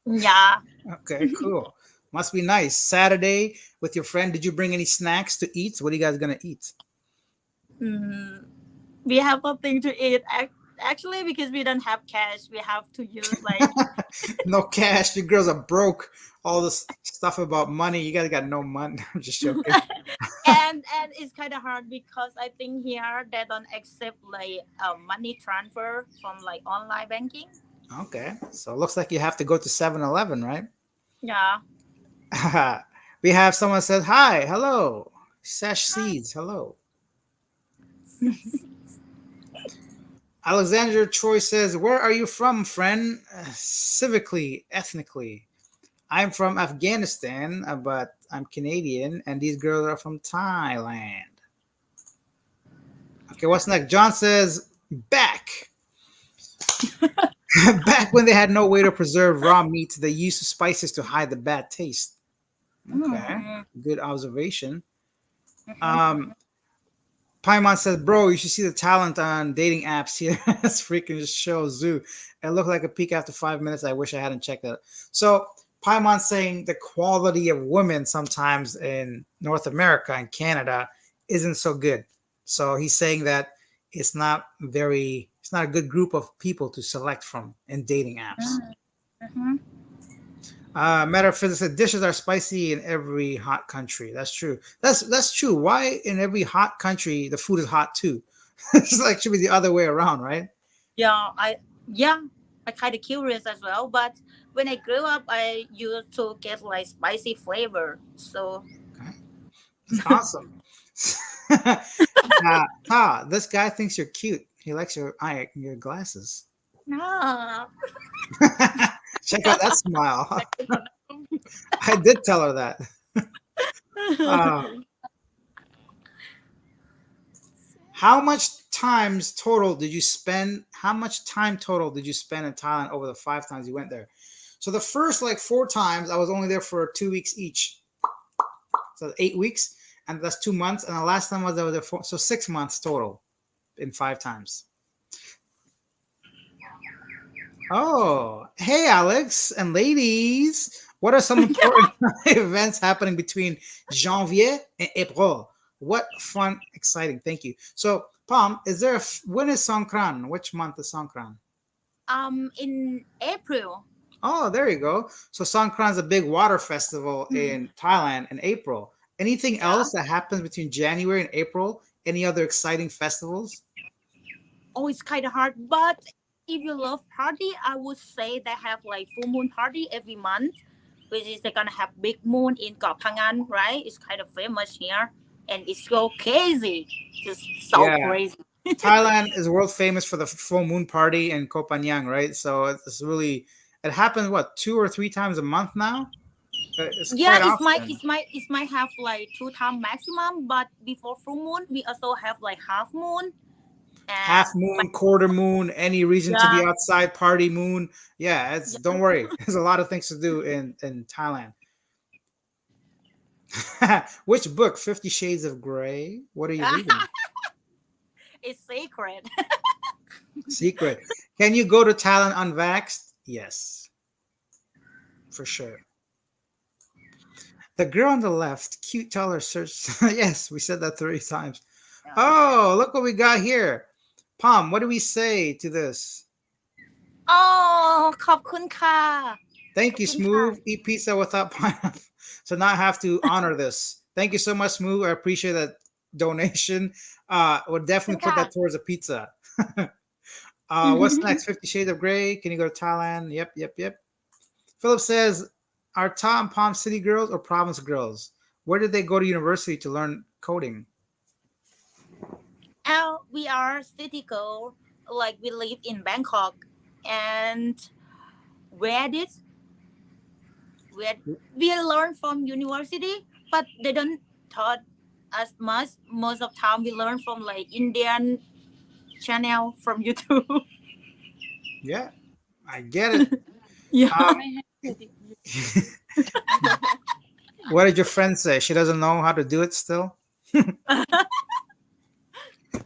Yeah. Okay, cool. Must be nice. Saturday with your friend. Did you bring any snacks to eat? What are you guys gonna eat? Mm, we have nothing to eat. Actually, because we don't have cash, we have to use like No cash. You girls are broke. All this stuff about money. You guys got no money. I'm just joking. and it's kind of hard because I think here they don't accept like money transfer from like online banking. Okay. So it looks like you have to go to 7-Eleven, right? Yeah. We have someone says, hi, hello. Sesh Seeds, hello. Alexander Troy says, where are you from, friend? Civically, ethnically. I'm from Afghanistan, but I'm Canadian, and these girls are from Thailand. Okay, what's next? John says, back. Back when they had no way to preserve raw meat, they used spices to hide the bad taste. Okay, good observation. Um, Paimon says, bro, you should see the talent on dating apps here. This freaking just shows zoo. It looked like a peak after 5 minutes. I wish I hadn't checked it. So Paimon's saying the quality of women sometimes in North America and Canada isn't so good. So he's saying that it's not a good group of people to select from in dating apps. Mm-hmm. Metaphysics dishes are spicy in every hot country. That's true. That's true. Why in every hot country the food is hot too? It's like should be the other way around, right? Yeah, I kind of curious as well. But when I grew up, I used to get like spicy flavor. So Okay. That's awesome. This guy thinks you're cute. He likes your glasses. no. Check out that smile. I did tell her that. Uh, how much times total did you spend? How much time total did you spend in Thailand over the 5 times you went there? So the first like 4 times, I was only there for 2 weeks each. So 8 weeks, and that's 2 months. And the last time I was there for so 6 months total in 5 times. Oh, hey, Alex and ladies. What are some important events happening between Janvier and April? What fun, exciting. Thank you. So, Palm, is there when is Songkran? Which month is Songkran? In April. Oh, there you go. So, Songkran is a big water festival in Thailand in April. Anything Yeah. else that happens between January and April? Any other exciting festivals? Oh, it's kind of hard. But if you love party, I would say they have like full moon party every month, which is they're gonna have big moon in Koh Phangan, right? It's kind of famous here, and it's so crazy, just so Yeah. crazy. Thailand is world famous for the full moon party in Koh Phangan, right? So it's really it happens what 2 or 3 times a month now. It's Yeah, quite often. it might have like 2 times maximum, but before full moon, we also have like half moon and Half moon, quarter moon, any reason to be yeah. outside, party moon. Yeah, it's don't worry. There's a lot of things to do in Thailand. Which book? 50 Shades of Grey. What are you reading? It's secret. Secret. Can you go to Thailand unvaxxed? Yes, for sure. The girl on the left, cute taller search. Yes, we said that 3 times. Oh, look what we got here. Palm, what do we say to this? Oh, ขอบคุณค่ะ Thank ขอบ you, คุณค่ะ Smooth. Eat pizza without pineapple. So now I have to honor this. Thank you so much, Smooth. I appreciate that donation. We'll ขอบคุณ definitely put ค่ะ that towards a pizza. What's next? 50 Shades of Grey. Can you go to Thailand? Yep, yep, yep. Philip says, are Tom Palm City girls or province girls? Where did they go to university to learn coding? We are city girl, like we live in Bangkok, and where this where we learn from university, but they don't taught us much. Most of time we learn from like Indian channel from YouTube. Yeah, I get it. Yeah. Um, ไม่ให้เครดิต what did your friend say? She doesn't know how to do it still?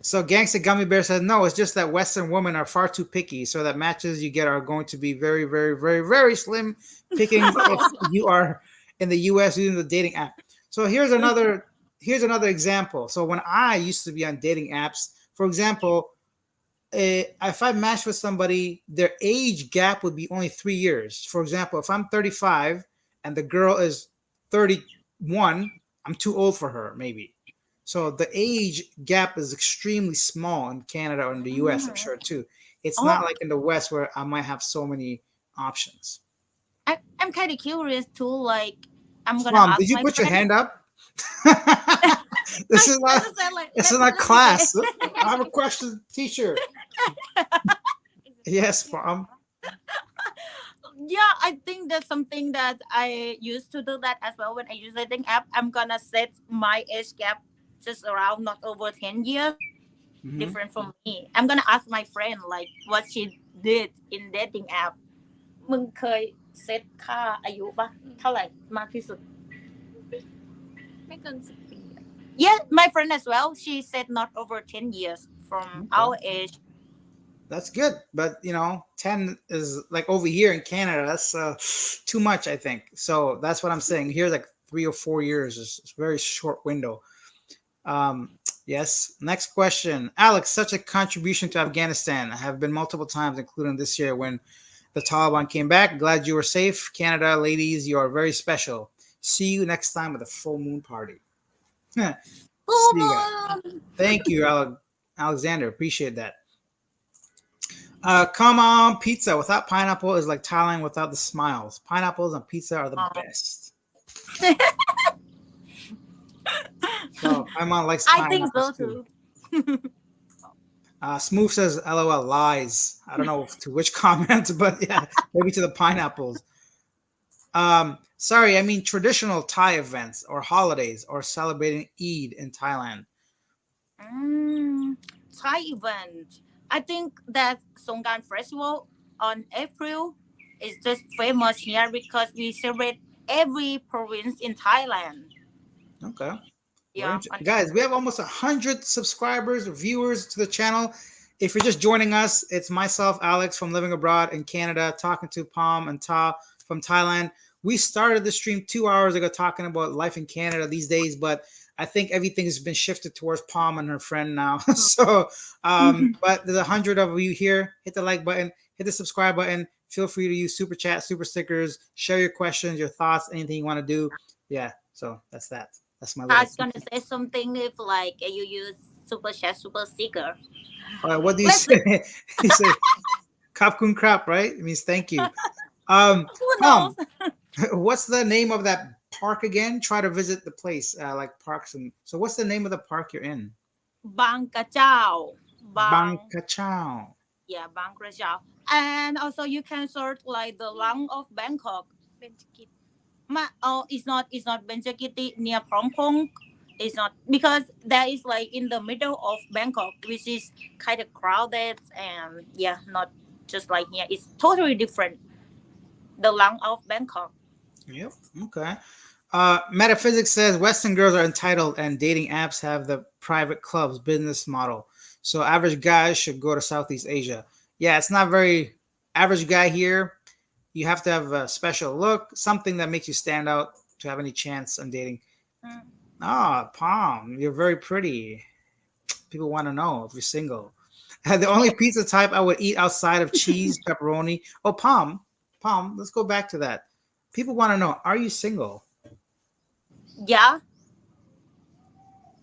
So Gangsta Gummy Bear says, no, it's just that Western women are far too picky. So that matches you get are going to be very, very, very, very slim pickings if you are in the US using the dating app. So here's another example. So when I used to be on dating apps, for example, if I match with somebody, their age gap would be only 3 years. For example, if I'm 35 and the girl is 31, I'm too old for her, maybe. So the age gap is extremely small in Canada or in the US, I'm sure too. It's not Oh, like in the West where I might have so many options. I'm kind of curious too. Like, I'm gonna Mom, ask did you my put your friend. hand up? This is I not just said like, this is not let me class. get. I have a question, teacher. Yes, mom. Yeah, I think that's something that I used to do that as well when I use dating app. I'm gonna set my age gap just around not over 10 years, Mhm. different from me. I'm gonna ask my friend like what she did in dating app. มึงเคยเซตค่าอายุปะเท่าไหร่มากที่สุด ไม่เกิน10 ปีอะ Yeah, my friend as well. She said not over 10 years from our Okay. age. That's good, but 10 is like over here in Canada. That's too much, I think. So that's what I'm saying. Here, like 3 or 4 years is a very short window. Yes. Next question, Alex. Such a contribution to Afghanistan. I have been multiple times, including this year when the Taliban came back. Glad you were safe, Canada ladies. You are very special. See you next time at the full moon party. See you guys. Thank you, Alexander. Appreciate that. Come on, pizza without pineapple is like Thailand without the smiles. Pineapples on pizza are the best. So my mom likes I think so pineapples too. too. Smooth says, "LOL, lies." I don't know to which comment, but yeah, maybe to the pineapples. Sorry, I mean traditional Thai events or holidays or celebrating Eid in Thailand. Mm, Thai event. I think that Songkran festival on April is just famous here because we celebrate every province in Thailand. Okay. Yeah, Guys, we have almost 100 subscribers, viewers to the channel. If you're just joining us, it's myself, Alex, from Living Abroad in Canada, talking to Palm and Ta from Thailand. We started the stream 2 hours ago talking about life in Canada these days, but I think everything has been shifted towards Palm and her friend now. So, but there's 100 of you here. Hit the like button, hit the subscribe button. Feel free to use super chat, super stickers, share your questions, your thoughts, anything you want to do. Yeah, so that's that. That's my I little. was gonna say something if like you use super chat, super sticker. What do you Let's say? You say "kapkun krap," right? It means thank you. who knows? Palm, what's the name of that park again? Try to visit the place, like parks and. So, what's the name of the park you're in? Bang Kachao. Bang Bangkachao. yeah, Bang Kachao. And also you can search like the lung of Bangkok. เบญจกิจ Oh, it's not Benjakiti near Prompong. It's not because that is like in the middle of Bangkok, which is kind of crowded and yeah, not just like here. It's totally different. The lung of Bangkok. Yep. Okay. Metaphysics says Western girls are entitled, and dating apps have the private clubs business model. So average guys should go to Southeast Asia. Yeah, it's not very average guy here. You have to have a special look, something that makes you stand out to have any chance on dating. Mm. Ah, Palm, you're very pretty. People want to know if you're single. The only pizza type I would eat outside of cheese, pepperoni. Oh, Palm, let's go back to that. People want to know, are you single? Yeah.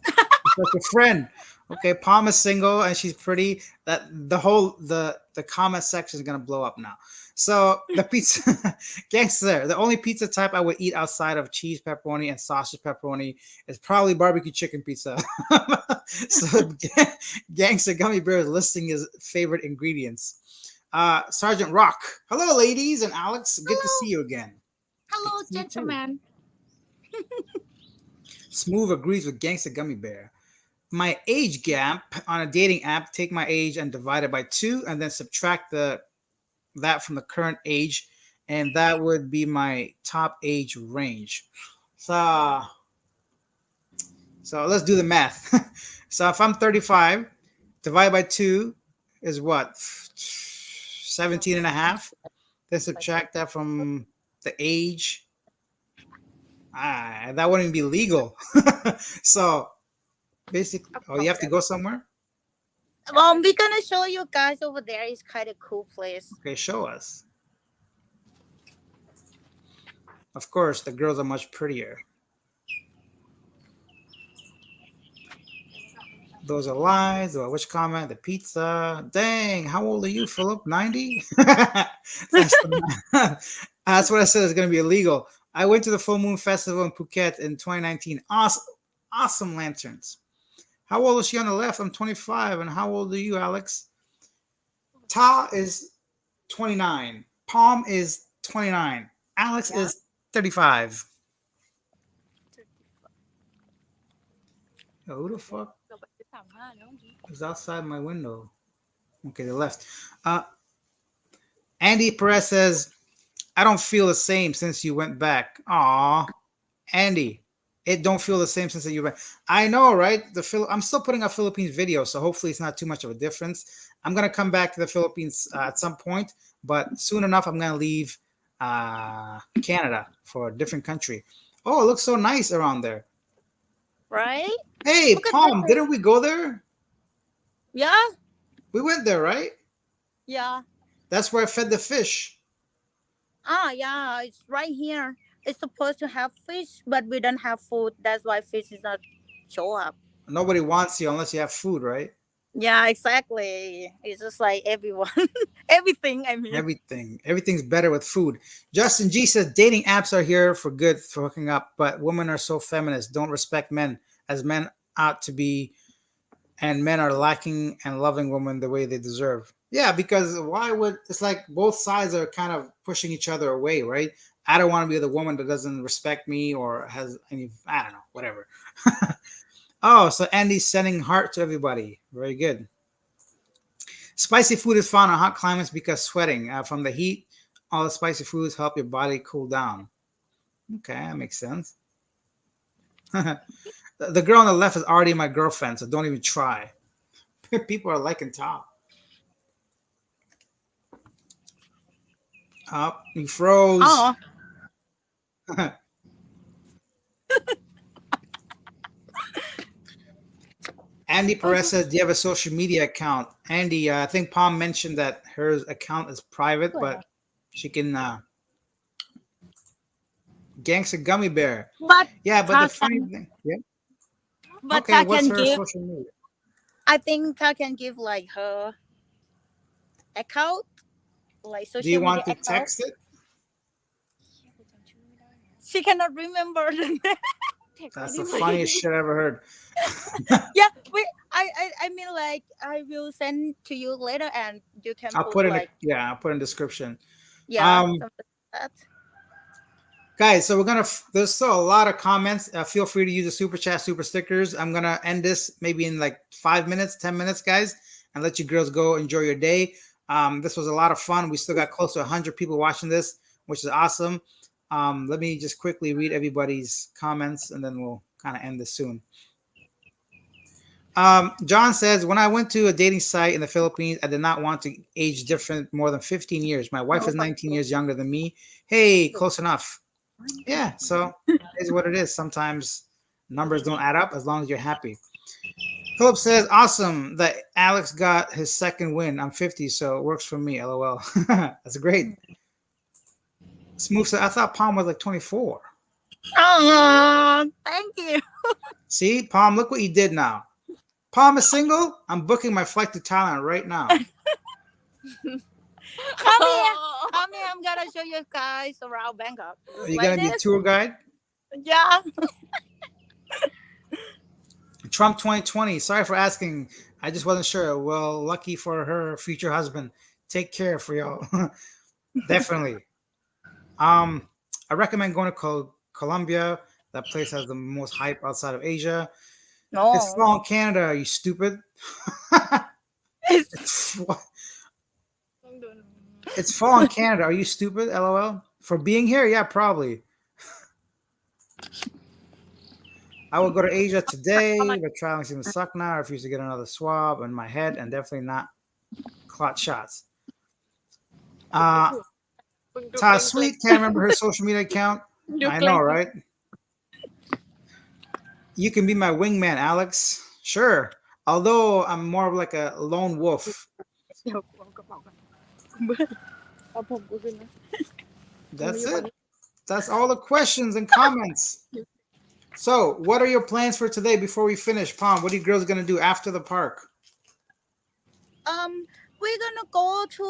It's like a friend. Okay, Palm is single and she's pretty. That the comment section is gonna blow up now. So the pizza gangster, the only pizza type I would eat outside of cheese pepperoni and sausage pepperoni is probably barbecue chicken pizza. So gangster gummy bear is listing his favorite ingredients. Sergeant Rock. Hello, ladies and Alex. Good to Hello. see you again. Hello, See you too. gentlemen. Smooth agrees with gangster gummy bear. My age gap on a dating app, take my age and divide it by 2 and then subtract that from the current age, and that would be my top age range. So let's do the math. So if I'm 35, divide by 2 is what? 17 and a half. Then subtract that from the age. That wouldn't be legal. So basically, oh, you have to go somewhere? Well, we're gonna show you guys over there. It's kind of cool place. Okay, show us. Of course, the girls are much prettier. Those are lies. Or which comment? The pizza. Dang, how old are you, Philip? 90? That's what I said. It's going to be illegal. I went to the Full Moon Festival in Phuket in 2019. Awesome lanterns. How old is she on the left? I'm 25. And how old are you, Alex? Ta is 29. Palm is 29. Alex is 35. Yo, who the fuck เราไป35แล้วเมื่อกี้ is outside my window? Okay, the left. Andy Perez says, I don't feel the same since you went back. Aw, Andy, it don't feel the same since you went. I know, right? I'm still putting up Philippines video, so hopefully it's not too much of a difference. I'm gonna come back to the Philippines at some point, but soon enough, I'm gonna leave Canada for a different country. Oh, it looks so nice around there. Right? Hey, Look at Palm, that. didn't we go there? Yeah. We went there, right? Yeah. That's where I fed the fish. Yeah. It's right here. It's supposed to have fish, but we don't have food. That's why fish is not show up. Nobody wants you unless you have food, right? Yeah, exactly. It's just like everyone, everything. I mean, Everything's better with food. Justin G says dating apps are here for good for hooking up, but women are so feminist, don't respect men as men ought to be, and men are lacking and loving women the way they deserve. Yeah, because why would it's like both sides are kind of pushing each other away, right? I don't want to be the woman that doesn't respect me or has any, I don't know, whatever. Oh, so Andy's sending heart to everybody. Very good. Spicy food is found in hot climates because sweating from the heat. All the spicy foods help your body cool down. Okay, that makes sense. The girl on the left is already my girlfriend, so don't even try. People are liking top. Oh, you froze. Oh, Andy Perez says, "Do you have a social media account?" Andy, I think Palm mentioned that her account is private, but she can gangster gummy bear. but Yeah, but the Ta funny can, thing, yeah. but Okay, Ta what's can her give. social media? I think Ta can give like her account, like Do you social media want to account. text it? She cannot remember the name. แท็กไป That's ได้ the ไหม funniest shit I ever heard. Yeah, I mean like I will send to you later, and you can I'll put put in the like yeah, I'll put in description. yeah Um, something like that. guys, so we're gonna. There's still a lot of comments. Feel free to use the super chat, super stickers. I'm gonna end this maybe in like 5 minutes, 10 minutes, guys, and let you girls go enjoy your day. This was a lot of fun. We still got close to 100 people watching this, which is awesome. Let me just quickly read everybody's comments, and then we'll kind of end this soon. John says, when I went to a dating site in the Philippines, I did not want to age different more than 15 years. My wife is 19 years younger than me. Hey, close enough. Yeah, so it's what it is. Sometimes numbers don't add up as long as you're happy. Philip says, awesome that Alex got his second win. I'm 50, so it works for me. LOL. That's great. Smooth said, I thought Palm was like 24. Oh, thank you. See, Palm, look what you did now. Palm is single. I'm booking my flight to Thailand right now. Come here, come here. I'm gonna show you guys around Bangkok. Are you Like gonna be this. tour guide? Yeah. Trump 2020. Sorry for asking. I just wasn't sure. Well, lucky for her future husband. Take care for y'all. Definitely. I recommend going to Colombia. That place has the most hype outside of Asia. It's No. fall in Canada. Are you stupid? It's, it's, ต้องดู it's fall in Canada. Are you stupid? LOL. For being here? Yeah, probably. I will go to Asia today, but traveling seems to suck now. I refuse to get another swab in my head and definitely not clot shots. คุณดู Ta เกรง Sweet can't remember her social media account. ดู I เกรง know, right? You can be my wingman, Alex. Sure. Although I'm more of like a lone wolf. เดี๋ยวเอากระเป๋ากันเบื่อเอาผมกูขึ้นนะ That's it. That's all the questions and comments. So, what are your plans for today before we finish? Palm, what are you girls going to do after the park? we're gonna go to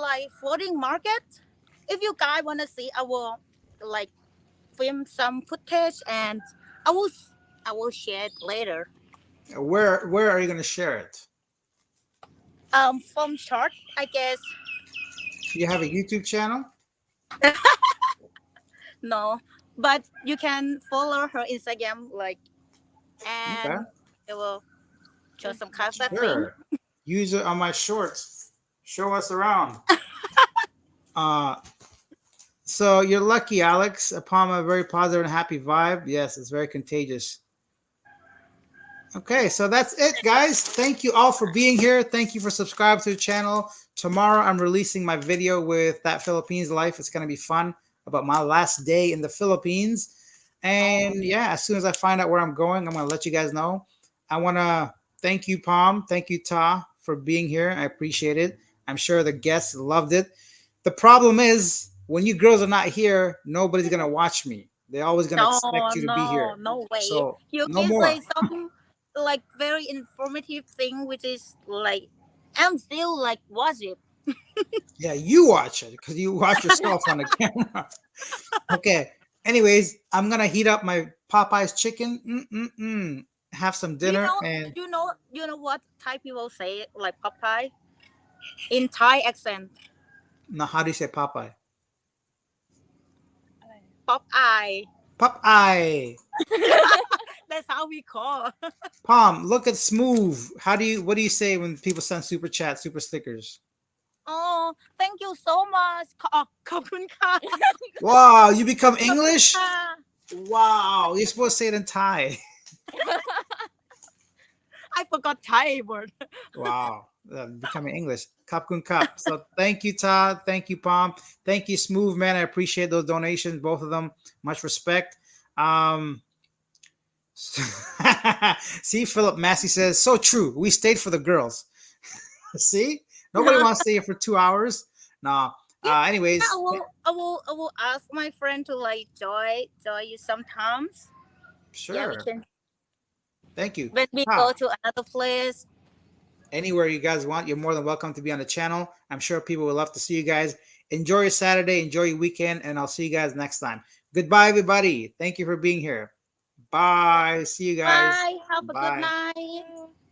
like floating market. If you guys wanna see, I will like film some footage, and I will I will share it later. Where are you going to share it? From short, I guess. You have a YouTube channel? No, but you can follow her Instagram, like, and Okay. it will show some kind of thing. Sure. Use it on my shorts. Show us around. So you're lucky, Alex. Upon a very positive and happy vibe. Yes, it's very contagious. Okay, so that's it, guys. Thank you all for being here. Thank you for subscribing to the channel. Tomorrow, I'm releasing my video with That Philippines Life. It's going to be fun about my last day in the Philippines. And yeah, as soon as I find out where I'm going, I'm going to let you guys know. I want to thank you, Palm. Thank you, Ta, for being here. I appreciate it. I'm sure the guests loved it. The problem is, when you girls are not here, nobody's going to watch me. They're always going to expect you to be here. No way. So, You no can more. say some like very informative thing, which is like I'm still like watch it. Yeah, you watch it because you watch yourself on the camera. Okay. Anyways, I'm gonna heat up my Popeye's chicken. Have some dinner and You know what Thai people say like Popeye in Thai accent. now how do you say Popeye? อะไร Popeye. Popeye. That's how we call. Palm, look at Smooth. What do you say when people send super chat, super stickers? Oh, thank you so much. ขอบคุณค่ะ Wow, you become ขอบคุณ English? ค่ะ Wow, you're supposed to say it in Thai. I forgot Thai word. Wow, becoming English. Cup kun cup. So thank you, Todd. Thank you, Palm. Thank you, Smooth Man. I appreciate those donations, both of them. Much respect. Um, see, Philip Massey says, so true. We stayed for the girls. See, nobody wants to stay here for 2 hours. No. Yeah, Anyways, I will ask my friend to like join you sometimes. Yeah, we sure. can Thank you. when we go Ah, to another place. anywhere you guys want, you're more than welcome to be on the channel. I'm sure people would love to see you guys. Enjoy your Saturday, enjoy your weekend, and I'll see you guys next time. Goodbye, everybody. Thank you for being here. Bye. See you guys. Bye. Have a good Bye. night.